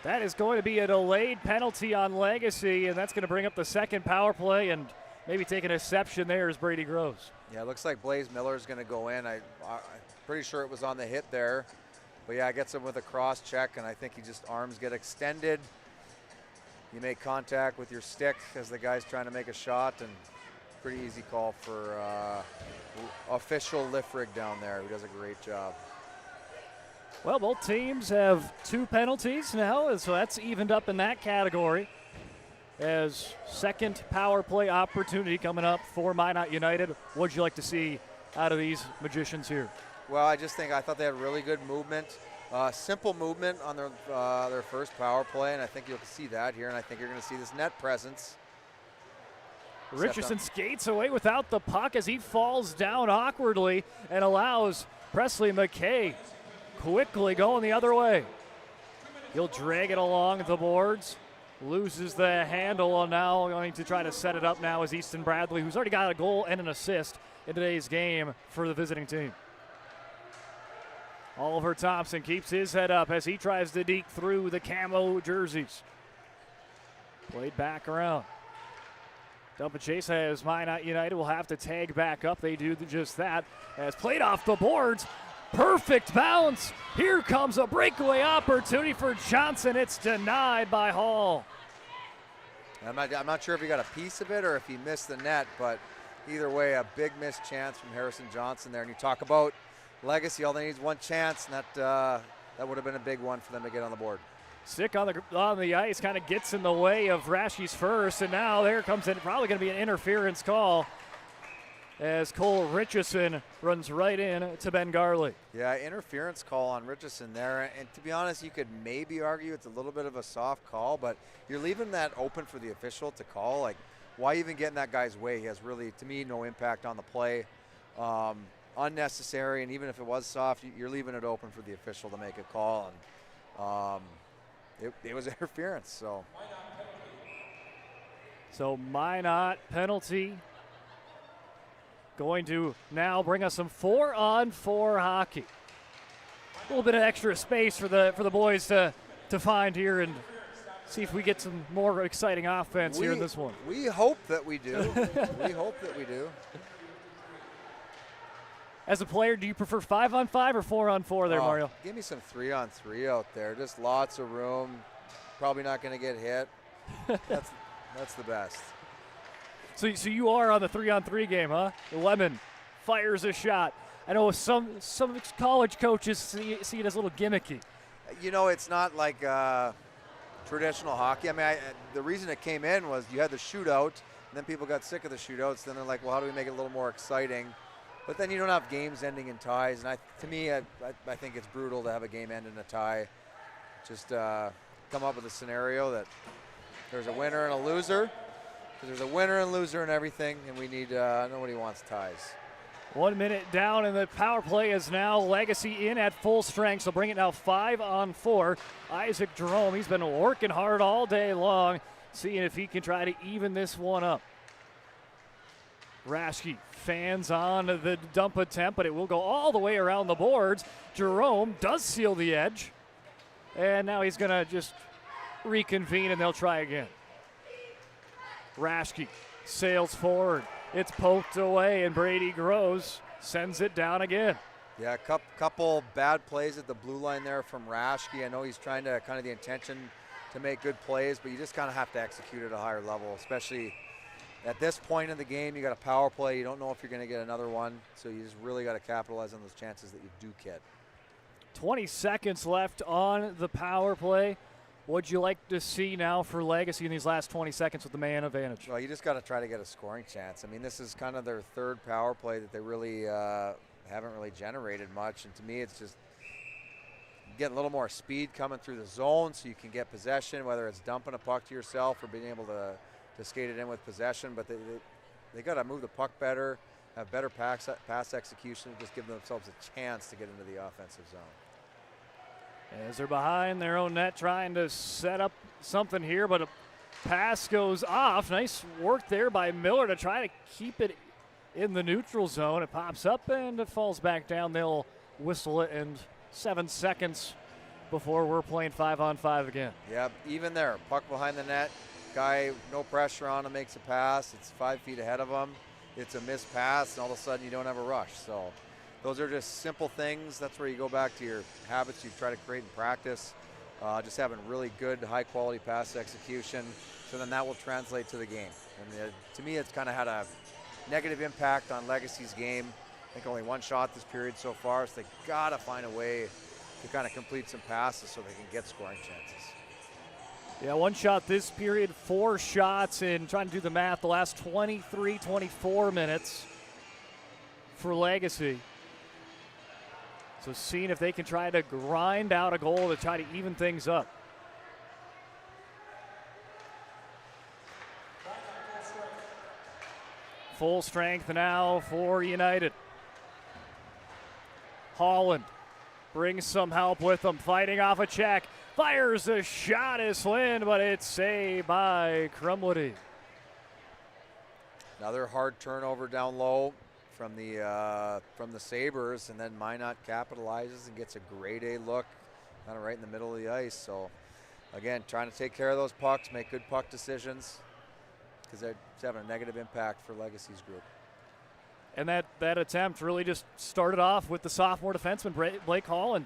That is going to be a delayed penalty on Legacy, and that's going to bring up the second power play and maybe take an exception there as Brady Groves. Yeah, it looks like Blaze Miller is going to go in. I'm pretty sure it was on the hit there. But yeah, gets him with a cross check, and I think he just arms get extended. You make contact with your stick as the guy's trying to make a shot, and pretty easy call for official Liffrig down there, who does a great job. Well, both teams have 2 penalties now, so that's evened up in that category. As second power play opportunity coming up for Minot United. What'd you like to see out of these magicians here? Well, I thought they had really good movement, simple movement on their first power play, and I think you'll see that here, and I think you're going to see this net presence. Richardson skates away without the puck as he falls down awkwardly and allows Presley McKay quickly going the other way. He'll drag it along the boards, loses the handle, and now going to try to set it up now is Easton Bradley, who's already got a goal and an assist in today's game for the visiting team. Oliver Thompson keeps his head up as he tries to deke through the camo jerseys. Played back around. Dump and chase as Minot United will have to tag back up. They do just that as played off the boards. Perfect bounce. Here comes a breakaway opportunity for Johnson. It's denied by Hall. I'm not sure if he got a piece of it or if he missed the net, but either way, a big missed chance from Harrison Johnson there. And you talk about Legacy, all they need is one chance, and that would have been a big one for them to get on the board. Stick on the ice kind of gets in the way of Rashi's first, and now there comes in probably going to be an interference call as Cole Richardson runs right in to Ben Garley. Yeah, interference call on Richardson there, and to be honest, you could maybe argue it's a little bit of a soft call, but you're leaving that open for the official to call. Like, why even get in that guy's way? He has really, to me, no impact on the play. Unnecessary, and even if it was soft, you're leaving it open for the official to make a call. And it was interference. So Minot penalty. Going to now bring us some 4-on-4 hockey. A little bit of extra space for the boys to find here and see if we get some more exciting offense here in this one. We hope that we do. We hope that we do. As a player, do you prefer 5-on-5 or 4-on-4 there, Mario? Give me some 3-on-3 out there. Just lots of room. Probably not going to get hit. That's the best. So you are on the 3-on-3 game, huh? Lemon fires a shot. I know some college coaches see it as a little gimmicky. You know, it's not like traditional hockey. I mean, the reason it came in was you had the shootout, and then people got sick of the shootouts. Then they're like, well, how do we make it a little more exciting? But then you don't have games ending in ties. And to me, I think it's brutal to have a game end in a tie. Just come up with a scenario that there's a winner and a loser. There's a winner and loser and everything, and we need nobody wants ties. 1 minute down, and the power play is now Legacy in at full strength, so bring it now 5-on-4. Isaac Jerome, he's been working hard all day long, seeing if he can try to even this one up. Raschke fans on the dump attempt, but it will go all the way around the boards. Jerome does seal the edge, and now he's going to just reconvene, and they'll try again. Raschke sails forward. It's poked away, and Brady Groves sends it down again. Yeah, couple bad plays at the blue line there from Raschke. I know he's trying to kind of the intention to make good plays, but you just kind of have to execute at a higher level, especially at this point in the game. You got a power play. You don't know if you're going to get another one, so you just really got to capitalize on those chances that you do get. 20 seconds left on the power play. What'd you like to see now for Legacy in these last 20 seconds with the man advantage? Well, you just got to try to get a scoring chance. I mean, this is kind of their third power play that they really haven't really generated much. And to me, it's just getting a little more speed coming through the zone so you can get possession, whether it's dumping a puck to yourself or being able to skate it in with possession. But they got to move the puck better, have better pass execution, and just give themselves a chance to get into the offensive zone. As they're behind their own net trying to set up something here, but a pass goes off. Nice work there by Miller to try to keep it in the neutral zone. It pops up and it falls back down. They'll whistle it, and 7 seconds before we're playing 5-on-5 again. Yeah, even there. Puck behind the net. Guy, no pressure on him, makes a pass. It's 5 feet ahead of him. It's a missed pass, and all of a sudden you don't have a rush. So those are just simple things. That's where you go back to your habits you try to create in practice. Just having really good, high-quality pass execution. So then that will translate to the game. And to me, it's kind of had a negative impact on Legacy's game. I think only one shot this period so far, so they got to find a way to kind of complete some passes so they can get scoring chances. Yeah, one shot this period, 4 shots in, trying to do the math, the last 23, 24 minutes for Legacy. So seeing if they can try to grind out a goal to try to even things up. Full strength now for United. Holland brings some help with them, fighting off a check. Fires a shot as Lynn, but it's saved by Crumwoody. Another hard turnover down low from the Sabres, and then Minot capitalizes and gets a grade A look kind of right in the middle of the ice. So again, trying to take care of those pucks, make good puck decisions, because they're having a negative impact for Legacy's group. And that attempt really just started off with the sophomore defenseman, Blake Holland.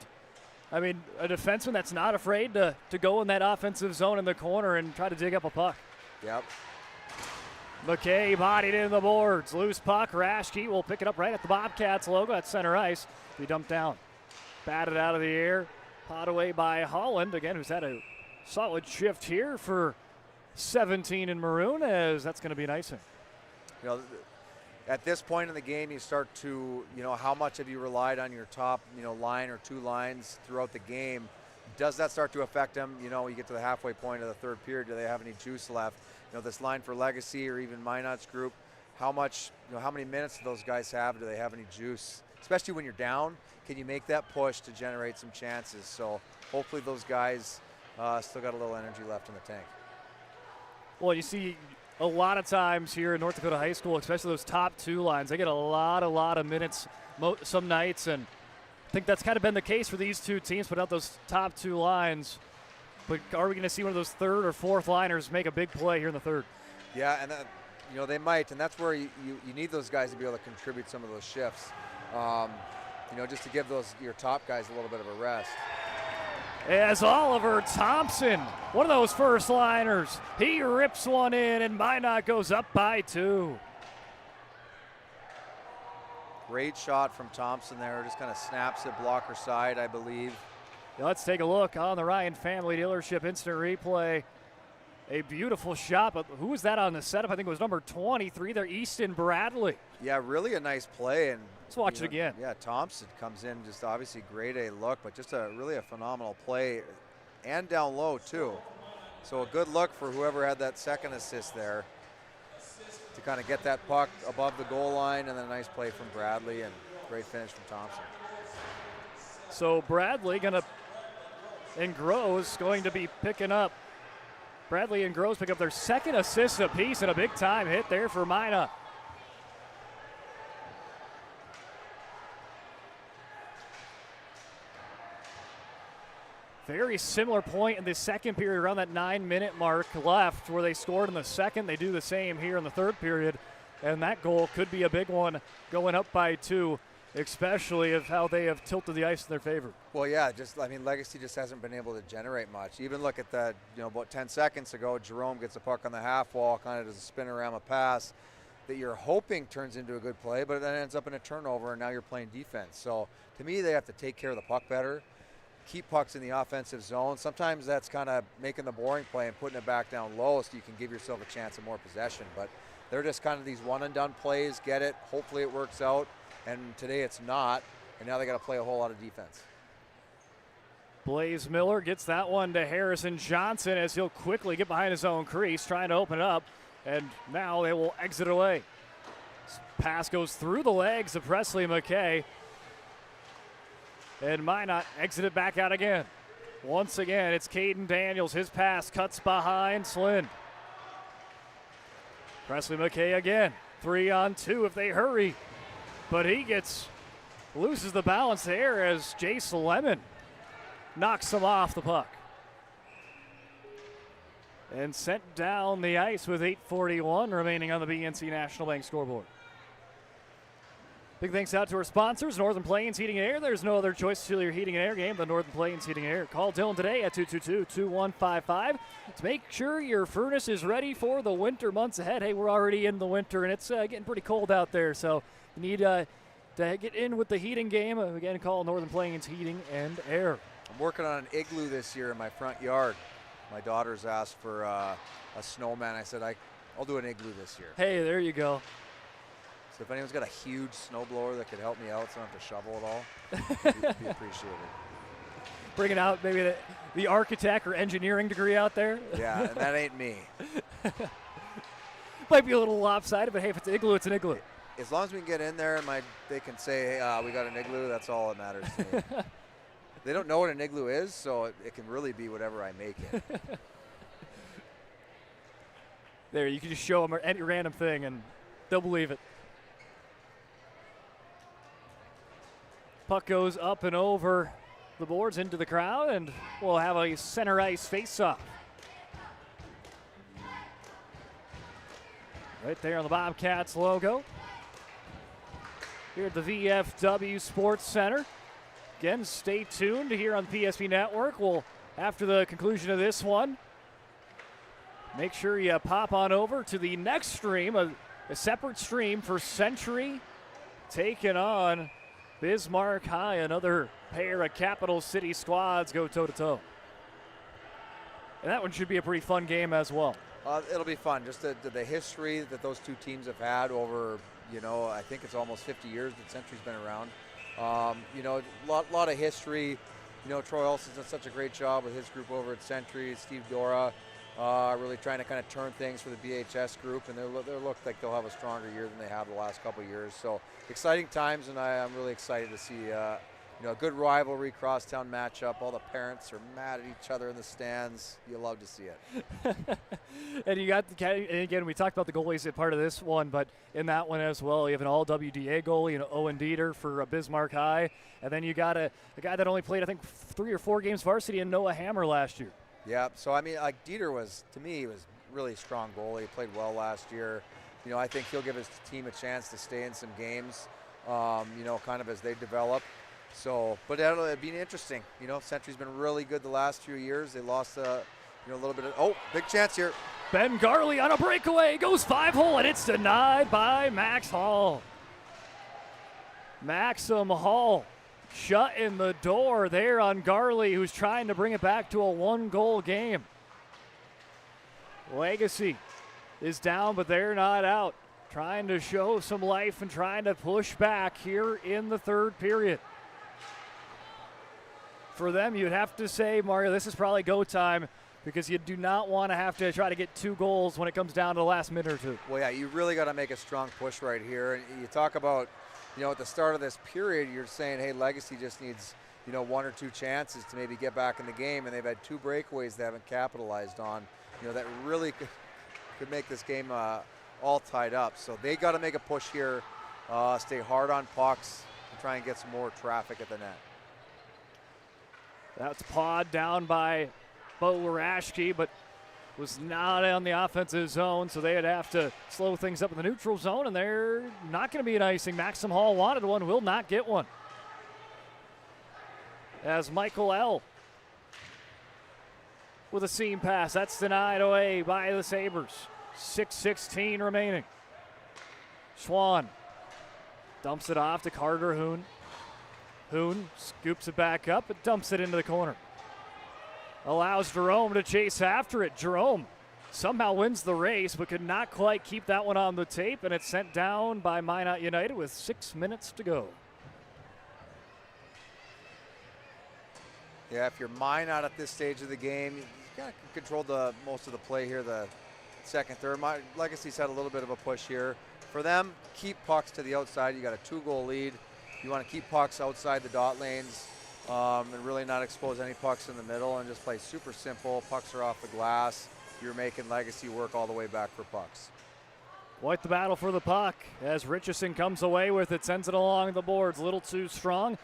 I mean, a defenseman that's not afraid to go in that offensive zone in the corner and try to dig up a puck. Yep. McKay bodied in the boards. Loose puck. Raschke will pick it up right at the Bobcats logo at center ice. Be dumped down. Batted out of the air. Pot away by Holland, again, who's had a solid shift here for 17 in maroon, as that's going to be an icing. You know, at this point in the game, you start to, how much have you relied on your top, line or two lines throughout the game? Does that start to affect them? You get to the halfway point of the third period. Do they have any juice left? This line for Legacy or even Minot's group, how much, how many minutes do those guys have? Do they have any juice? Especially when you're down, can you make that push to generate some chances? So hopefully those guys, Still got a little energy left in the tank. Well, you see a lot of times here in North Dakota high school, especially those top 2 lines, they get a lot of minutes some nights, and I think that's kind of been the case for these 2 teams, put out those top 2 lines. But are we going to see one of those 3rd or 4th liners make a big play here in the 3rd? Yeah, and they might, and that's where you need those guys to be able to contribute some of those shifts. Just to give your top guys a little bit of a rest. As Oliver Thompson, one of those first liners, he rips one in, and Minot goes up by 2. Great shot from Thompson there. Just kind of snaps it blocker side, I believe. Let's take a look on the Ryan Family Dealership instant replay. A beautiful shot, but who was that on the setup? I think it was number 23 there, Easton Bradley. Yeah, really a nice play. And let's watch it again. Yeah, Thompson comes in, just obviously grade A look, but just really a phenomenal play, and down low too. So a good look for whoever had that second assist there to kind of get that puck above the goal line, and then a nice play from Bradley and great finish from Thompson. So Bradley and Groves going to be picking up. Bradley and Groves pick up their second assist apiece, and a big time hit there for Minot. Very similar point in the second period, around that 9-minute mark left, where they scored in the second. They do the same here in the third period, and that goal could be a big one, going up by 2, especially of how they have tilted the ice in their favor. Well, yeah, Legacy just hasn't been able to generate much. Even look at that, about 10 seconds ago, Jerome gets a puck on the half wall, kind of does a spin-around pass that you're hoping turns into a good play, but it then ends up in a turnover, and now you're playing defense. So to me, they have to take care of the puck better, keep pucks in the offensive zone. Sometimes that's kind of making the boring play and putting it back down low so you can give yourself a chance of more possession. But they're just kind of these one-and-done plays, get it, hopefully it works out, and today it's not, and now they got to play a whole lot of defense. Blaze Miller gets that one to Harrison Johnson as he'll quickly get behind his own crease, trying to open it up, and now they will exit away. This pass goes through the legs of Presley McKay, and Minot exited back out again. Once again, it's Caden Daniels. His pass cuts behind Slind. Presley McKay again. 3-on-2 if they hurry. But he loses the balance there as Jace Lemon knocks him off the puck. And sent down the ice with 8:41 remaining on the BNC National Bank scoreboard. Big thanks out to our sponsors, Northern Plains Heating and Air. There's no other choice to your heating and air game than Northern Plains Heating and Air. Call Dylan today at 222-2155 to make sure your furnace is ready for the winter months ahead. Hey, we're already in the winter, and it's getting pretty cold out there, so you need to get in with the heating game. Again, call Northern Plains Heating and Air. I'm working on an igloo this year in my front yard. My daughter's asked for a snowman. I said, I'll do an igloo this year. Hey, there you go. So if anyone's got a huge snowblower that could help me out so I don't have to shovel it all, it'd be appreciated. Bringing out maybe the architect or engineering degree out there. Yeah, and that ain't me. Might be a little lopsided, but hey, if it's an igloo, it's an igloo. As long as we can get in there and they can say, hey, we got an igloo, that's all that matters to me. They don't know what an igloo is, so it can really be whatever I make it. There, you can just show them any random thing and they'll believe it. Puck goes up and over the boards into the crowd, and we'll have a center ice face-off. Right there on the Bobcats logo. Here at the VFW Sports Center. Again, stay tuned here on the PSP Network. After the conclusion of this one, make sure you pop on over to the next stream, a separate stream for Century taking on Bismarck High. Another pair of Capital City squads go toe-to-toe. And that one should be a pretty fun game as well. It'll be fun. Just the history that those two teams have had over, I think it's almost 50 years that Century's been around. A lot of history. Troy Olsen's done such a great job with his group over at Century. Steve Dora really trying to kind of turn things for the BHS group, and they look like they'll have a stronger year than they have the last couple of years. So exciting times, and I'm really excited to see a good rivalry crosstown matchup. All the parents are mad at each other in the stands. You love to see it. And you got and again, we talked about the goalies at part of this one, but in that one as well, you have an all WDA goalie, Owen Dieter for Bismarck High, and then you got a guy that only played, I think, 3 or 4 games varsity, and Noah Hammer last year. Yeah, so I mean, like Dieter was, to me, he was really strong goalie. He played well last year. I think he'll give his team a chance to stay in some games, kind of as they develop. So, but it'll be interesting. Century's been really good the last few years. They lost, a little bit of, big chance here. Ben Garley on a breakaway, goes 5-hole, and it's denied by Max Hall. Maxim Hall shutting the door there on Garley, who's trying to bring it back to a 1-goal game. Legacy is down, but they're not out. Trying to show some life and trying to push back here in the third period. For them, you'd have to say, Mario, this is probably go time, because you do not want to have to try to get 2 goals when it comes down to the last minute or 2. Well, yeah, you really got to make a strong push right here. And you talk about, at the start of this period, you're saying, hey, Legacy just needs, 1 or 2 chances to maybe get back in the game, and they've had 2 breakaways they haven't capitalized on, that really could make this game all tied up. So they got to make a push here, stay hard on pucks, and try and get some more traffic at the net. That's pawed down by Bo Larashki, but was not on the offensive zone, so they'd have to slow things up in the neutral zone, and they're not going to be an icing. Maxim Hall wanted one, will not get one. As Michael L. with a seam pass. That's denied away by the Sabres. 6:16 remaining. Schwann dumps it off to Carter Hoon. Hoon scoops it back up but dumps it into the corner. Allows Jerome to chase after it. Jerome somehow wins the race but could not quite keep that one on the tape, and it's sent down by Minot United with 6 minutes to go. Yeah, if you're Minot at this stage of the game, you kind of control most of the play here, the second, third. Legacy's had a little bit of a push here. For them, keep pucks to the outside. You got a 2-goal lead. You want to keep pucks outside the dot lanes and really not expose any pucks in the middle and just play super simple. Pucks are off the glass. You're making Legacy work all the way back for pucks. Quite the battle for the puck as Richardson comes away with it, sends it along the boards. A little too strong.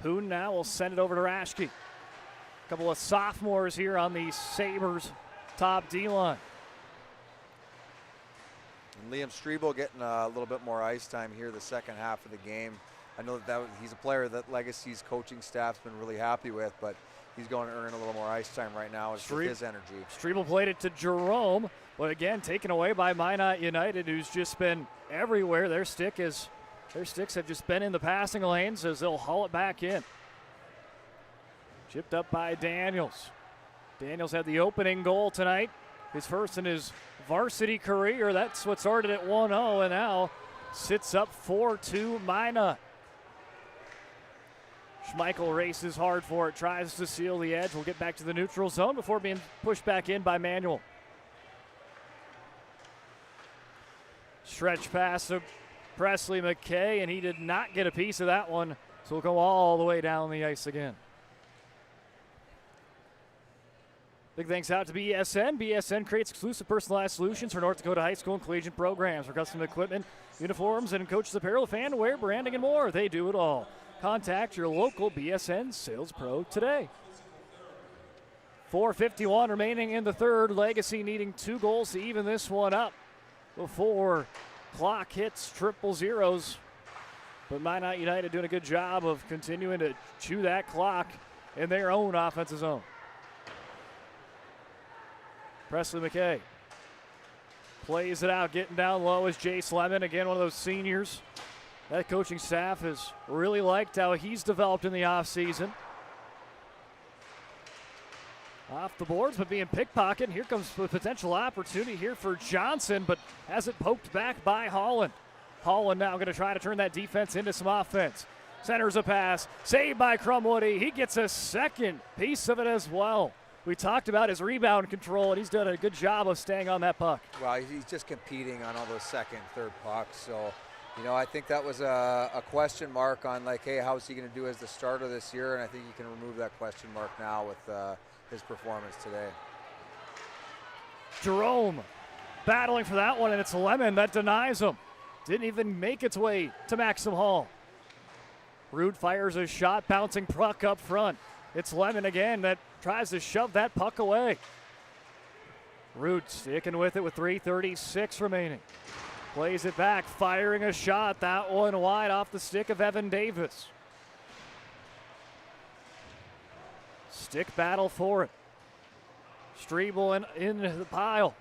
Hoon now will send it over to Raschke. A couple of sophomores here on the Sabres top D-line. And Liam Strebel getting a little bit more ice time here the second half of the game. I know he's a player that Legacy's coaching staff's been really happy with, but he's going to earn a little more ice time right now with his energy. Strebel played it to Jerome, but again, taken away by Minot United, who's just been everywhere. Their sticks have just been in the passing lanes as they'll haul it back in. Chipped up by Daniels. Daniels had the opening goal tonight, his first in his varsity career. That's what started at 1-0 and now sits up 4-2 Minot. Schmeichel races hard for it, tries to seal the edge. We'll get back to the neutral zone before being pushed back in by Manuel. Stretch pass to Presley McKay, and he did not get a piece of that one, so we'll go all the way down the ice again. Big thanks out to BSN. BSN creates exclusive personalized solutions for North Dakota high school and collegiate programs for custom equipment, uniforms, and coaches apparel, fan wear, branding, and more. They do it all. Contact your local BSN sales pro today. 4:51 remaining in the third. Legacy needing 2 goals to even this one up before clock hits triple zeros. But Minot United doing a good job of continuing to chew that clock in their own offensive zone. Presley McKay plays it out, getting down low is Jace Lemon, again one of those seniors. That coaching staff has really liked how he's developed in the offseason. Off the boards, but being pickpocketed. Here comes the potential opportunity here for Johnson, but has it poked back by Holland. Holland now going to try to turn that defense into some offense. Centers a pass, saved by Crumwoody. He gets a second piece of it as well. We talked about his rebound control, and he's done a good job of staying on that puck. Well, he's just competing on all those second, third pucks. So, You know, I think that was a question mark on like, hey, how's he going to do as the starter this year? And I think you can remove that question mark now with his performance today. Jerome battling for that one, and it's Lemon that denies him. Didn't even make its way to Maxim Hall. Rude fires a shot, bouncing puck up front. It's Lemon again that tries to shove that puck away. Rude sticking with it with 3:36 remaining. Plays it back, firing a shot. That one wide off the stick of Evan Davis. Stick battle for it. Strebel in the pile.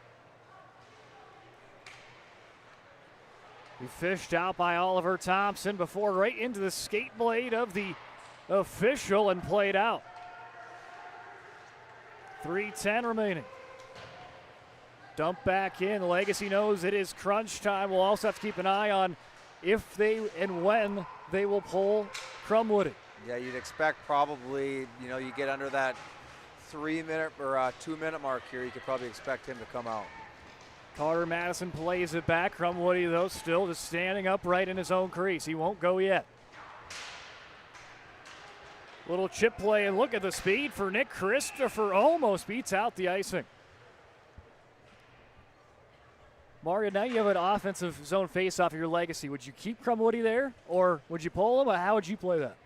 He fished out by Oliver Thompson before right into the skate blade of the official and played out. 3:10 remaining. Dump back in. Legacy knows it is crunch time. We'll also have to keep an eye on if they and when they will pull Crumwoody. Yeah, you'd expect probably, you know, you get under that 3-minute or 2-minute mark here, you could probably expect him to come out. Carter Madison plays it back. Crumwoody, though, still just standing upright in his own crease. He won't go yet. Little chip play, and look at the speed for Nick Christopher. Almost beats out the icing. Mario, now you have an offensive zone face-off of your Legacy. Would you keep Crumwoody there, or would you pull him? Or how would you play that?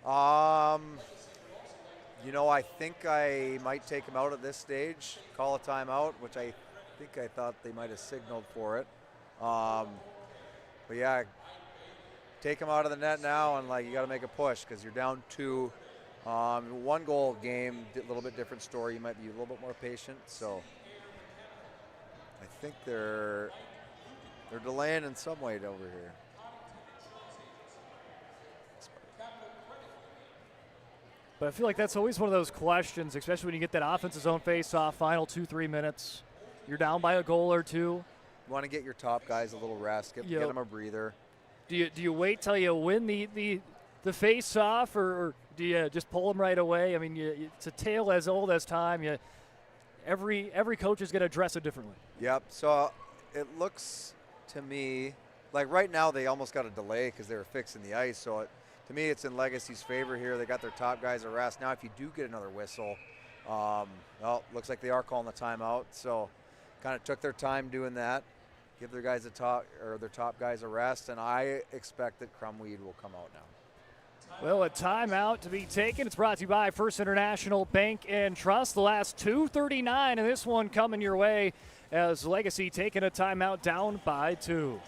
You know, I think I might take him out at this stage, call a timeout, which I think I thought they might have signaled for it. But yeah, take him out of the net now, and like you got to make a push because you're down 2. 1-goal game, a little bit different story. You might be a little bit more patient. So I think they're delaying in some way over here. But I feel like that's always one of those questions, especially when you get that offensive zone face-off, final 2-3 minutes. You're down by a goal or two. You want to get your top guys a little rest, get them a breather. Do you wait till you win the face-off, or do you just pull them right away? I mean, it's a tale as old as time. Every coach is going to address it differently. Yep. So it looks to me like right now they almost got a delay because they were fixing the ice. So to me, it's in Legacy's favor here. They got their top guys a rest. Now, if you do get another whistle, well, looks like they are calling the timeout. So kind of took their time doing that. Give their guys their top guys a rest, and I expect that Crumweed will come out now. Well, a timeout to be taken. It's brought to you by First International Bank and Trust. The last 2:39, and this one coming your way as Legacy taking a timeout down by 2.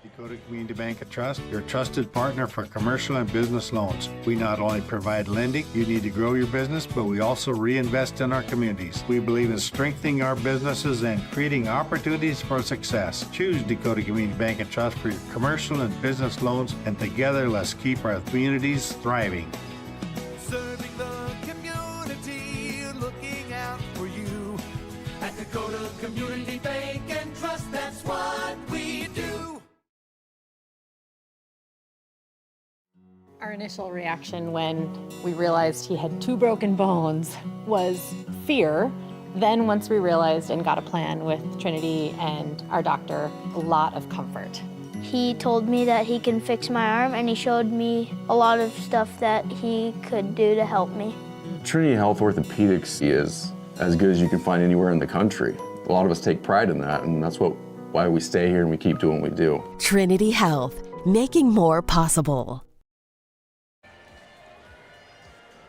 Dakota Community Bank and Trust, your trusted partner for commercial and business loans. We not only provide lending, you need to grow your business, but we also reinvest in our communities. We believe in strengthening our businesses and creating opportunities for success. Choose Dakota Community Bank and Trust for your commercial and business loans, and together let's keep our communities thriving. Serving the community, looking out for you. At Dakota Community Bank and Trust, that's what we do. Our initial reaction when we realized he had 2 broken bones was fear. Then once we realized and got a plan with Trinity and our doctor, a lot of comfort. He told me that he can fix my arm, and he showed me a lot of stuff that he could do to help me. Trinity Health Orthopedics is as good as you can find anywhere in the country. A lot of us take pride in that, and that's why we stay here and we keep doing what we do. Trinity Health, making more possible.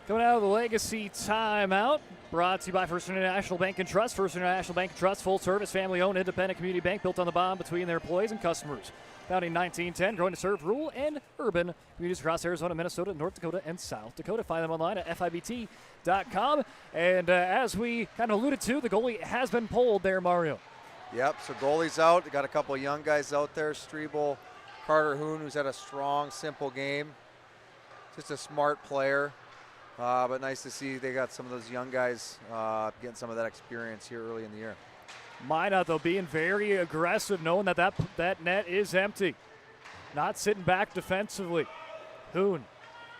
Coming out of the Legacy timeout, brought to you by First International Bank and Trust. First International Bank and Trust, full service, family-owned, independent community bank built on the bond between their employees and customers. Founded in 1910, growing to serve rural and urban communities across Arizona, Minnesota, North Dakota, and South Dakota. Find them online at FIBT.com. And as we kind of alluded to, the goalie has been pulled there, Mario. Yep, so goalie's out. They got a couple of young guys out there. Strebel, Carter Hoon, who's had a strong, simple game. Just a smart player. But nice to see they got some of those young guys getting some of that experience here early in the year. Minot, though, being very aggressive, knowing that net is empty. Not sitting back defensively. Hoon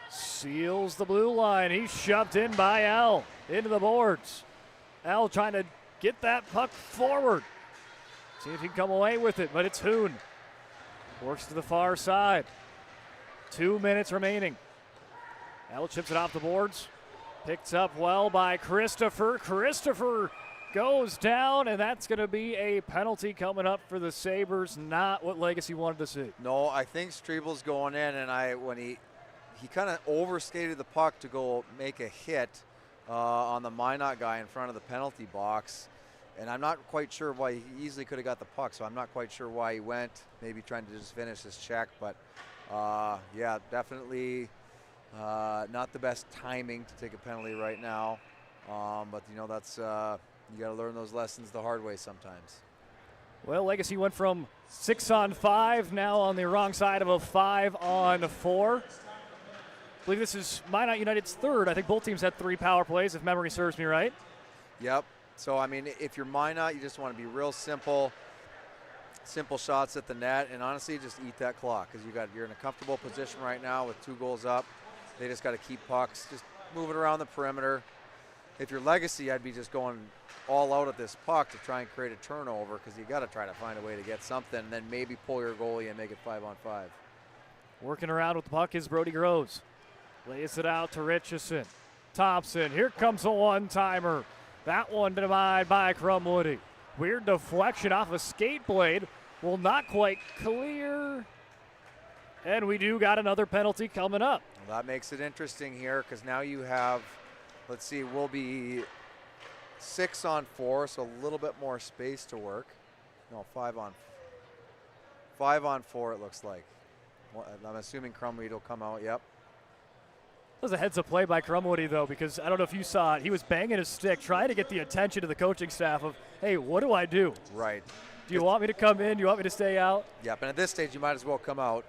seals the blue line. He's shoved in by Al into the boards. Al trying to get that puck forward. See if he can come away with it, but it's Hoon. Works to the far side. 2 minutes remaining. L chips it off the boards. Picked up well by Christopher. Christopher goes down, and that's going to be a penalty coming up for the Sabres. Not what Legacy wanted to see. No, I think Strebel's going in, and when he kind of overskated the puck to go make a hit on the Minot guy in front of the penalty box. And I'm not quite sure why. He easily could have got the puck, so I'm not quite sure why he went. Maybe trying to just finish his check. But, yeah, definitely not the best timing to take a penalty right now. But, you know, that's you got to learn those lessons the hard way sometimes. Well, Legacy went from 6-on-5, now on the wrong side of a 5-on-4. I believe this is Minot United's third. I think both teams had 3 power plays, if memory serves me right. Yep. So, I mean, if you're Minot, you just want to be real simple shots at the net, and honestly, just eat that clock because you're in a comfortable position right now with 2 goals up. They just got to keep pucks, just move it around the perimeter. If you're Legacy, I'd be just going all out at this puck to try and create a turnover because you got to try to find a way to get something, and then maybe pull your goalie and make it 5-on-5. Working around with the puck is Brody Groves. Lays it out to Richardson. Thompson, here comes a one-timer. That one denied by Crumwoody. Weird deflection off a skate blade. Will not quite clear. And we do got another penalty coming up. Well, that makes it interesting here because now you have, let's see, we'll be 6-on-4, so a little bit more space to work. No, 5-on-4 it looks like. Well, I'm assuming Crumwoody will come out, yep. That was a heads-up play by Crumwoody, though, because I don't know if you saw it. He was banging his stick, trying to get the attention of the coaching staff of, hey, what do I do? Right. Do you want me to come in? Do you want me to stay out? Yep, and at this stage, you might as well come out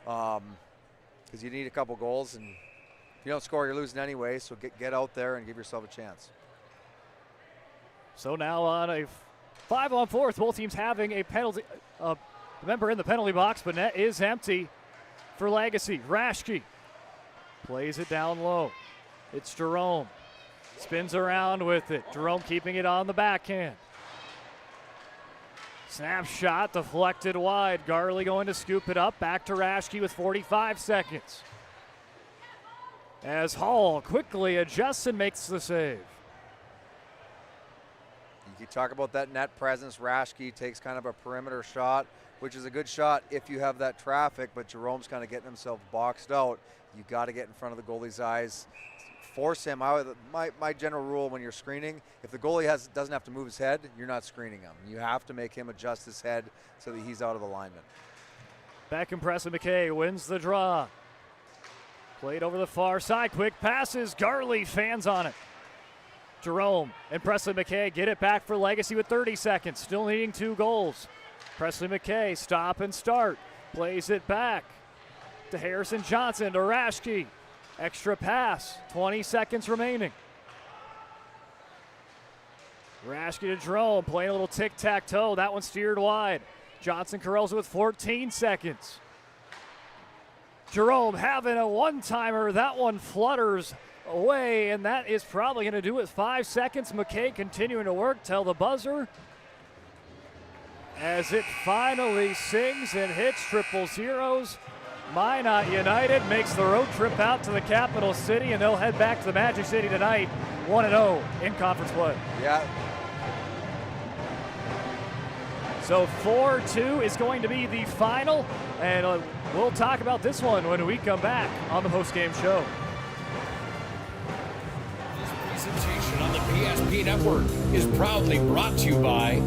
because you need a couple goals, and if you don't score, you're losing anyway, so get out there and give yourself a chance. So now on a 5-on-4, both teams having a penalty. Member in the penalty box, but net is empty for Legacy. Raschke plays it down low. It's Jerome. Spins around with it. Jerome keeping it on the backhand. Snapshot deflected wide. Goalie going to scoop it up. Back to Raschke with 45 seconds. As Hall quickly adjusts and makes the save. You talk about that net presence. Raschke takes kind of a perimeter shot, which is a good shot if you have that traffic, but Jerome's kind of getting himself boxed out. You got to get in front of the goalie's eyes. Force him. My general rule when you're screening, if the goalie doesn't have to move his head, you're not screening him. You have to make him adjust his head so that he's out of alignment. Back in Preston McKay wins the draw. Played over the far side. Quick passes. Goalie fans on it. Jerome and Presley McKay get it back for Legacy with 30 seconds. Still needing 2 goals. Presley McKay stop and start. Plays it back to Harrison Johnson to Raschke. Extra pass. 20 seconds remaining. Raschke to Jerome playing a little tic-tac-toe. That one steered wide. Johnson corrals it with 14 seconds. Jerome having a one-timer. That one flutters away, and that is probably going to do it with 5 seconds. McKay continuing to work till the buzzer as it finally sings and hits triple zeros. Minot United makes the road trip out to the capital city, and they'll head back to the Magic City tonight, 1-0 in conference play. Yeah. So 4-2 is going to be the final, and we'll talk about this one when we come back on the postgame show. This presentation on the PSP Network is proudly brought to you by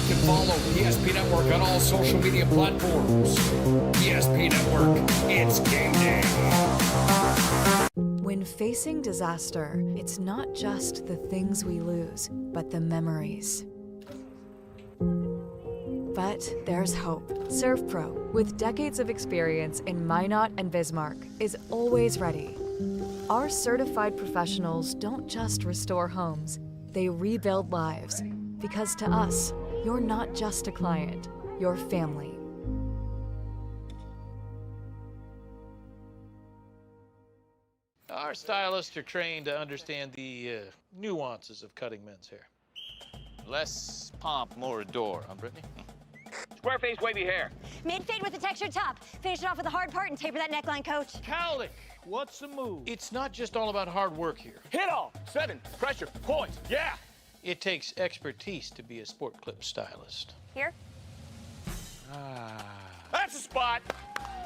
Like and follow PSP Network on all social media platforms. PSP Network, it's game day. When facing disaster, it's not just the things we lose, but the memories. But there's hope. ServPro, with decades of experience in Minot and Bismarck, is always ready. Our certified professionals don't just restore homes, they rebuild lives. Because to us, you're not just a client, you're family. Our stylists are trained to understand the nuances of cutting men's hair. Less pomp, more adore, huh, Brittany? Square face, wavy hair. Mid-fade with a textured top. Finish it off with a hard part and taper that neckline, coach. Cowlick, what's the move? It's not just all about hard work here. Hit all. 7. Pressure. Points. Yeah. It takes expertise to be a sport clip stylist. Here? That's a spot.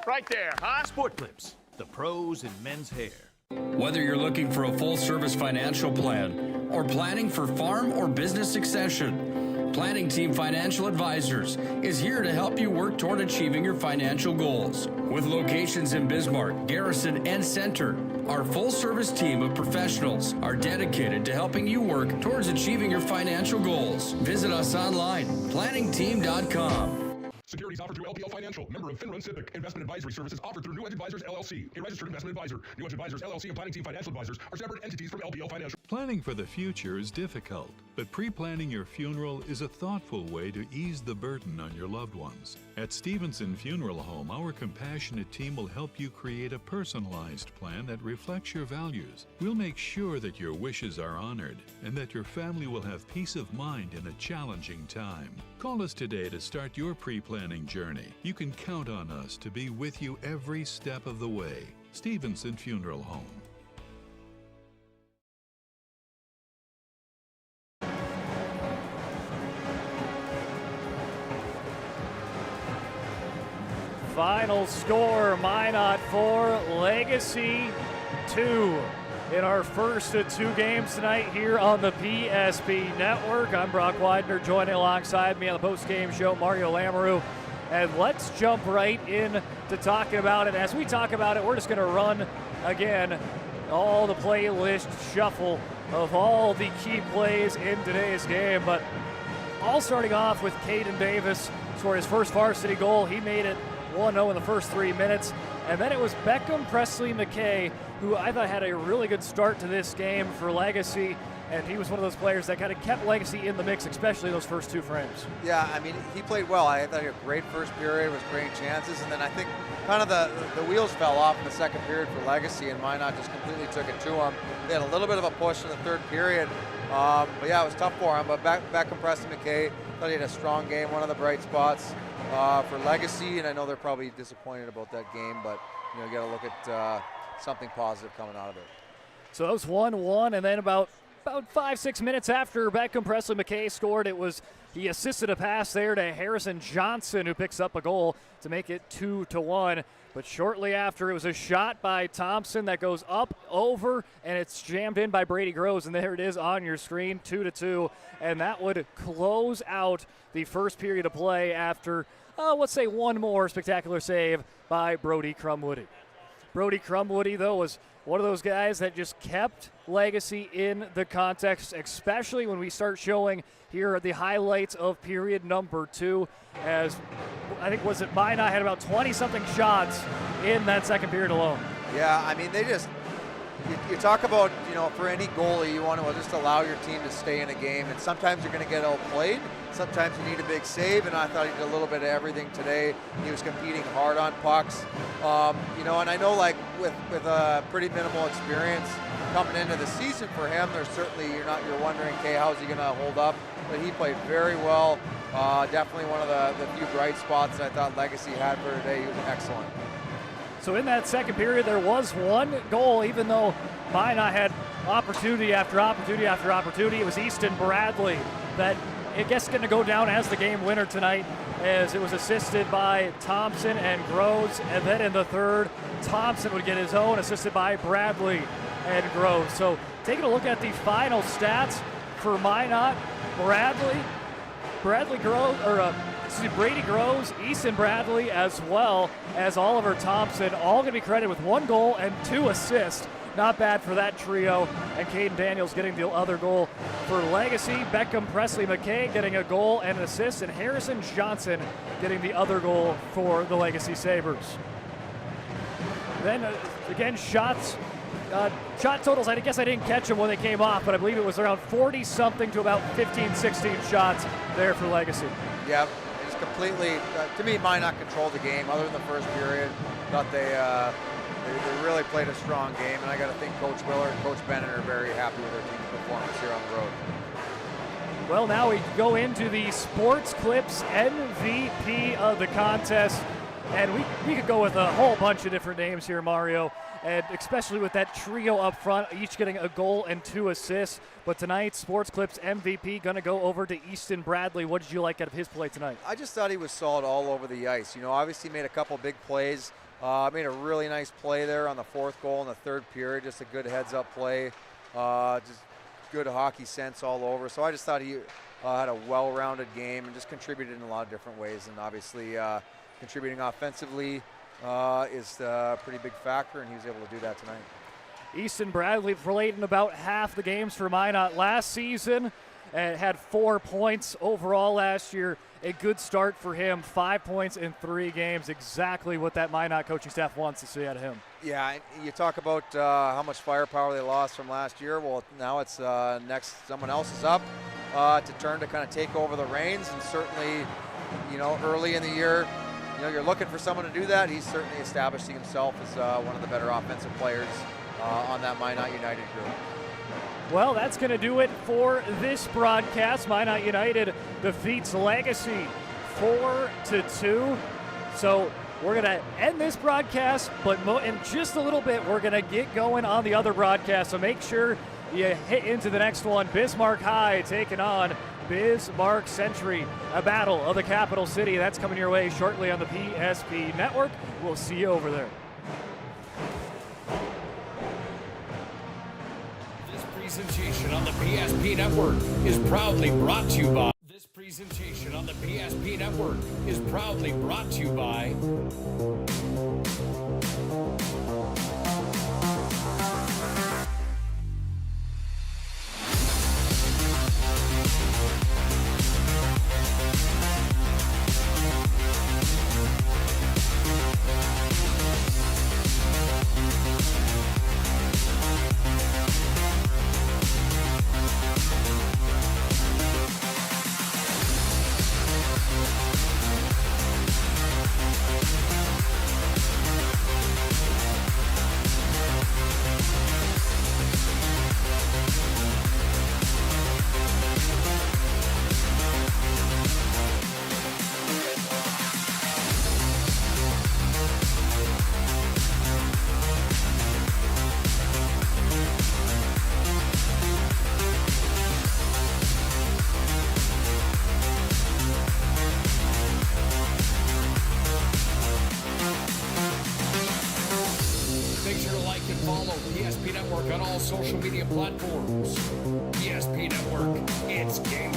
Right there, huh? Sport Clips, the pros in men's hair. Whether you're looking for a full-service financial plan or planning for farm or business succession, Planning Team Financial Advisors is here to help you work toward achieving your financial goals. With locations in Bismarck, Garrison, and Center, our full-service team of professionals are dedicated to helping you work towards achieving your financial goals. Visit us online, planningteam.com. Securities offered through LPL Financial, member of FINRA SIPC. Investment advisory services offered through New Edge Advisors, LLC, a registered investment advisor. New Edge Advisors, LLC, and Planning Team Financial Advisors are separate entities from LPL Financial. Planning for the future is difficult, but pre-planning your funeral is a thoughtful way to ease the burden on your loved ones. At Stevenson Funeral Home, our compassionate team will help you create a personalized plan that reflects your values. We'll make sure that your wishes are honored and that your family will have peace of mind in a challenging time. Call us today to start your pre-planning journey. You can count on us to be with you every step of the way. Stevenson Funeral Home. Final score, Minot 4, Legacy 2. In our first of 2 games tonight here on the PSP Network. I'm Brock Widener, joining alongside me on the Postgame show, Mario Lamoureux. And let's jump right in to talking about it. As we talk about it, we're just going to run again all the playlist shuffle of all the key plays in today's game. But all starting off with Caden Davis scored his first varsity goal. He made it 1-0 in the first 3 minutes. And then it was Beckham Presley McKay, who I thought had a really good start to this game for Legacy. And he was one of those players that kind of kept Legacy in the mix, especially those first 2 frames. Yeah, I mean, he played well. I thought he had a great first period, was creating chances. And then I think kind of the wheels fell off in the second period for Legacy, and Minot just completely took it to him. They had a little bit of a push in the third period. But yeah, it was tough for him. But Beckham Presley McKay, thought he had a strong game, one of the bright spots for Legacy. And I know they're probably disappointed about that game, but you got to look at something positive coming out of it. So that was 1-1, and then about 5-6 minutes after Beckham Presley McKay scored, he assisted a pass there to Harrison Johnson, who picks up a goal to make it 2-1. But shortly after, it was a shot by Thompson that goes up, over, and it's jammed in by Brady Groves, and there it is on your screen, 2-2. And that would close out the first period of play after, let's say, one more spectacular save by Brody Crumwoody. Brody Crumwoody, though, was one of those guys that just kept Legacy in the context, especially when we start showing here are the highlights of period number 2, as I think Minot had about 20-something shots in that second period alone. Yeah, I mean, they just, you talk about, for any goalie, you want to just allow your team to stay in a game, and sometimes you're going to get outplayed. Sometimes you need a big save, and I thought he did a little bit of everything today. He was competing hard on pucks, and I know with pretty minimal experience coming into the season for him, there's certainly you're wondering, okay, how's he going to hold up? But he played very well. Definitely one of the few bright spots that I thought Legacy had for today. He was excellent. So in that second period, there was one goal, even though Minot had opportunity after opportunity after opportunity. It was Easton Bradley that I guess going to go down as the game winner tonight, as it was assisted by Thompson and Groves. And then in the third, Thompson would get his own, assisted by Bradley and Groves. So taking a look at the final stats for Minot, Bradley Brady Groves, Easton Bradley, as well as Oliver Thompson, all going to be credited with 1 goal and 2 assists. Not bad for that trio. And Caden Daniels getting the other goal for Legacy. Beckham, Presley, McKay getting a goal and an assist. And Harrison Johnson getting the other goal for the Legacy Sabres. Then, again, shot totals, I guess I didn't catch them when they came off, but I believe it was around 40-something to about 15, 16 shots there for Legacy. Yeah, just completely, to me, Minot controlled the game other than the first period. Thought they really played a strong game, and I got to think Coach Willard and Coach Bennett are very happy with their team's performance here on the road. Well, now we go into the Sports Clips MVP of the contest. And we could go with a whole bunch of different names here, Mario, and especially with that trio up front, each getting a goal and 2 assists. But tonight, Sports Clips MVP going to go over to Easton Bradley. What did you like out of his play tonight? I just thought he was solid all over the ice. You know, obviously made a couple big plays. Made a really nice play there on the 4th goal in the 3rd period. Just a good heads-up play. Just good hockey sense all over. So I just thought he had a well-rounded game and just contributed in a lot of different ways. And obviously contributing offensively is a pretty big factor, and he was able to do that tonight. Easton Bradley played in about half the games for Minot last season and had 4 points overall last year. A good start for him, 5 points in 3 games, exactly what that Minot coaching staff wants to see out of him. Yeah, you talk about how much firepower they lost from last year. Well, now it's next, someone else is up to turn to kind of take over the reins, and certainly, you know, early in the year, you know, you're looking for someone to do that. He's certainly establishing himself as one of the better offensive players on that Minot United group. Well, that's going to do it for this broadcast. Minot United defeats Legacy 4-2. So we're going to end this broadcast, but in just a little bit, we're going to get going on the other broadcast. So make sure you hit into the next one. Bismarck High taking on Bismarck Century, a battle of the capital city. That's coming your way shortly on the PSP Network. We'll see you over there. This presentation on the PSP Network is proudly brought to you by. This presentation on the PSP Network is proudly brought to you by. Follow PSP Network on all social media platforms. PSP Network, it's game